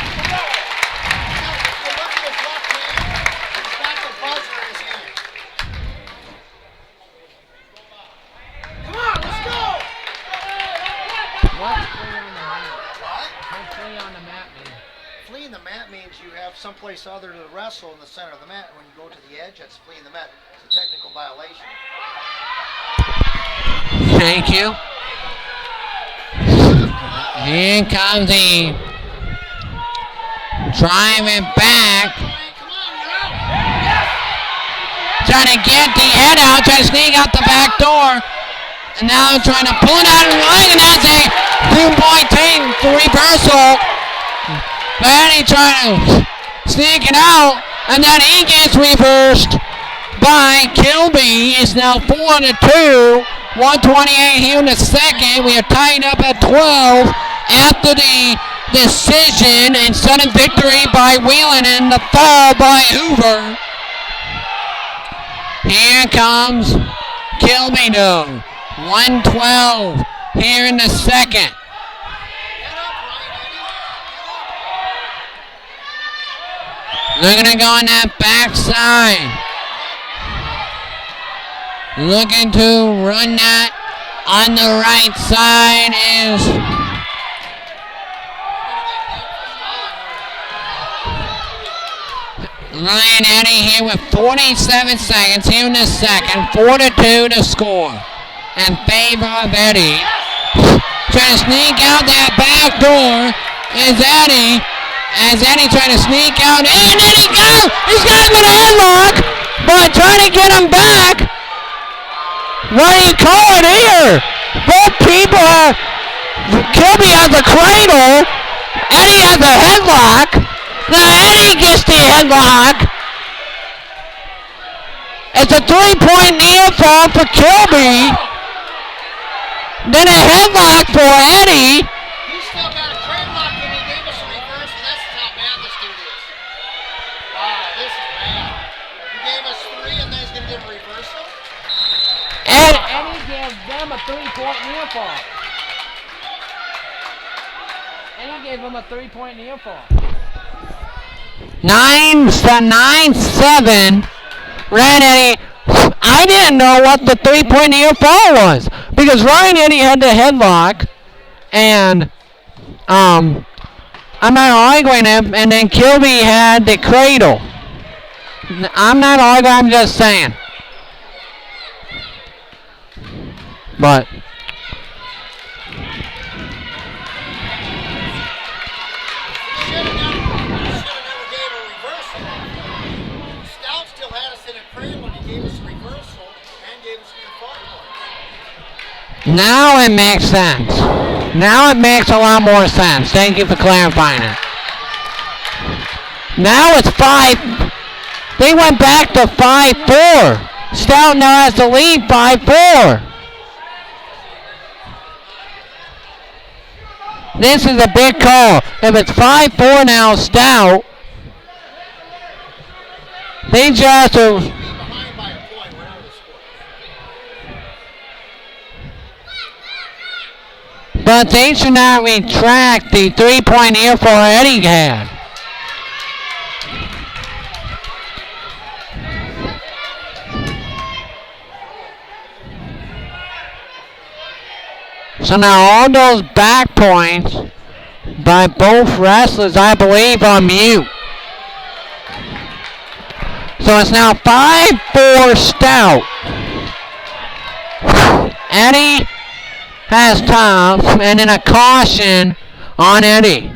Fleeing the mat means you have someplace other to wrestle in the center of the mat. When you go to the edge, that's fleeing the mat. It's a technical violation. Thank you. Here comes the driving back. trying to get the head out, trying to sneak out the back door. And now trying to pull it out of the line, and that's a 2-point team reversal. Eddie trying to sneak it out, and then he gets reversed by Kilby. It's now 4-2. 128 here in the second. We are tied up at 12 after the decision, and sudden victory by Wheeling and the fall by Hoover. Here comes Kilby though. 112 here in the second. They're going to go on that backside. Looking to run that on the right side is Ryan Eddy here with 47 seconds here in the second. 4-2 to score in favor of Eddy. Trying to sneak out that back door is Eddy. As Eddy trying to sneak out, and then he goes! He's got him in a headlock, but trying to get him back. What do you call it here? Both people are. Kilby has the cradle. Eddy has the headlock. Now Eddy gets the headlock. It's a 3-point near fall for Kilby. Then a headlock for Eddy. He still got a cradle lock when he gave us a reverse. This is how bad this dude is. This is bad. He gave us 3 and then he's going to give a reversal. And Eddy gives them a 3-point near fall. Eddy gave them a 3-point near fall. 9-7. Ryan Eddy. I didn't know what the 3-point near fall was because Ryan Eddy had the headlock, and I'm not arguing him. And then Kilby had the cradle. I'm not arguing. I'm just saying. But Should have never gave a reversal. Stout still had us in a cradle and he gave us a reversal and gave us near fall point. now it makes sense. Now it makes a lot more sense. Thank you for clarifying it. Now it's 5. They went back to 5-4. Stout now has the lead 5-4. This is a big call. If it's 5-4 now, Stout, they just are. Behind by a point, whatever the score. But they should not retract the 3-point near for Eddy had. So now all those back points by both wrestlers, I believe, are mute. So it's now 5-4 Stout. Eddy has time, and then a caution on Eddy.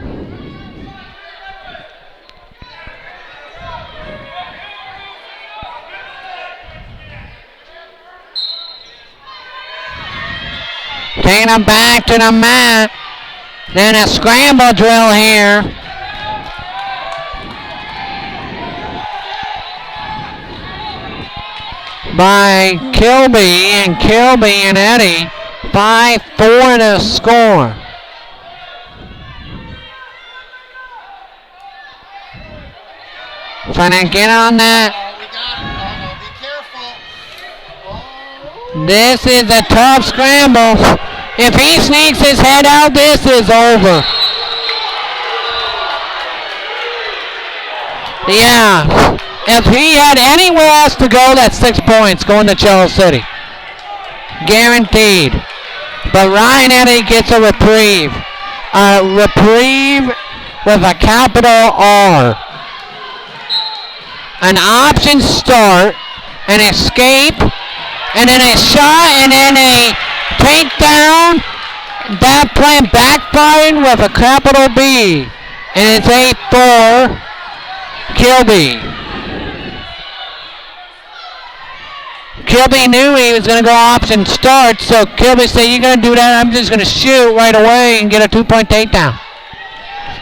Taking him back to the mat. Then a scramble drill here. By Kilby and Eddy. 5-4 to score. Trying to get on that. We got it. Be careful. This is a tough scramble. If he sneaks his head out, this is over. Yeah. If he had anywhere else to go, that's 6 points going to Charles City. Guaranteed. But Ryan Eddy gets a reprieve. A reprieve with a capital R. An option start, an escape, and then a shot, and then a takedown. That plan backfired with a capital B. And it's 8-4 Kilby. Kilby knew he was going to go option start, so Kilby said, "You're going to do that, I'm just going to shoot right away and get a 2-point takedown."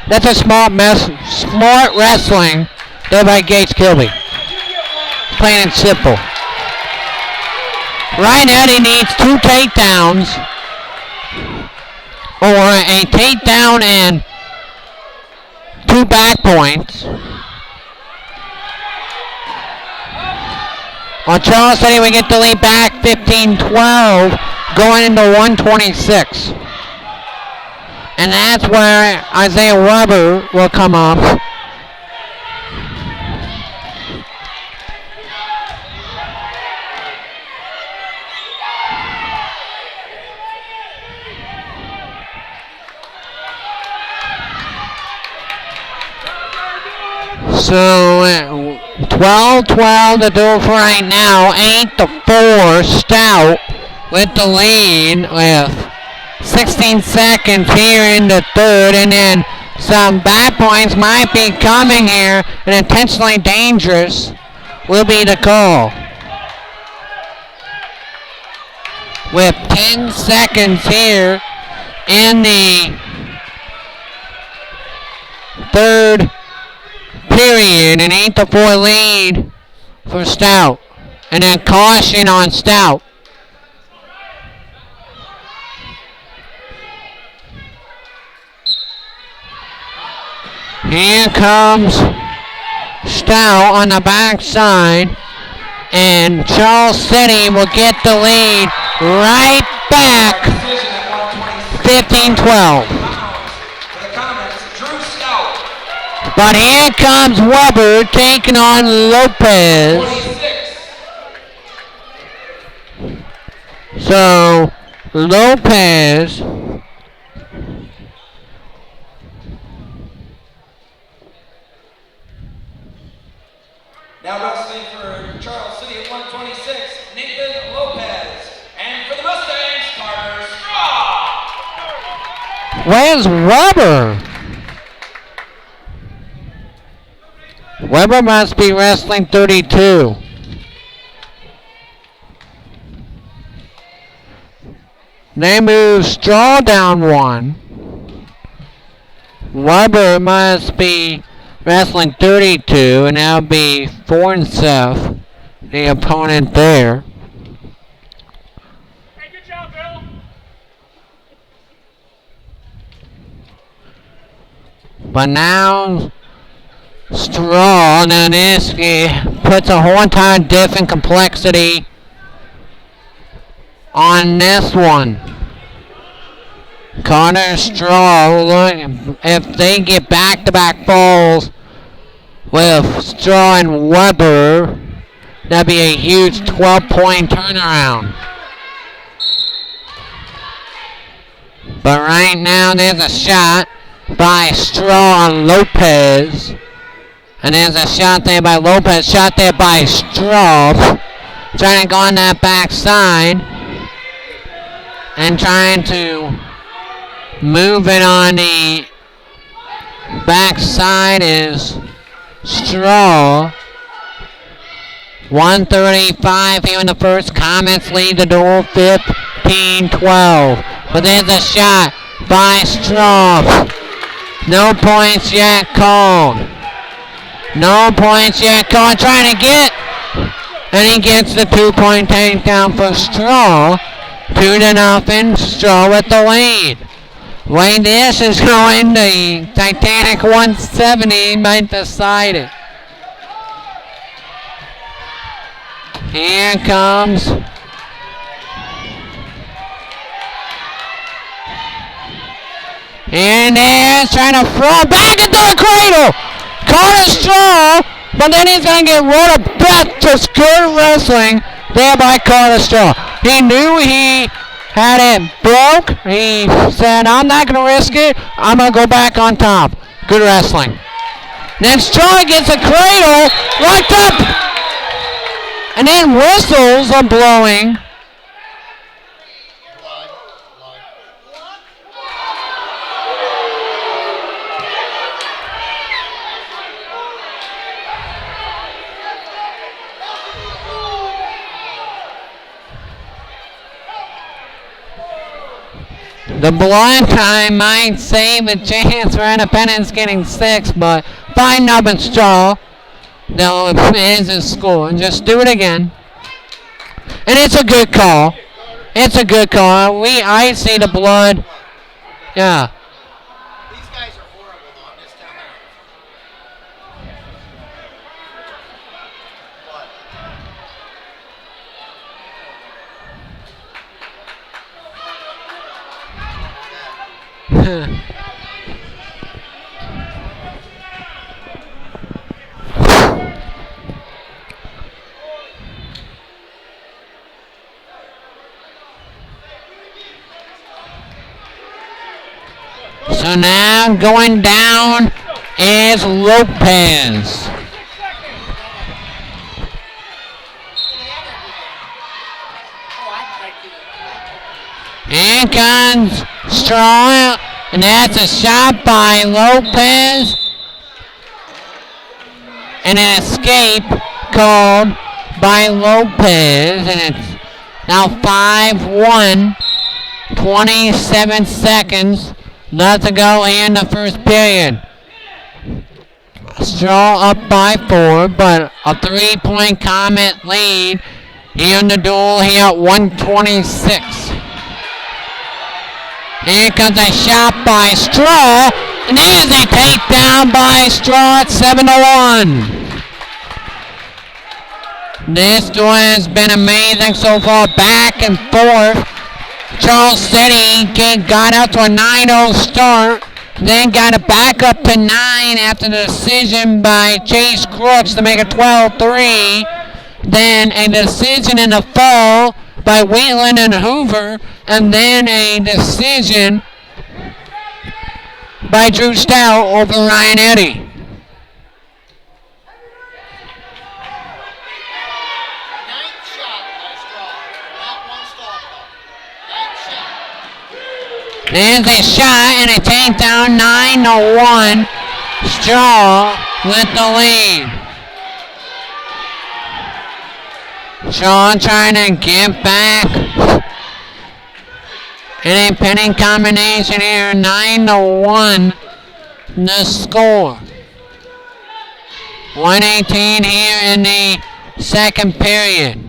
That's a smart wrestling there by Gates Kilby. Plain and simple. Right now he needs 2 takedowns, or a takedown and 2 back points. On Charles City, we get the lead back 15-12, going into 126. And that's where Isaiah Weber will come up. So 12-12 to do for right now. 8-4 Stout with the lead with 16 seconds here in the third, and then some back points might be coming here, and intentionally dangerous will be the call. With 10 seconds here in the third period, an 8-4 lead for Stout, and then caution on Stout. Here comes Stout on the backside, and Charles City will get the lead right back, 15-12. But here comes Weber taking on Lopez. So Lopez now wrestling for Charles City at 126, Nathan Lopez. And for the Mustangs, Carter Straw. Where's Weber? Weber must be wrestling 32. They move Straw down 1. Weber must be wrestling 32, and that'll be Fornseth, the opponent there. Hey, good job, Bill. But now Straw, now this puts a whole entire different complexity on this one. Carter Straw, look, if they get back-to-back falls with Straw and Weber, that'd be a huge 12-point turnaround. But right now there's a shot by Straw on Lopez. And there's a shot there by Lopez, shot there by Straw. Trying to go on that backside. And trying to move it on the backside is Straw. 1:35 here in the first. Comets lead the duel 15-12. But there's a shot by Straw. No points yet called. No points yet called. Trying to get. And he gets the 2-point takedown for Straw. 2-0. Straw with the lead. Way this is going, the Titanic 170 might decide it. Here comes and there's trying to throw back into the cradle. Carter Straw, but then he's going to get rolled back to good wrestling there by Carter Straw. He knew he had it broke. He said, I'm not going to risk it. I'm going to go back on top. Good wrestling. Then Straw gets a cradle locked up. And then whistles are blowing. The blood I might save a chance for Independence getting 6, but 5-0 Straw. No, it is a score. Just do it again. And it's a good call. It's a good call. I see the blood. Yeah. These guys are horrible on this time. So now going down is Lopez. Here comes Straw, and that's a shot by Lopez. And an escape called by Lopez, and it's now 5-1, 27 seconds left to go in the first period. Straw up by 4, but a 3-point Comet lead here in the duel here at 126. Here comes a shot by Straw, and there's a takedown by Straw at 7-1. This duel has been amazing so far, back and forth. Charles City got out to a 9-0 start, then got it back up to 9 after the decision by Chase Crooks to make it 12-3. Then a decision in the fall by Wheatland and Hoover, and then a decision by Drew Stout over Ryan Eddy. Ninth shot by Straw. Not one stall call. Ninth shot. There's a shot and a takedown, 9-1. Straw with the lead. Shaw trying to get back. And a pinning combination here, 9-1 the score. 1:18 here in the second period.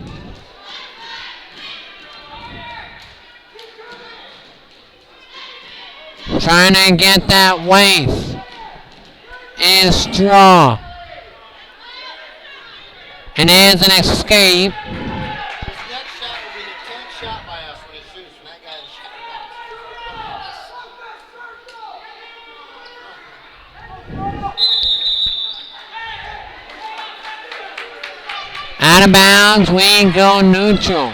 Trying to get that waist is Straw. And there's an escape. This next shot will be the 10th shot by us when he shoots, and that guy is shot. Out of bounds, we go neutral.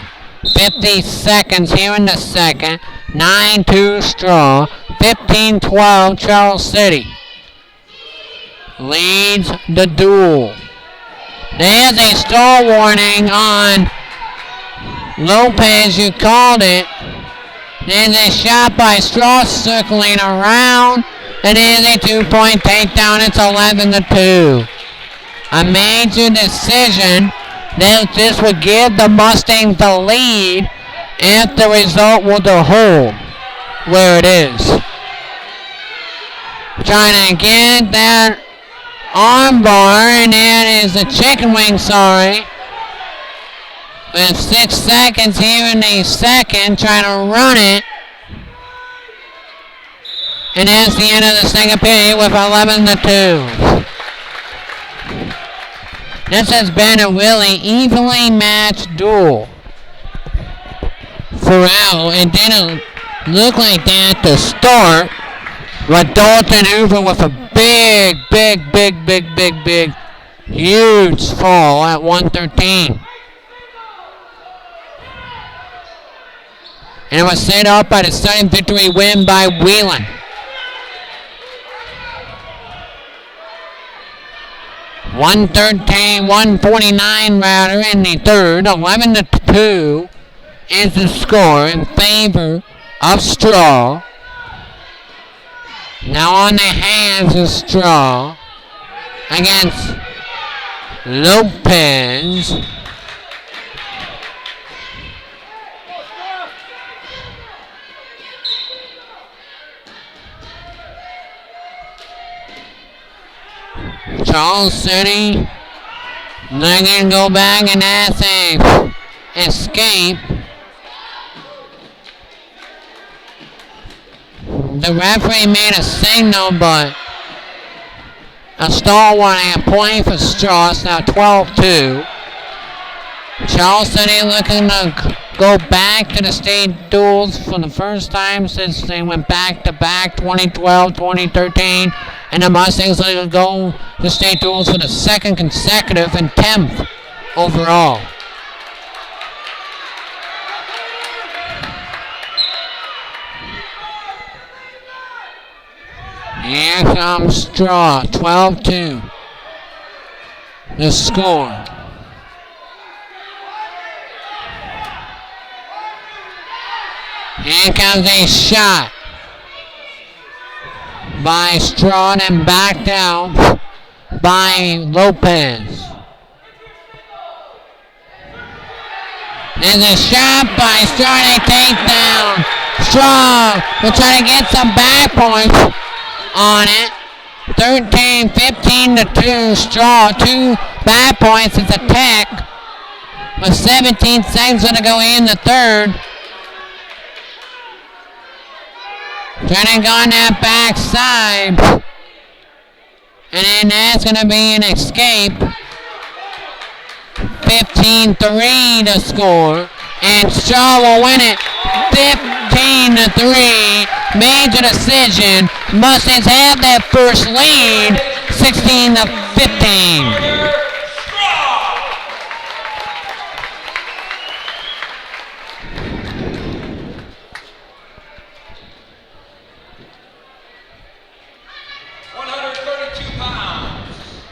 50 seconds here in the second. 9-2 Straw. 15-12 Charles City. Leads the duel. There's a stall warning on Lopez, you called it. There's a shot by Straw circling around. And there's a 2-point takedown. It's 11-2. A major decision that this would give the Mustangs the lead if the result were to hold where it is. Trying to get that arm bar, and that is the chicken wing, sorry. With 6 seconds here in the second, trying to run it. And that's the end of the second period with 11-2. This has been a really evenly matched duel. Throughout, it didn't look like that to start. But Dalton Hoover with a big, huge fall at 113. And it was set up by the sudden victory win by Wheelan. 149 rather in the third. 11-2 is the score in favor of Straw. Now on the hands of Straw against Lopez. Charles City. They're going to go back, and that's a escape. The referee made a signal, but a stall warning, a point for Strauss. Now 12-2. Charles City looking to go back to the state duels for the first time since they went back-to-back 2012, 2013. And the Mustangs looking to go to state duels for the second consecutive and 10th overall. Here comes Straw, 12-2. The score. Here comes a shot by Straw and backed out by Lopez. There's a shot by Straw and a takedown. Straw will try to get some back points on it. 15-2. Straw, 2 back points. It's a tech with 17 seconds to go in the third. Trying to go on that backside. And then that's going to be an escape. 15-3 to score. And Straw will win it 15-3. Major decision. Mustangs have that first lead. 16-15. 132 pounds.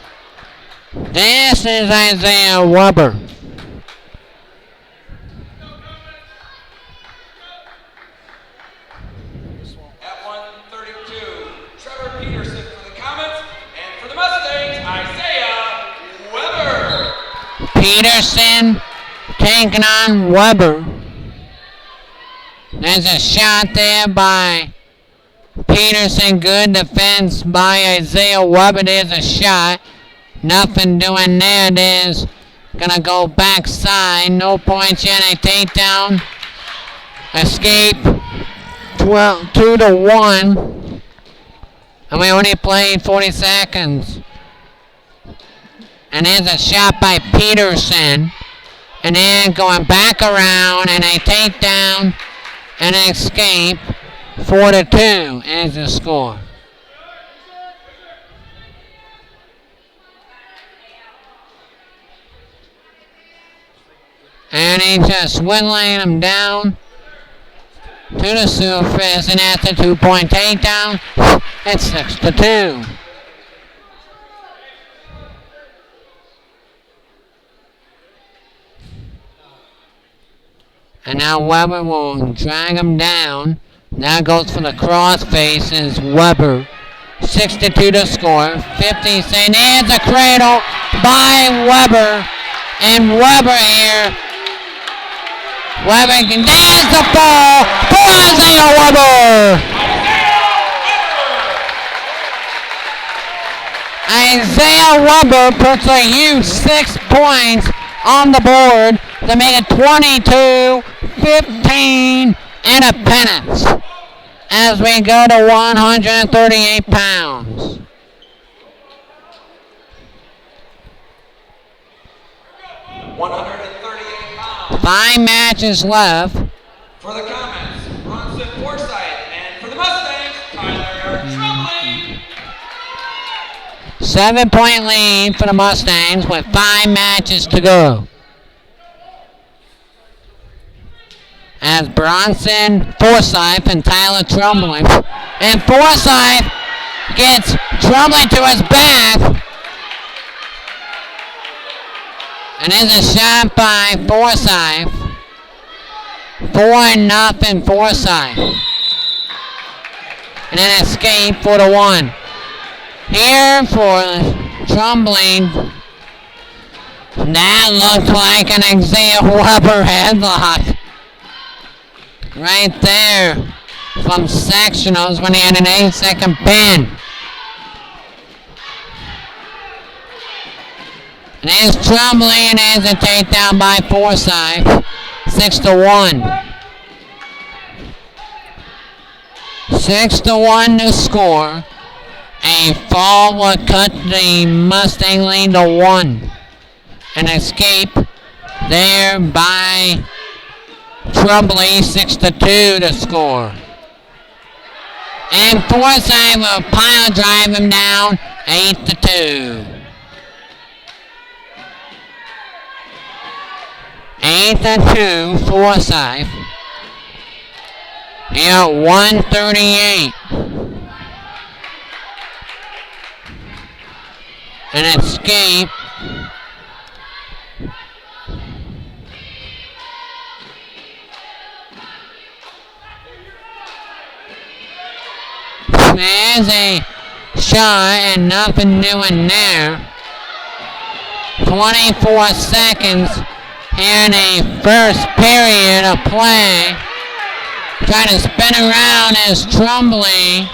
This is Isaiah Weber. At 132, Trevor Peterson for the Comets, and for the Mustangs, Isaiah Weber. Peterson taking on Weber. There's a shot there by Peterson. Good defense by Isaiah Weber. There's a shot. Nothing doing there. There's gonna go backside. No points yet. A takedown. Escape. 2-1. And we only played 40 seconds. And there's a shot by Peterson. And then going back around and a takedown and an escape. 4-2 is the score. And he's just whittling him down to the surface, and that's a 2-point takedown. It's 6-2. And now Weber will drag him down. Now goes for the cross faces. Weber. 6-2 to score. 50 saying there's a cradle by Weber. And Weber here. Weber can, there's the ball for Isaiah Weber. Isaiah Weber puts a huge 6 points on the board to make it 22-15 and a pennant as we go to 138 pounds. £138 5 matches left. for the Comets, Bronson Forsyth, and for the Mustangs, Tyler Trumley. 7-point lead for the Mustangs with 5 matches to go. As Bronson Forsyth and Tyler Trumley. And Forsyth gets Trumley to his back. And there's a shot by Forsyth. 4-0 Forsyth. And an escape for the 1. Here for Trumley. That looks like an Isaiah Weber headlock. Right there from sectionals when he had an 8-second pin. And there's Trumley, and there's a takedown by Forsyth. 6-1. 6-1 to score. A fall would cut the Mustang lead to 1. An escape there by Trumley, 6-2 to score. And Forsyth will pile drive him down, 8-2. 8-2, Forsyth. Here at 138. An escape. There's a shot and nothing doing there. 24 seconds here in the first period of play. Trying to spin around is Trumley.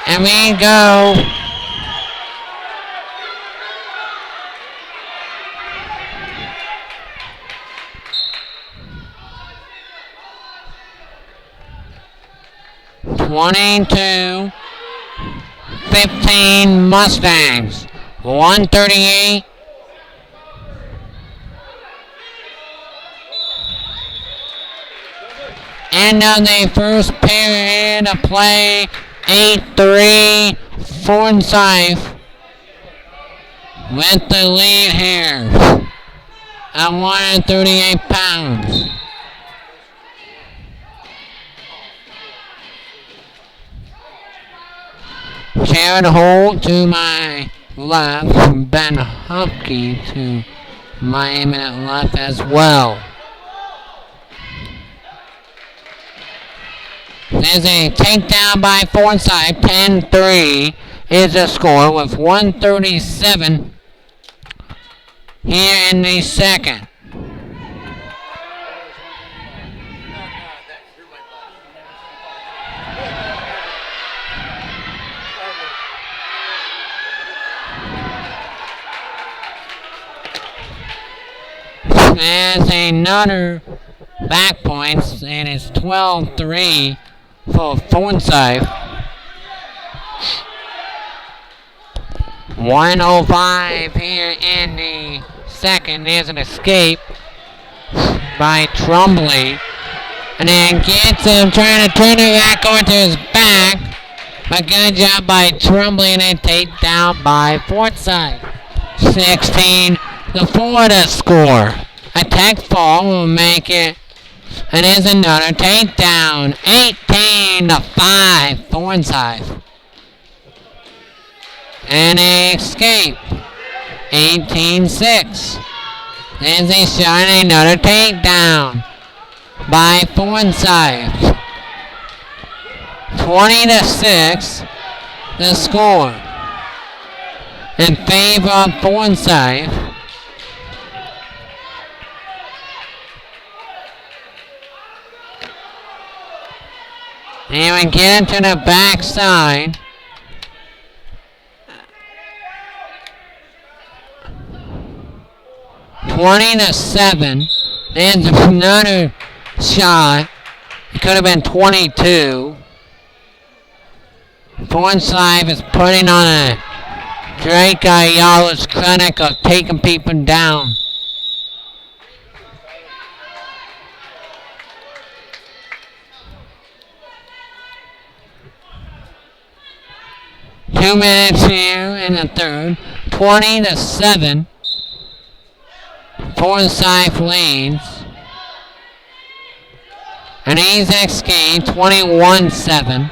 And we go. (22-15) Mustangs. 138. End of the first period of play. 8-3 Forsyth with the lead here at 138 pounds. Jared Holt to my left, Ben Hupke to my imminent left as well. There's a takedown by Forsyth. 10-3 is the score with 137 here in the second. There's another back points, and it's 12-3 for Forsyth. 1:05 here in the second. There's an escape by Trumley. And then gets him trying to turn it back onto his back. But good job by Trumley, and a takedown by Forsyth. 16-4 to score. A tech fall will make it. And there's another takedown. 18-5 Forsyth. And a escape. 18-6. There's a shot and another takedown by Forsyth. 20-6 the score in favor of Forsyth. And we get to the backside. (20-7). There's another shot. It could have been 22. Forsyth is putting on a Drake Ayala's clinic of taking people down. Two minutes here in the third. 20-7. Forsyth leads. And he's escaped 21-7.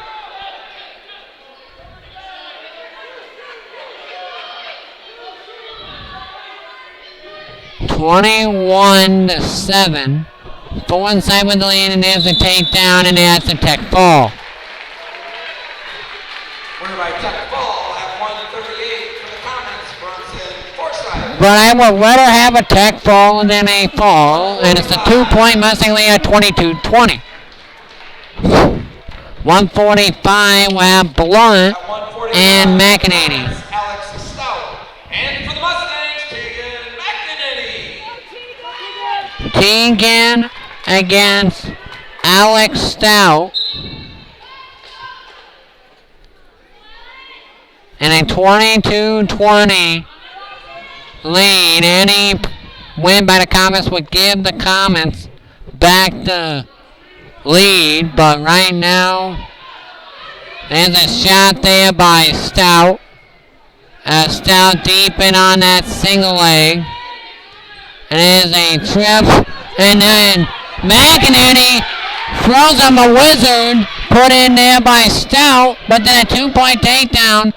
(21-7). Forsyth with the lead, and there's a takedown, and there's a tech fall. Winner by tech fall at 138 for the comments, Bronson Forsyth. But I would rather have a tech fall than a fall, and it's a 2-point Mustang lead at 22-20. 145 will have Blunt and McEnany. Alex Stout. And for the Mustangs, Tegan against Alex Stout. And a 22-20 lead. Any win by the Comets would give the Comets back the lead. But right now, there's a shot there by Stout. Stout deep in on that single leg. And it is a trip. And then McInerney throws him a wizard. Put in there by Stout. But then a 2-point takedown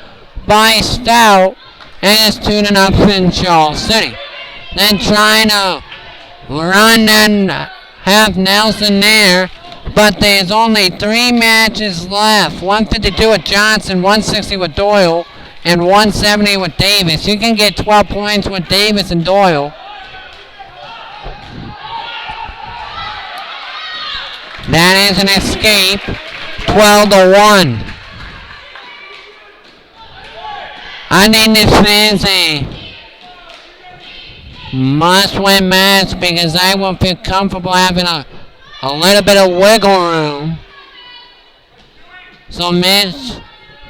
by Stout. And it's 2-0 in Charles City. Then trying to run and have Nelson there. But there's only 3 matches left. 152 with Johnson, 160 with Doyle, and 170 with Davis. You can get 12 points with Davis and Doyle. That is an escape. 12-1. I think this is a must-win match because I will feel comfortable having a little bit of wiggle room. So Mitch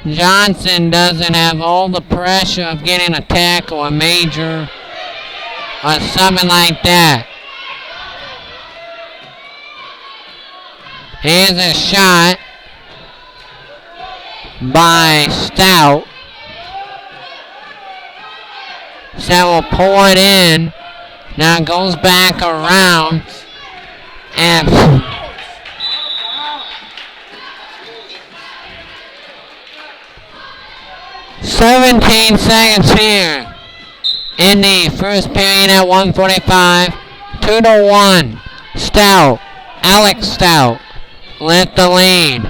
Johnson doesn't have all the pressure of getting a tackle or a major or something like that. Here's a shot by Stout. Stout will pull it in. Now it goes back around. And 17 seconds here in the first period at 1:45. 2-1. Stout. Alex Stout with the lead.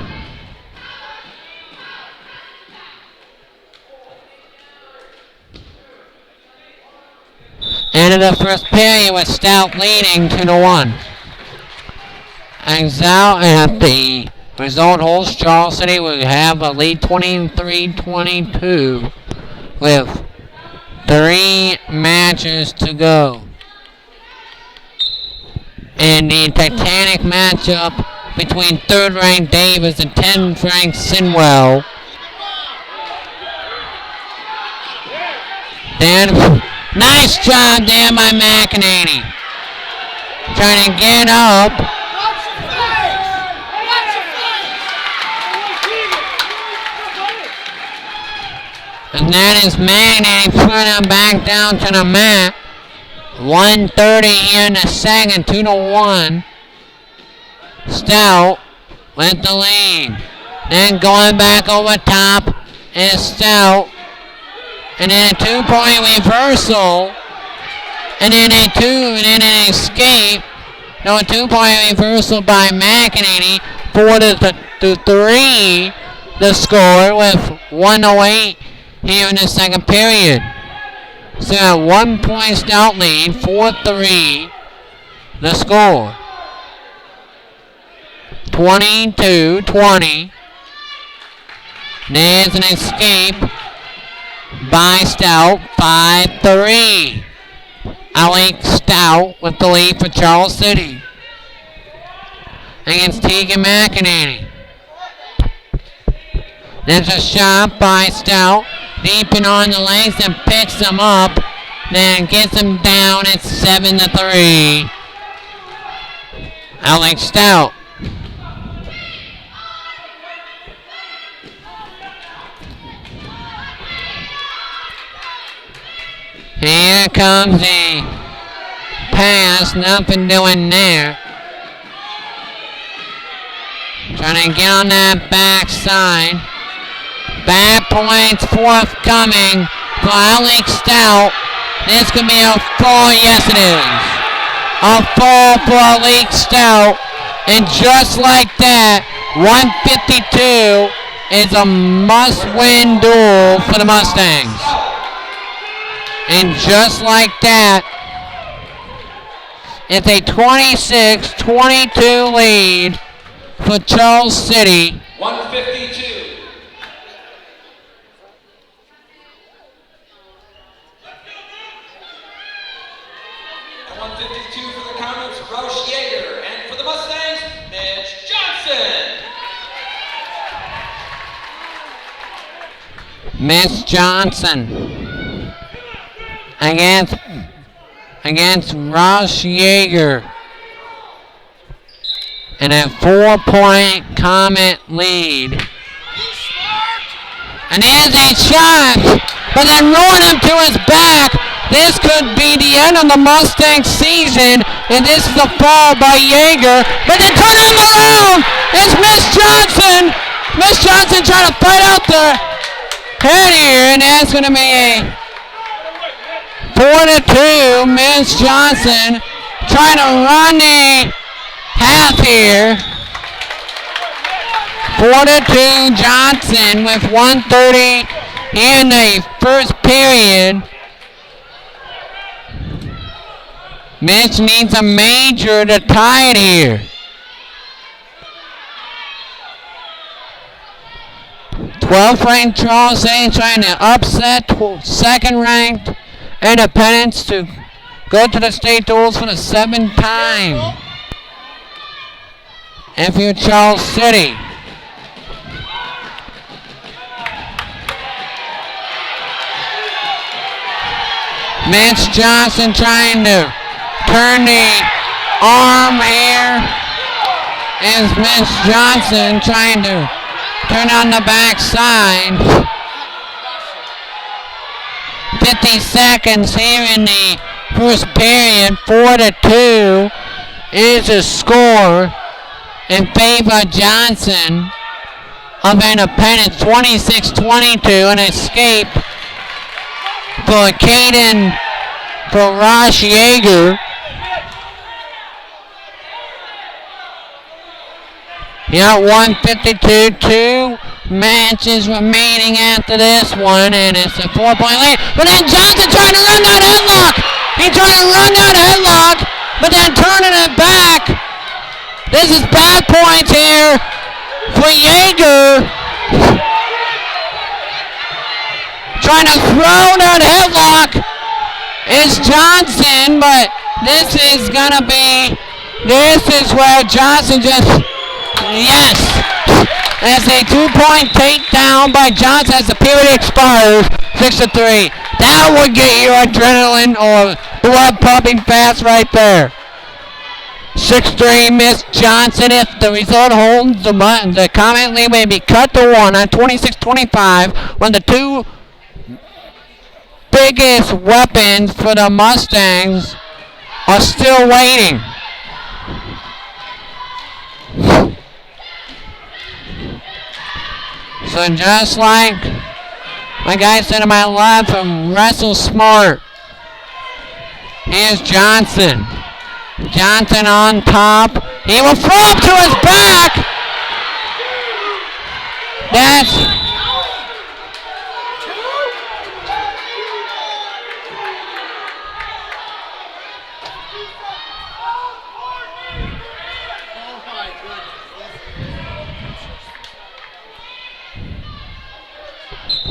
End of the first period with Stout leading 2-1. And out at the result holds, Charles City will have a lead 23-22 with 3 matches to go. In the titanic matchup between 3rd-ranked Davis and 10th-ranked Sinwell. Then, nice job there by McInerney. Trying to get up. And that is McInerney putting him back down to the mat. 1:30 here in the second, 2-1. Stout with the lead. Then going back over top is Stout. And then a 2-point reversal. And then an escape. No, a 2-point reversal by McInerney. 4-3 the score with 1:08 here in the second period. So a 1-point Stout lead, 4-3 the score. 22-20. There's an escape by Stout, 5-3. Alex Stout with the lead for Charles City against Tegan McInerney. There's a shot by Stout, deep in on the legs and picks him up, then gets him down at 7-3. Alex Stout. Here comes the pass, nothing doing there. Trying to get on that backside. Bad points forthcoming for Alex Stout. This could be a fall, yes it is. A fall for Alex Stout. And just like that, 152 is a must-win duel for the Mustangs. And just like that, it's a 26-22 lead for Charles City. 152. At 152, for the Comets, Roush Yeager. And for the Mustangs, Mitch Johnson. Mitch Johnson against Roush Yeager. And a 4-point Comet lead. And there's a shot, but then rolling him to his back. This could be the end of the Mustang season, and this is a fall by Yeager. But then turn him around. It's Mitch Johnson. Mitch Johnson trying to fight out the head here, and that's going to be a 4-2. Mitch Johnson trying to run the half here. 4-2 Johnson with 1:30 in the first period. Mitch needs a major to tie it here. 12th ranked Charles City trying to upset 2nd ranked Independence to go to the state duels for the 7th time. And for Charles City. Mitch Johnson trying to turn the arm here. Is Mitch Johnson trying to turn on the backside. 50 seconds here in the first period. 4-2 is a score in favor of Johnson of Independence. 26-22, an escape for Caden, for Roush Yeager. Yeah, 152, 2 matches remaining after this one, and it's a 4-point lead. But then Johnson trying to run that headlock. He trying to run that headlock, but then turning it back. This is bad points here for Yeager. Trying to throw that headlock is Johnson, but this is where Johnson just, yes. That's a 2-point takedown by Johnson as the period expires, 6-3. That would get your adrenaline or blood pumping fast right there. 6-3 Miss Johnson. If the result holds, the Comet lead may be cut to 1 on 26-25 when the two biggest weapons for the Mustangs are still waiting. So just like my guy said to my left from Wrestle Smart, here's Johnson. Johnson on top. He will throw up to his back. That's Oh my goodness.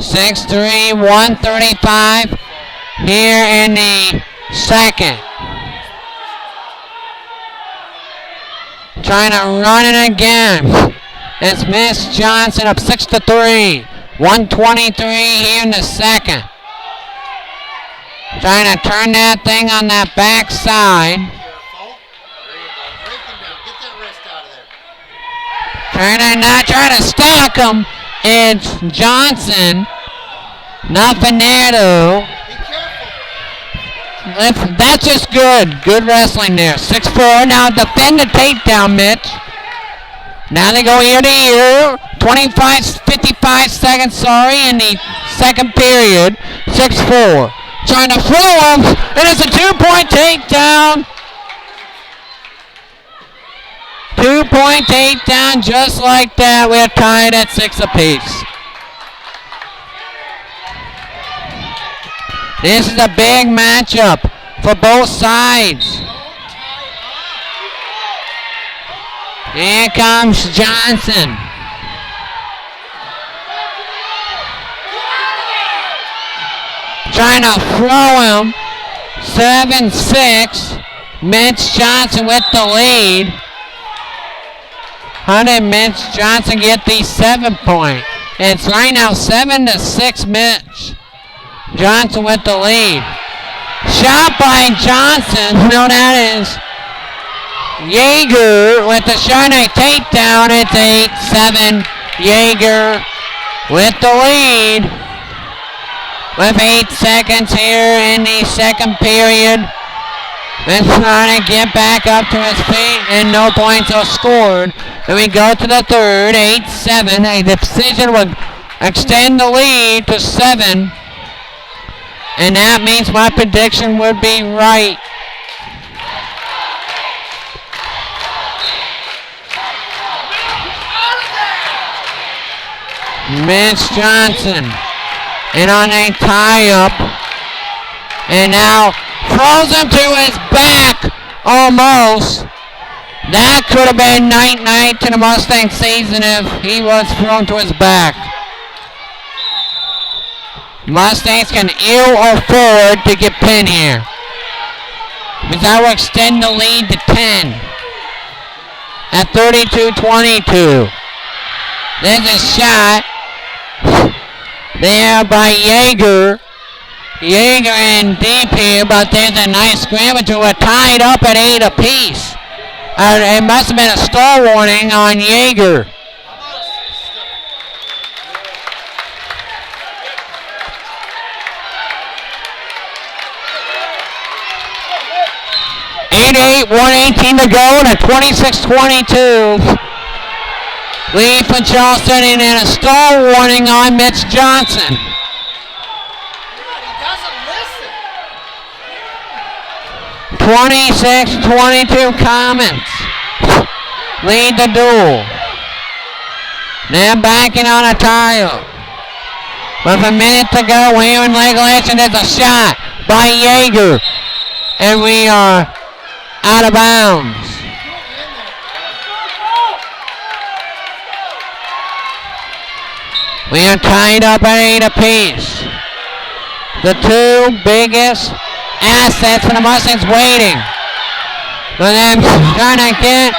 6-3, 135 here in the second. Trying to run it again. It's Miss Johnson up 6-3. 123 here in the second. Trying to turn that thing on that backside. Careful. There you go. Break him down. Get that wrist out of there. Not trying to stack him. It's Johnson. Nothing there though. Be careful. That's just good. Good wrestling there. 6-4. Now defend the takedown, Mitch. Now they go ear to ear. 55 seconds, in the second period. 6-4. Trying to throw him. And it's a 2-point takedown. 2-point takedown just like that. We're tied at 6 apiece. This is a big matchup for both sides. Here comes Johnson. Trying to throw him. 7-6. Mitch Johnson with the lead. How did Mitch Johnson get the 7 point? It's right now 7-6 Mitch Johnson with the lead. Shot by Johnson. No, that is Yeager with the Chardonnay takedown. It's 8-7. Yeager with the lead. With 8 seconds here in the second period. Then trying to get back up to his feet, and no points are scored. And we go to the third, 8-7. A decision would extend the lead to 7. And that means my prediction would be right. Mitch Johnson. And on a tie-up. And now throws him to his back, almost. That could have been night to the Mustang season if he was thrown to his back. Mustangs can ill afford to get pinned here. Because that will extend the lead to 10 at 32-22. There's a shot there by Yeager. Yeager in deep here, but there's a nice scramble to it, tied up at 8 apiece. It must have been a stall warning on Yeager. 8-8, 1:18 to go, and a 26-22 lead for Charleston, and a stall warning on Mitch Johnson. He doesn't listen. 26-22 Comets lead the duel. They're backing on a tile. With a minute to go, we're in regulation. There's a shot by Yeager. And we are out of bounds. We are tied up at 8 apiece. The two biggest assets for the Mustangs waiting. For them trying to get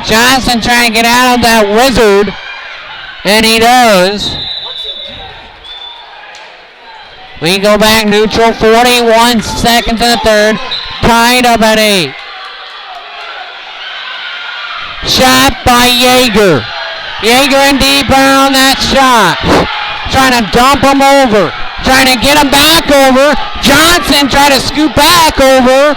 Johnson trying to get out of that wizard. And he does. We go back neutral, 41 seconds in the third. Tied up at 8. Shot by Yeager. Yeager in deep on that shot. Trying to dump him over. Trying to get him back over. Johnson trying to scoot back over.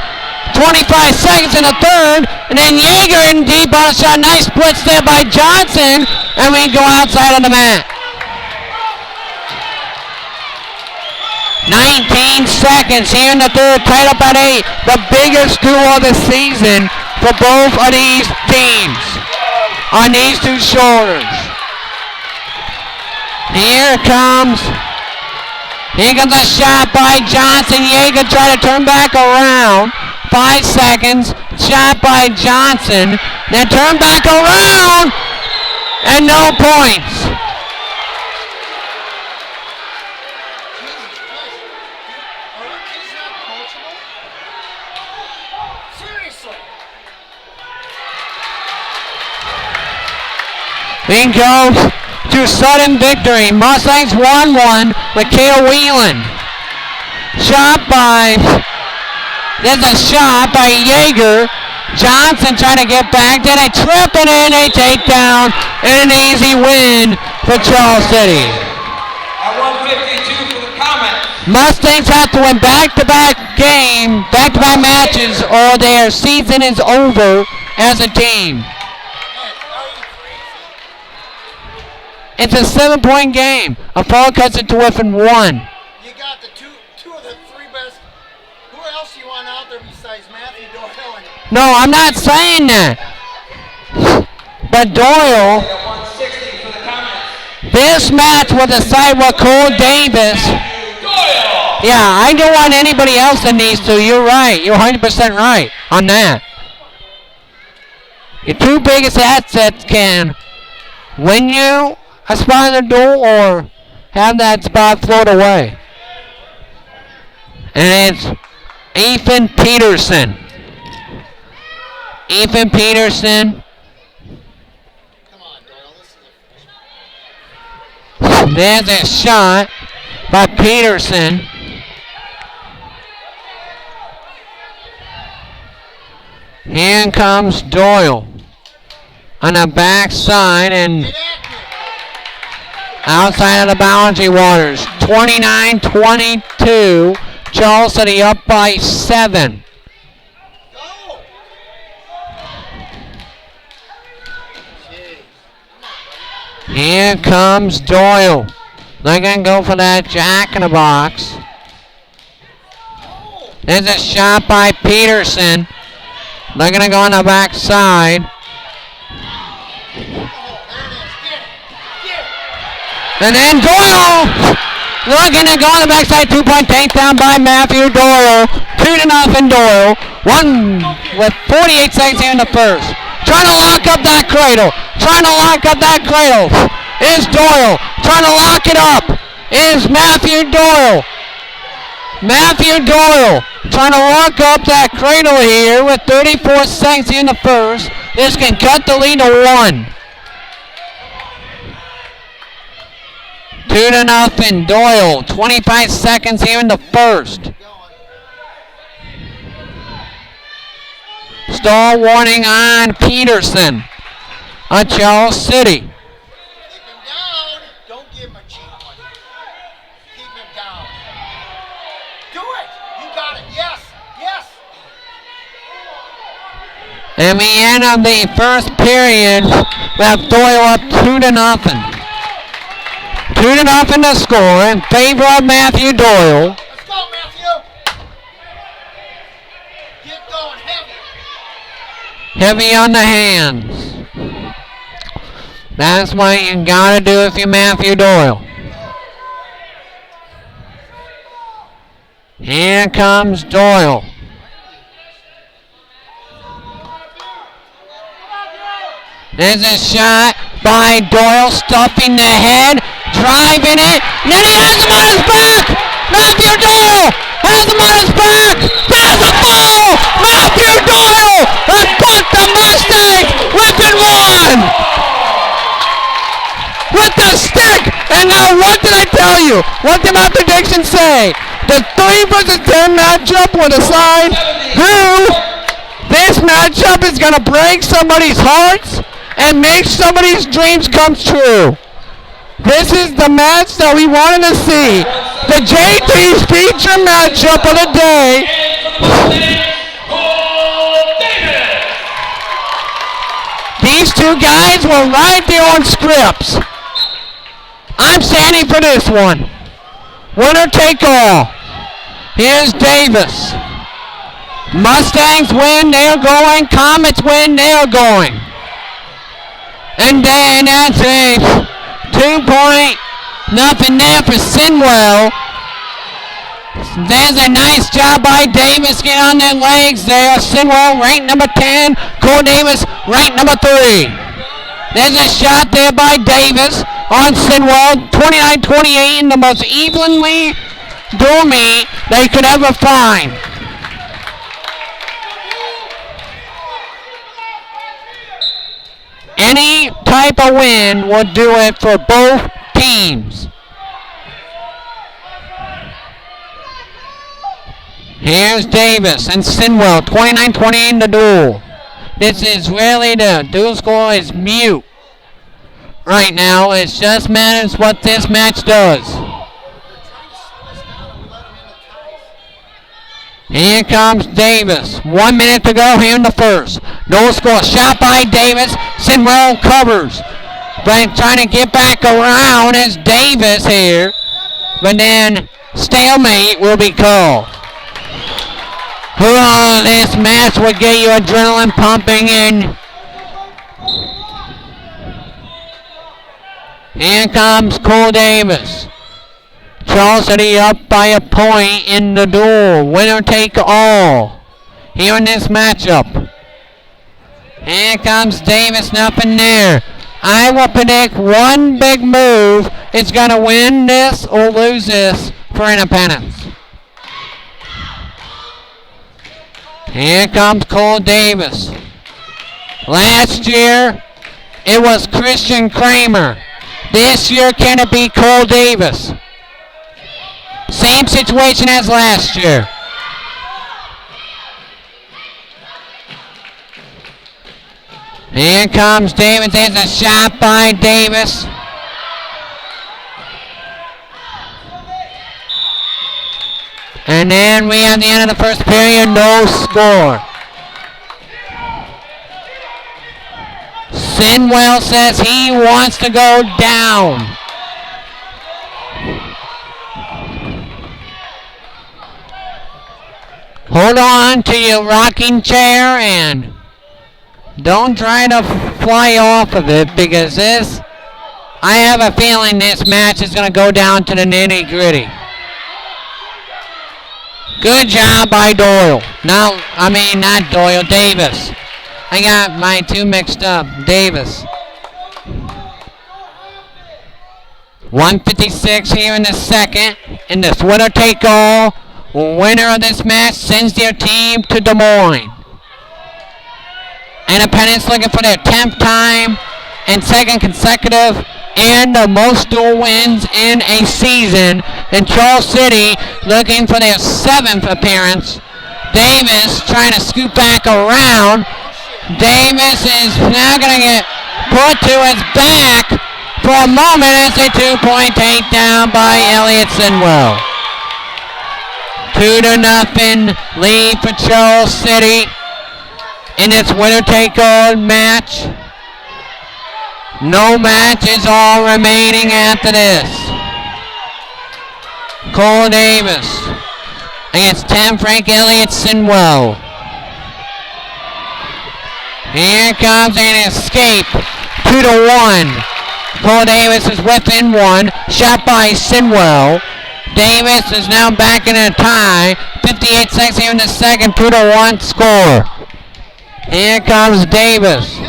25 seconds in the third. And then Yeager in deep on a shot. Nice blitz there by Johnson. And we go outside of the mat. 19 seconds here in the third, tied up at 8. The biggest duel of the season for both of these teams on these two shoulders. Here comes a shot by Johnson. Yeager trying to turn back around. 5 seconds. Shot by Johnson. Then turn back around. And no points. We go to sudden victory. Mustangs 1-1 with Cale Whelan. There's a shot by Yeager. Johnson trying to get back. Then a trip and then a takedown. And an easy win for Charles City. At 152 for the Comets. Mustangs have to win back-to-back matches, or their season is over as a team. It's a 7-point game. A fall cuts it to within 1. You got the two of the three best. Who else you want out there besides Matthew Doyle? And No, I'm not saying that. But Doyle, At 160 for the Comets. this match will decide what Cole Davis. Doyle. Yeah, I don't want anybody else in these two. You're right. You're 100% right on that. Your two biggest assets can win you a spot in the duel or have that spot float away. And it's Ethan Peterson. Ethan Peterson. Come on, Doyle. This is There's a shot by Peterson. Here comes Doyle on the backside and get accurate. outside of the boundary waters. 29-22. Charles City up by 7. Go. Jeez. Here comes Doyle. They're going to go for that jack in the box. There's a shot by Peterson. They're going to go on the backside. Oh, there it is. Get it. Get it. And then Doyle looking to go on the backside. 2-point takedown by Matthew Doyle. 2-0 Doyle. One with 48 seconds here in the first. Trying to lock up that cradle. Trying to lock up that cradle. Is Doyle. Trying to lock it up. Is Matthew Doyle. Matthew Doyle trying to lock up that cradle here with 34 seconds in the first. This can cut the lead to 1. 2-0 Doyle. 25 seconds here in the first. Stall warning on Peterson on Charles City. Keep him down. Don't give him a cheap one. Keep him down. Do it. You got it. Yes. Yes. And we end of the first period, we have Doyle up 2-0. 2-0 to score in favor of Matthew Doyle. Let's go, Matthew. Get going heavy. Heavy on the hands. That's what you gotta do if you're Matthew Doyle. Here comes Doyle. There's a shot by Doyle, stuffing the head, driving it. Then he has him on his back. Matthew Doyle has him on his back. There's a foul. Matthew Doyle has put the Mustangs within 1 with the stick. And now what did I tell you? What did my prediction say? The 3 versus 10 matchup will decide who this matchup is going to break somebody's hearts and make somebody's dreams come true. This is the match that we wanted to see. The JT's feature matchup of the day. These two guys were right there on scripts. I'm standing for this one. Winner take all. Here's Davis. Mustangs win, they're going. Comets win, they're going. And then that's a 2-point nothing there for Sinwell. There's a nice job by Davis. Get on their legs there. Sinwell ranked number 10. Cole Davis ranked number 3. There's a shot there by Davis on Sinwell. 29-28 in the most evenly dual meet they could ever find. Any type of win would do it for both teams. Here's Davis and Sinwell, 29-28 in the duel. This is really the dual score is mute right now. It just matters what this match does. Here comes Davis. 1 minute to go here in the first. No score. Shot by Davis. Sinwell covers. But trying to get back around is Davis here. But then stalemate will be called. Oh, this match will get you adrenaline pumping in. Here comes Cole Davis. Charles City up by a point in the duel. Winner take all. Here in this matchup. Here comes Davis, nothing there. I will predict one big move is going to win this or lose this for independence. Here comes Cole Davis. Last year, it was Christian Kramer. This year, can it be Cole Davis? Same situation as last year. Here comes Davis. There's a shot by Davis. And then we have the end of the first period, no score. Sinwell says he wants to go down. Hold on to your rocking chair and don't try to fly off of it because I have a feeling this match is going to go down to the nitty gritty. Good job by Doyle. Not Doyle, Davis. I got my two mixed up. Davis. 1:56 here in the second. In this winner take all. Winner of this match sends their team to Des Moines. Independence looking for their 10th time and second consecutive and the most dual wins in a season. And Charles City looking for their 7th appearance. Davis trying to scoot back around. Davis is now going to get put to his back for a moment as a 2-point takedown by Elliott Sinwell. 2-0 lead for Charles City in its winner-take-all match. No matches all remaining after this. Cole Davis against 10 Frank Elliott Sinwell. Here comes an escape. 2-1. Cole Davis is within one. Shot by Sinwell. Davis is now back in a tie. 58 seconds here in the second. 2-1 score. Here comes Davis.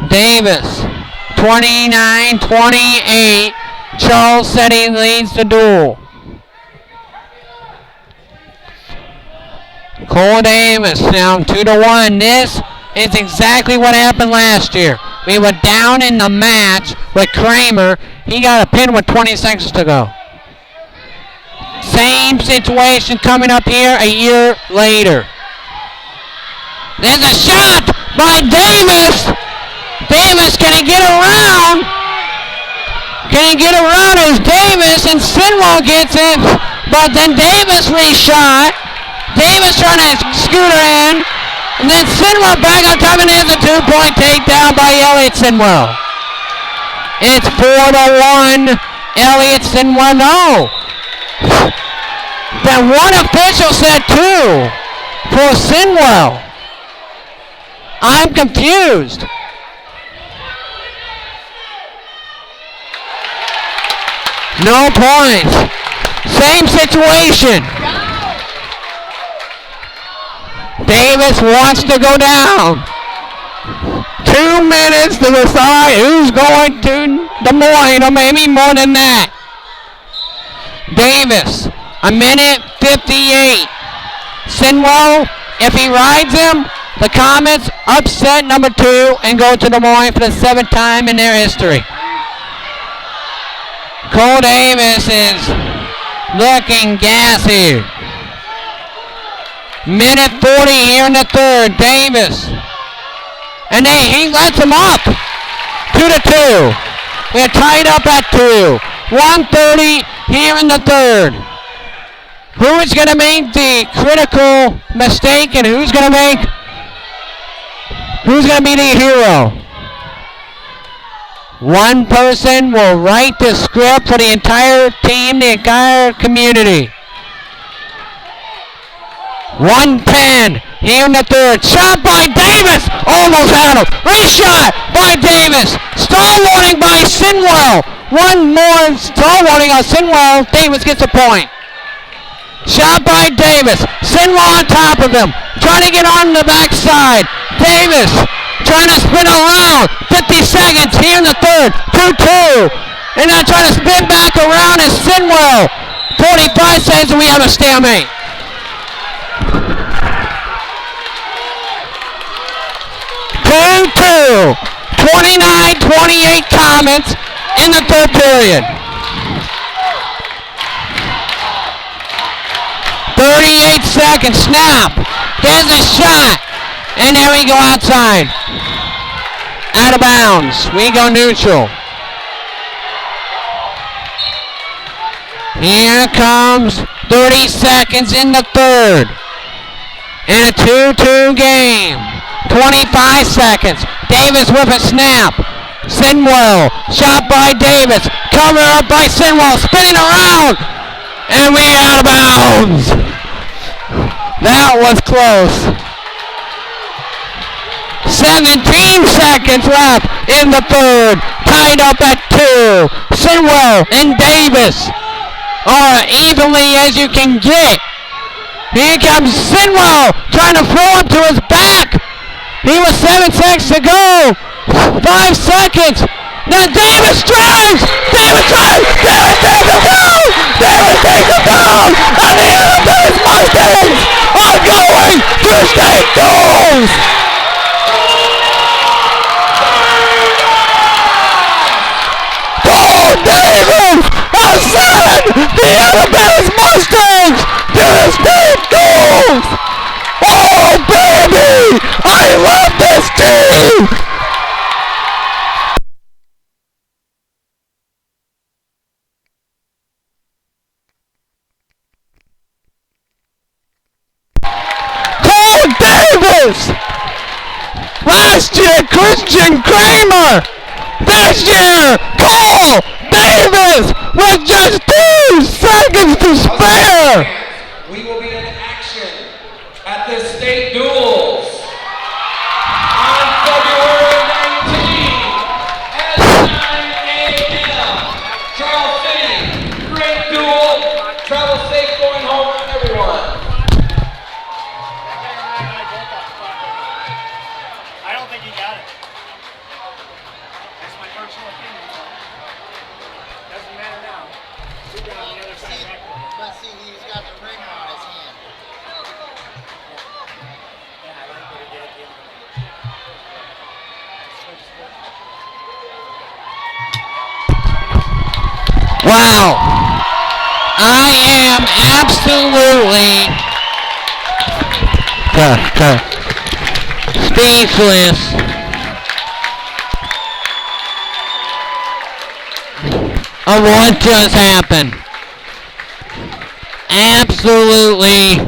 Davis, 29-28. Charles City leads the duel. Cole Davis down 2-1. This is exactly what happened last year. We were down in the match with Kramer. He got a pin with 20 seconds to go. Same situation coming up here a year later. There's a shot by Davis. Davis, can he get around? Can he get around as Davis and Sinwell gets it? But then Davis reshot. Davis trying to scoot her in. And then Sinwell back on top and there's a 2-point takedown by Elliott Sinwell. It's 4-1. Elliott Sinwell, no. That one official said 2 for Sinwell. I'm confused. No points. Same situation. Davis wants to go down. 2 minutes to decide who's going to Des Moines, or maybe more than that. Davis, 1:58. Sinwell, if he rides him, the Comets upset number 2 and go to Des Moines for the 7th time in their history. Cole Davis is looking gassy. 1:40 here in the third. Davis. And he lets him up. 2-2. We're tied up at 2. 1:30 here in the third. Who is going to make the critical mistake and who's going to be the hero? One person will write the script for the entire team, the entire community. 1:10 here in the third. Shot by Davis. Almost had him. Reshot by Davis. Stall warning by Sinwell. One more stall warning on Sinwell. Davis gets a point. Shot by Davis. Sinwell on top of him. Trying to get on the backside. Davis trying to spin around. 50 seconds here in the third. 2-2. And now trying to spin back around is Sinwell. 45 seconds and we have a stalemate. 28 comments in the third period. 38 seconds. Snap. There's a shot. And there we go outside. Out of bounds. We go neutral. Here comes 30 seconds in the third. And a 2-2 game. 25 seconds. Davis with a snap. Sinwell. Shot by Davis. Cover up by Sinwell. Spinning around. And we out of bounds. That was close. 17 seconds left in the third. Tied up at 2. Sinwell and Davis are evenly as you can get. Here comes Sinwell trying to throw him to his back. He was 7 seconds to go. 5 seconds. Now Davis drives. Davis drives. Davis takes him down. Davis takes him down. And the Independence Mustangs are going to state duels. Davis has sent the Independence Mustangs to the state duels! Oh, baby! I love this team! Cole Davis! Last year, Christian Kramer! This year, Cole Davis with just 2 seconds to spare. We will be in action at the state duels on February 19th at 9 a.m. Charles City, great duel. Travel safe going home, everyone. I don't think he got it. That's my personal opinion. Doesn't matter now. We've been on the other side of that court. But see, he's got the ring on his hand. Yeah, I like what he did at the end of the Wow. I am absolutely speechless. Of what just happened. Absolutely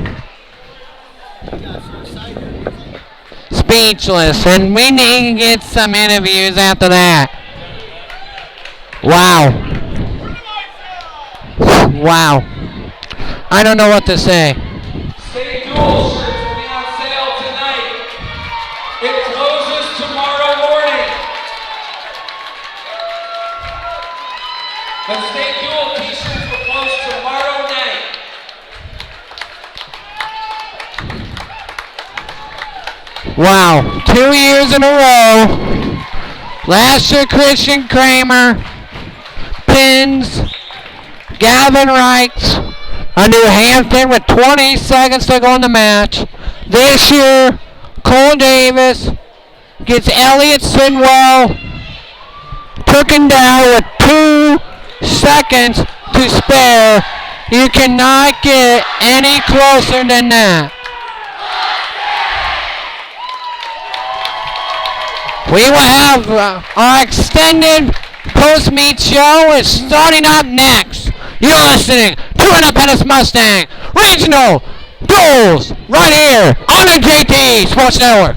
speechless. And we need to get some interviews after that. Wow. Wow. I don't know what to say. State duel shirts will be on sale tonight. It closes tomorrow morning. The state duel t-shirts will close tomorrow night. Wow. 2 years in a row. Last year, Christian Kramer pins Gavin Wright of New Hampton with 20 seconds to go in the match. This year, Cole Davis gets Elliot Sinwell taken down with 2 seconds to spare. You cannot get any closer than that. We will have our extended post-meet show is starting up next. You're listening to Independence Mustang Regional Duels right here on the JT Sports Network.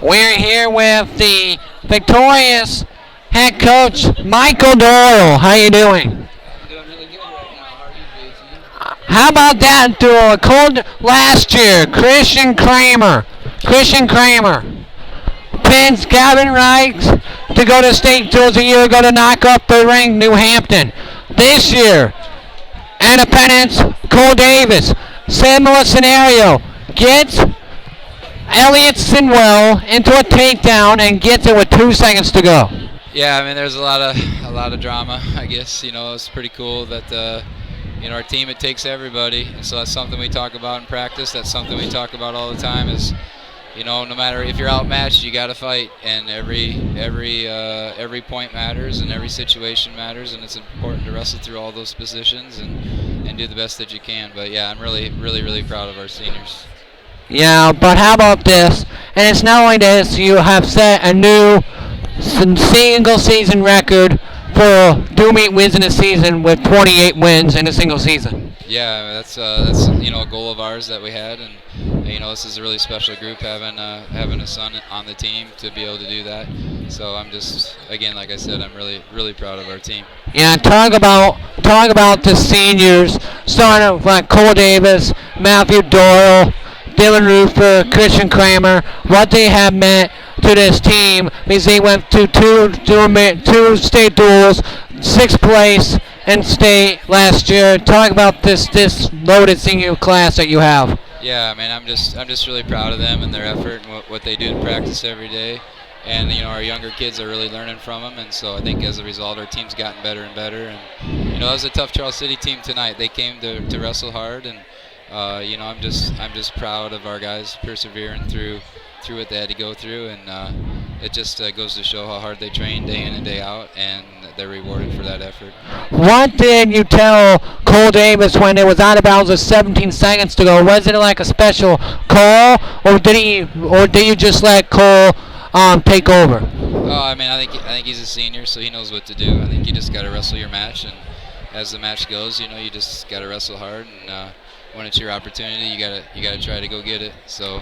We're here with the victorious head coach, Michael Doyle. How you doing? How about that duel? Called last year, Christian Kramer. Pins Gavin Reichs to go to state duels a year ago to knock up the ring New Hampton. This year, Independence, Cole Davis. Similar scenario. Gets Elliot Sinwell into a takedown and gets it with 2 seconds to go. Yeah, I mean, there's a lot of drama. I guess it's pretty cool that our team, it takes everybody, and so that's something we talk about in practice. That's something we talk about all the time. Is no matter if you're outmatched, you got to fight, and every point matters, and every situation matters, and it's important to wrestle through all those positions and do the best that you can. But yeah, I'm really proud of our seniors. Yeah, but how about this? And it's not only this, you have set a new single season record for do meet wins in a season with 28 wins in a single season. Yeah, that's a goal of ours that we had, and this is a really special group having a son on the team to be able to do that. So I'm just, again, like I said, I'm really proud of our team. Yeah, talk about the seniors, starting with like Cole Davis, Matthew Doyle, Dylan Roofer, Christian Kramer, what they have meant to this team, because they went to two state duels, 6th place in state last year. Talk about this loaded senior class that you have. Yeah, I mean, I'm just really proud of them and their effort and what they do to practice every day. And our younger kids are really learning from them, and so I think as a result, our team's gotten better and better. And that was a tough Charles City team tonight. They came to wrestle hard, and I'm just proud of our guys persevering through what they had to go through, and it just goes to show how hard they train day in and day out, and they're rewarded for that effort. What did you tell Cole Davis when it was out of bounds with 17 seconds to go? Was it like a special call, or did you just let Cole take over? Oh, I mean, I think he's a senior, so he knows what to do. I think you just got to wrestle your match, and as the match goes, you just got to wrestle hard, and when it's your opportunity, you gotta try to go get it. So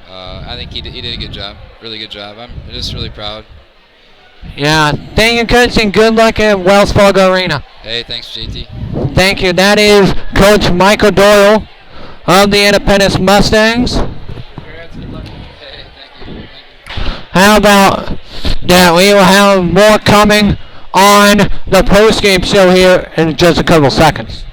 I think he did a good job, really good job. I'm just really proud. Yeah, thank you, Coach, and good luck at Wells Fargo Arena. Hey, thanks, JT. Thank you. That is Coach Michael Doyle of the Independence Mustangs. Hey, thank you. How about that? We will have more coming on the post-game show here in just a couple seconds.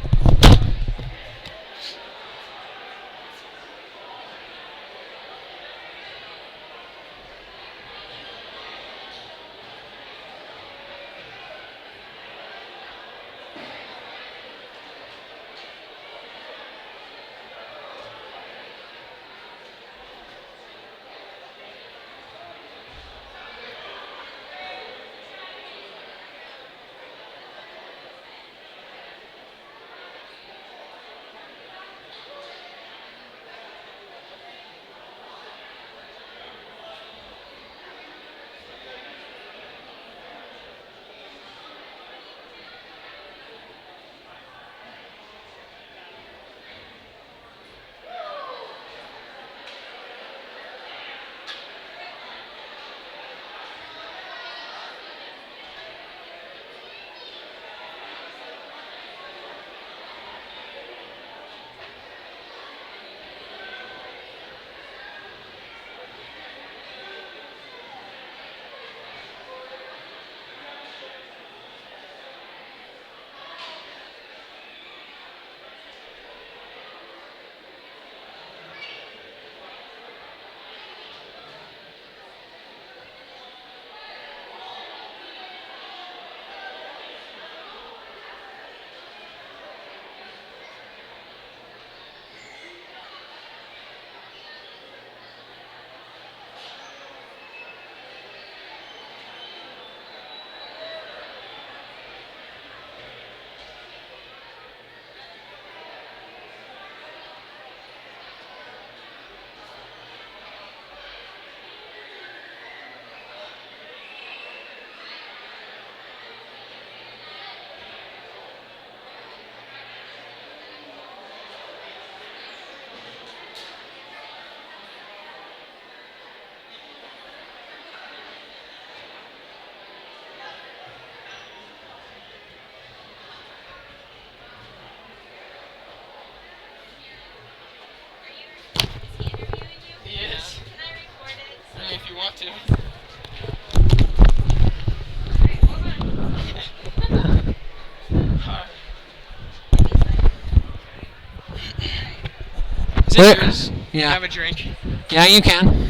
Snickers. Yeah. Have a drink. Yeah, you can.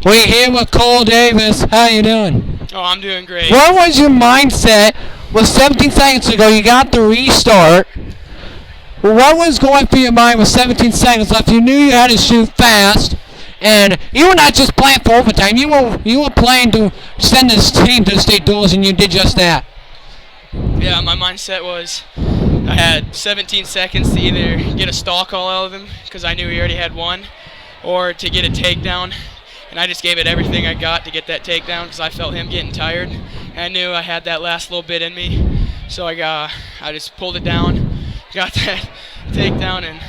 We're here with Cole Davis. How you doing? Oh, I'm doing great. What was your mindset? With 17 seconds ago, you got the restart. What was going through your mind with 17 seconds left? You knew you had to shoot fast, and you were not just playing for overtime. You were playing to send this team to the state duels, and you did just that. Yeah, my mindset was I had 17 seconds to either get a stall call out of him because I knew he already had one, or to get a takedown. And I just gave it everything I got to get that takedown because I felt him getting tired. And I knew I had that last little bit in me. So I just pulled it down, got that takedown, and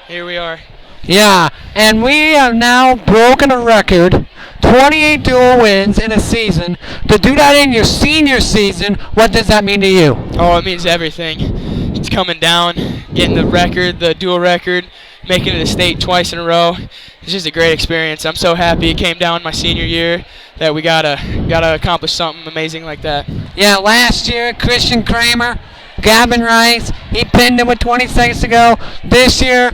here we are. Yeah, and we have now broken a record, 28 dual wins in a season. To do that in your senior season, what does that mean to you? Oh, it means everything. It's coming down, getting the record, the dual record, making it to state twice in a row. It's just a great experience. I'm so happy it came down my senior year that we gotta accomplish something amazing like that. Yeah, last year, Christian Kramer, Gavin Rice, he pinned him with 20 seconds to go. This year,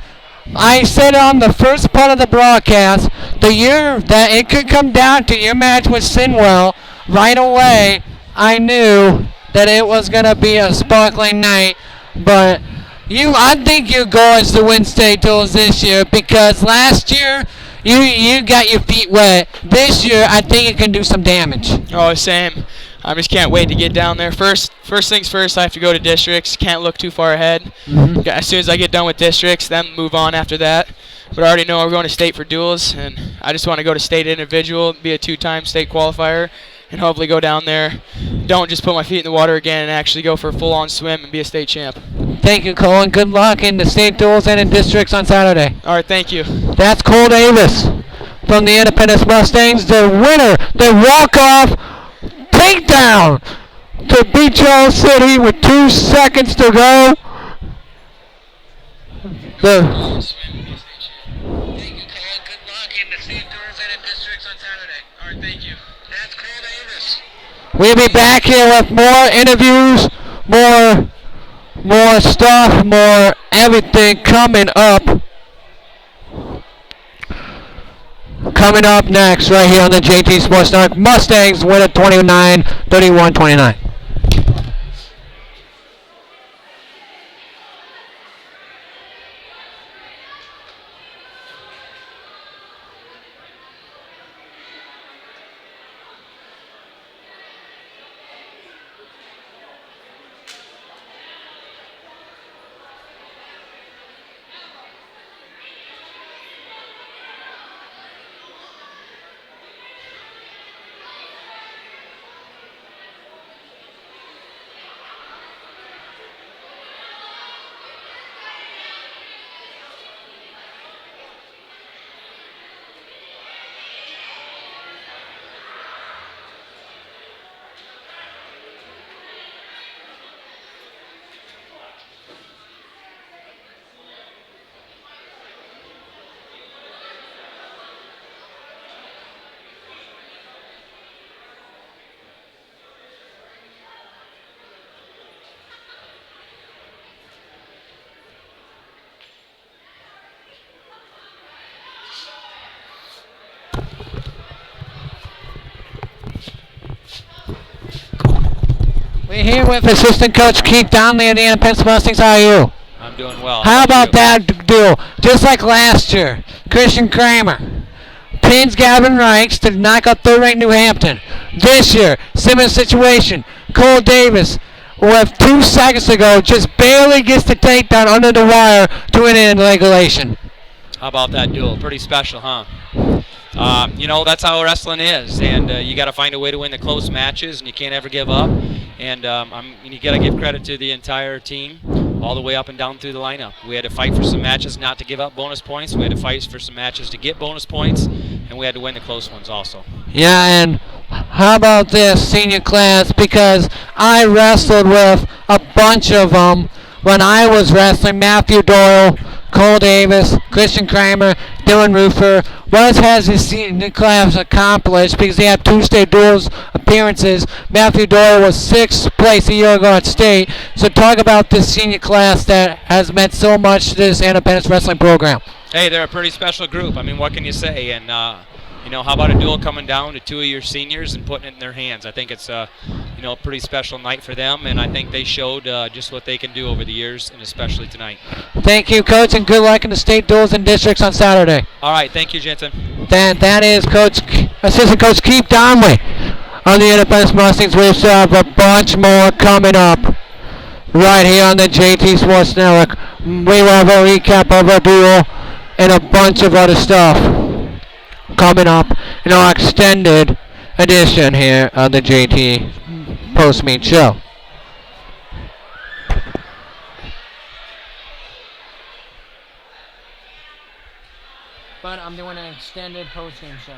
I said on the first part of the broadcast, the year that it could come down to your match with Sinwell, right away, I knew that it was going to be a sparkling night. But I think your goal is to win state duels this year because last year, you got your feet wet. This year, I think it can do some damage. Oh, same. I just can't wait to get down there. First things first, I have to go to districts. Can't look too far ahead. Mm-hmm. As soon as I get done with districts, then move on after that. But I already know we're going to state for duels, and I just want to go to state individual, be a 2-time state qualifier, and hopefully go down there. Don't just put my feet in the water again and actually go for a full-on swim and be a state champ. Thank you, Cole, and good luck in the state duels and in districts on Saturday. All right, thank you. That's Cole Davis from the Independence Mustangs, the winner, the walk-off takedown to beat Charles City with 2 seconds to go. Thank you, Cole. Good luck in the state duels and in districts on Saturday. All right, thank you. That's Cole Davis. We'll be back here with more interviews, more stuff, more everything coming up. Coming up next, right here on the JT Sports Network, Mustangs win at 29, 31-29. We're here with assistant coach Keith Donnelly of the Independence Mustangs. How are you? I'm doing well. How about that duel? Just like last year, Christian Kramer pins Gavin Rice to knock out third-ranked New Hampton. This year, similar situation. Cole Davis, with 2 seconds to go, just barely gets the takedown under the wire to win it in regulation. How about that duel? Pretty special, huh? That's how wrestling is, and you got to find a way to win the close matches, and you can't ever give up. And you got to give credit to the entire team, all the way up and down through the lineup. We had to fight for some matches not to give up bonus points. We had to fight for some matches to get bonus points, and we had to win the close ones also. Yeah, and how about this senior class? Because I wrestled with a bunch of them when I was wrestling. Matthew Doyle, Cole Davis, Christian Kramer, Dylan Roofer. What has this senior class accomplished? Because they have two state duels appearances. Matthew Doyle was 6th place a year ago at state. So talk about this senior class that has meant so much to this Independence Wrestling program. Hey, they're a pretty special group. I mean, what can you say? And how about a duel coming down to 2 of your seniors and putting it in their hands? I think it's a pretty special night for them, and I think they showed just what they can do over the years, and especially tonight. Thank you, Coach, and good luck in the state duels and districts on Saturday. All right, thank you, Jensen. That is Assistant Coach Keith Donley on the Independence Mustangs. We still have a bunch more coming up right here on the JT Sports Network. We will have a recap of our duel and a bunch of other stuff coming up in our extended edition here on the JT Post-Meet Show. But I'm doing an extended post-game show.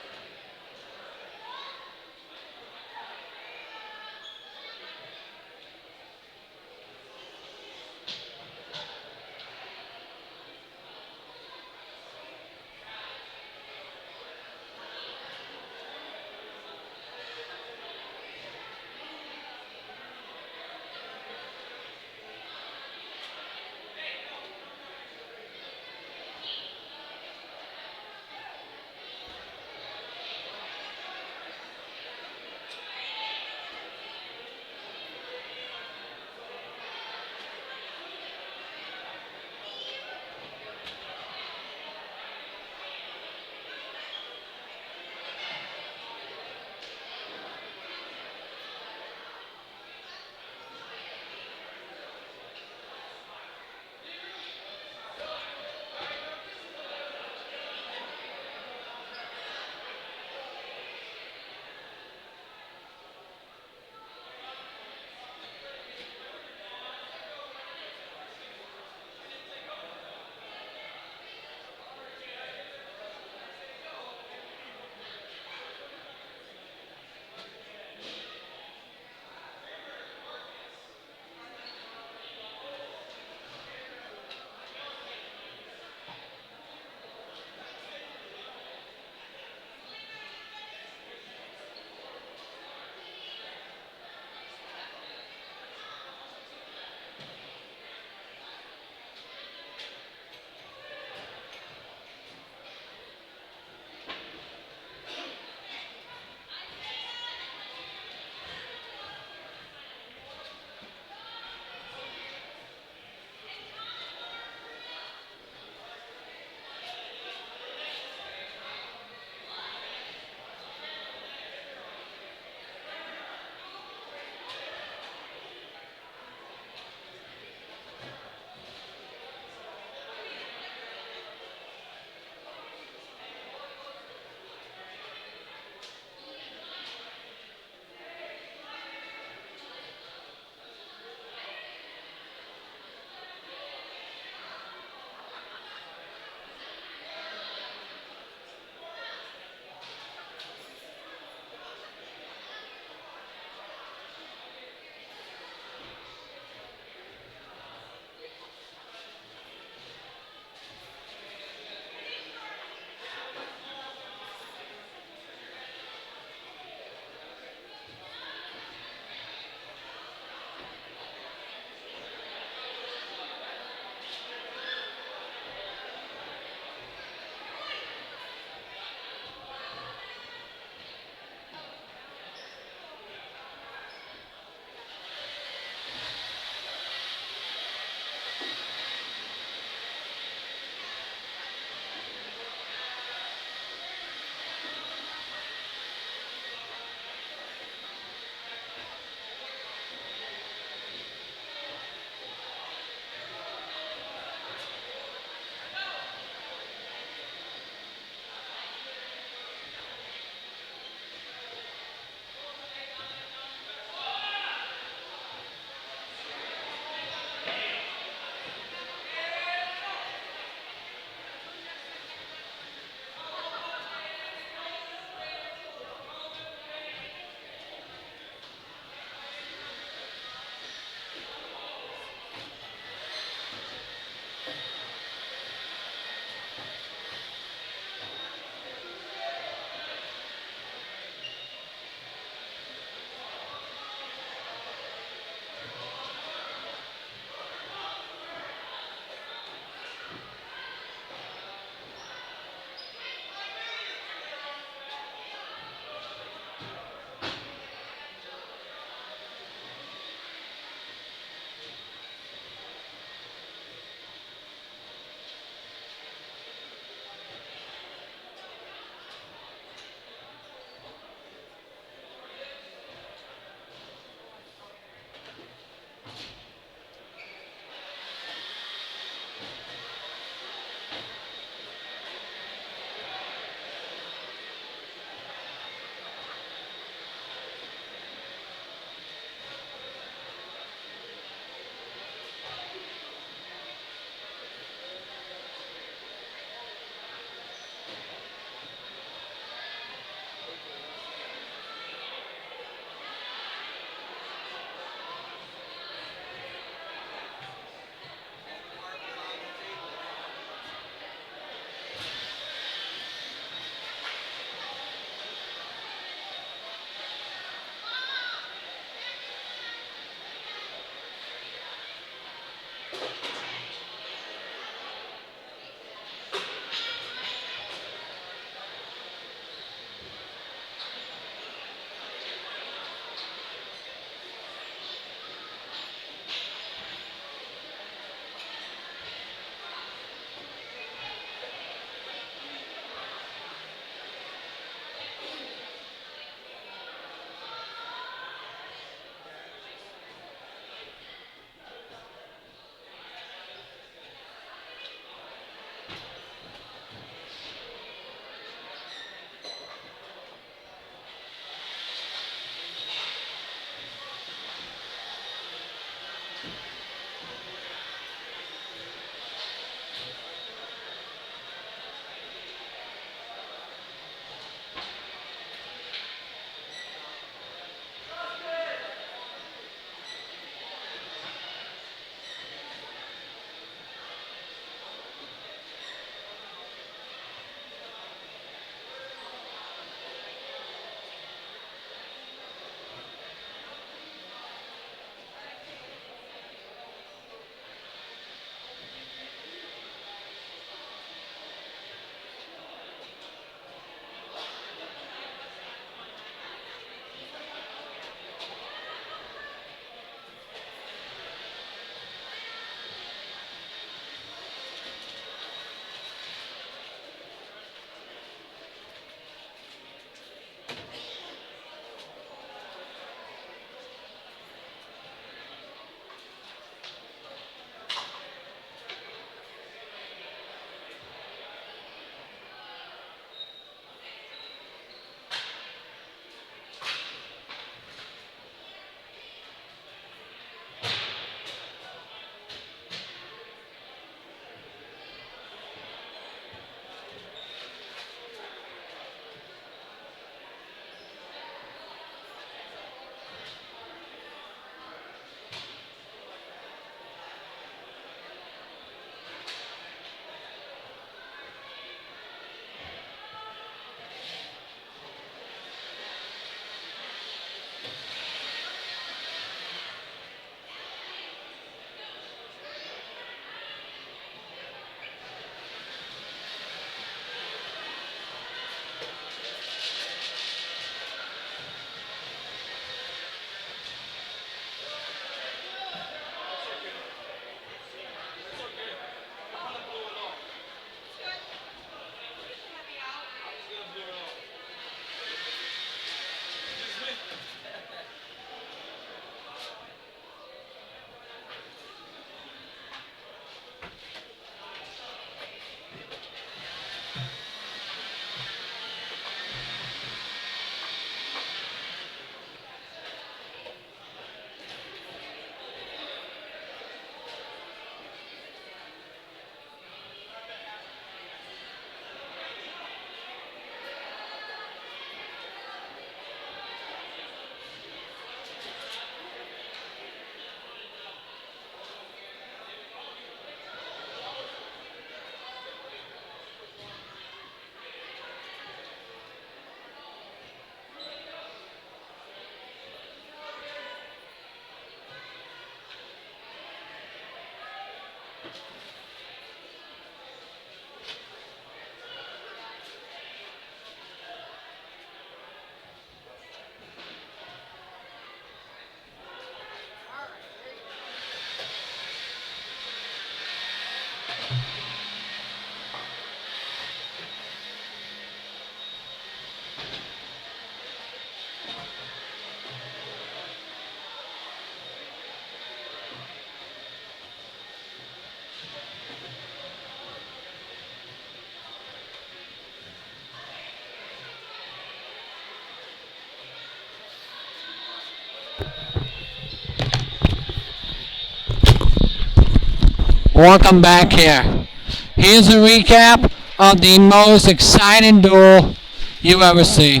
Welcome back here. Here's a recap of the most exciting duel you ever see.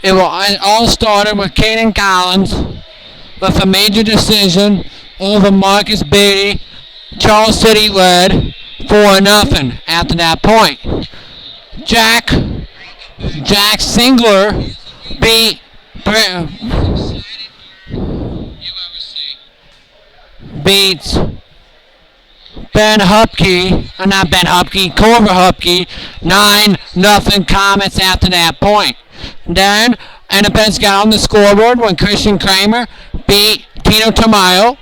It all started with Caden Collins with a major decision over Marcus Beatty. Charles City led 4-0 after that point. Jack Singler beats Culver Hupke, 9-0 Comets after that point. Then Independence got on the scoreboard when Christian Kramer beat Tino Tamayo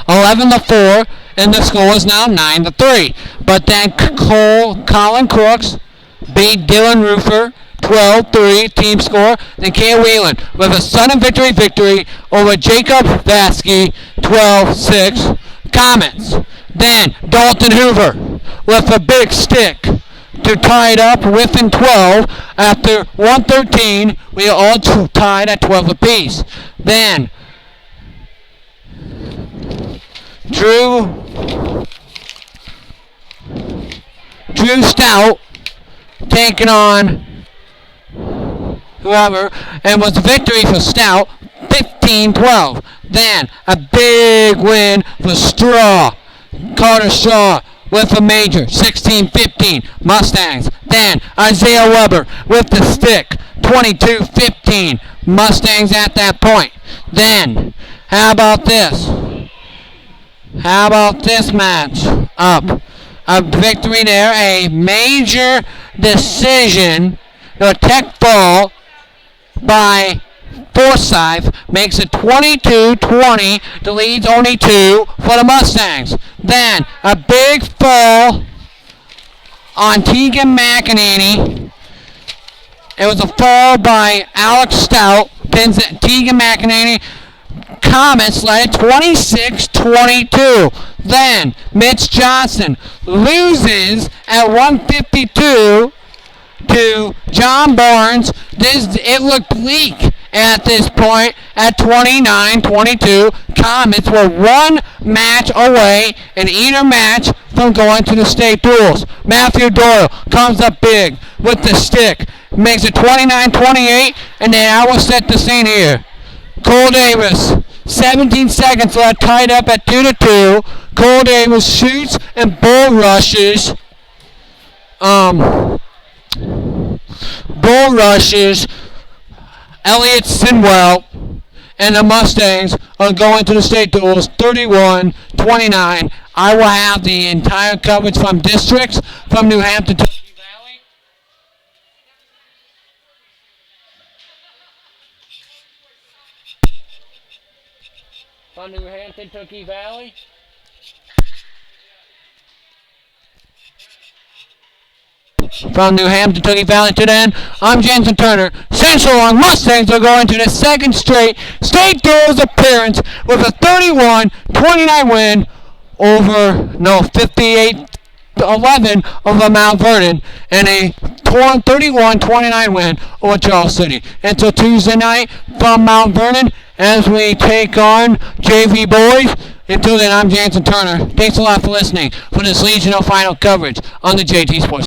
11-4, and the score is now 9-3. But then Colin Crooks beat Dylan Roofer 12-3 team score. Then Kale Whelan with a sudden victory over Jacob Vasky 12-6 Comets. Then Dalton Hoover with a big stick to tie it up within 12 after 113. We are all tied at 12 apiece. Then Drew Stout taking on whoever, and was a victory for Stout 15-12. Then a big win for Carter Straw with a major 16-15 Mustangs. Then Isaiah Weber with the stick 22-15 Mustangs at that point. Then how about this match up? A victory there, a major decision, the tech ball by Forsyth makes it 22-20. The lead's only 2 for the Mustangs. Then a big fall on Tegan McEnany. It was a fall by Alex Stout. Pins Tegan McEnany. Comets led it 26-22. Then Mitch Johnson loses at 152 to John Barnes. It looked bleak at this point at 29-22. Comets were one match away in either match from going to the state duels. Matthew Doyle comes up big with the stick, makes it 29-28, and then I will set the scene here. Cole Davis, 17 seconds left, tied up at 2-2. Cole Davis shoots and bull rushes. Elliott Sinwell, and the Mustangs are going to the state duels 31-29. I will have the entire coverage from districts from New Hampton, Tuckey Valley. From New Hampton, Tuckey Valley. From New Hampton, Tuckey Valley to then, I'm Jensen Turner. Central Long Mustangs are going to the second straight state duels appearance with a 31-29 win over 58-11 over Mount Vernon and a 31-29 win over Charles City. Until Tuesday night from Mount Vernon as we take on JV boys. Until then, I'm Jansen Turner. Thanks a lot for listening for this regional final coverage on the JT Sports.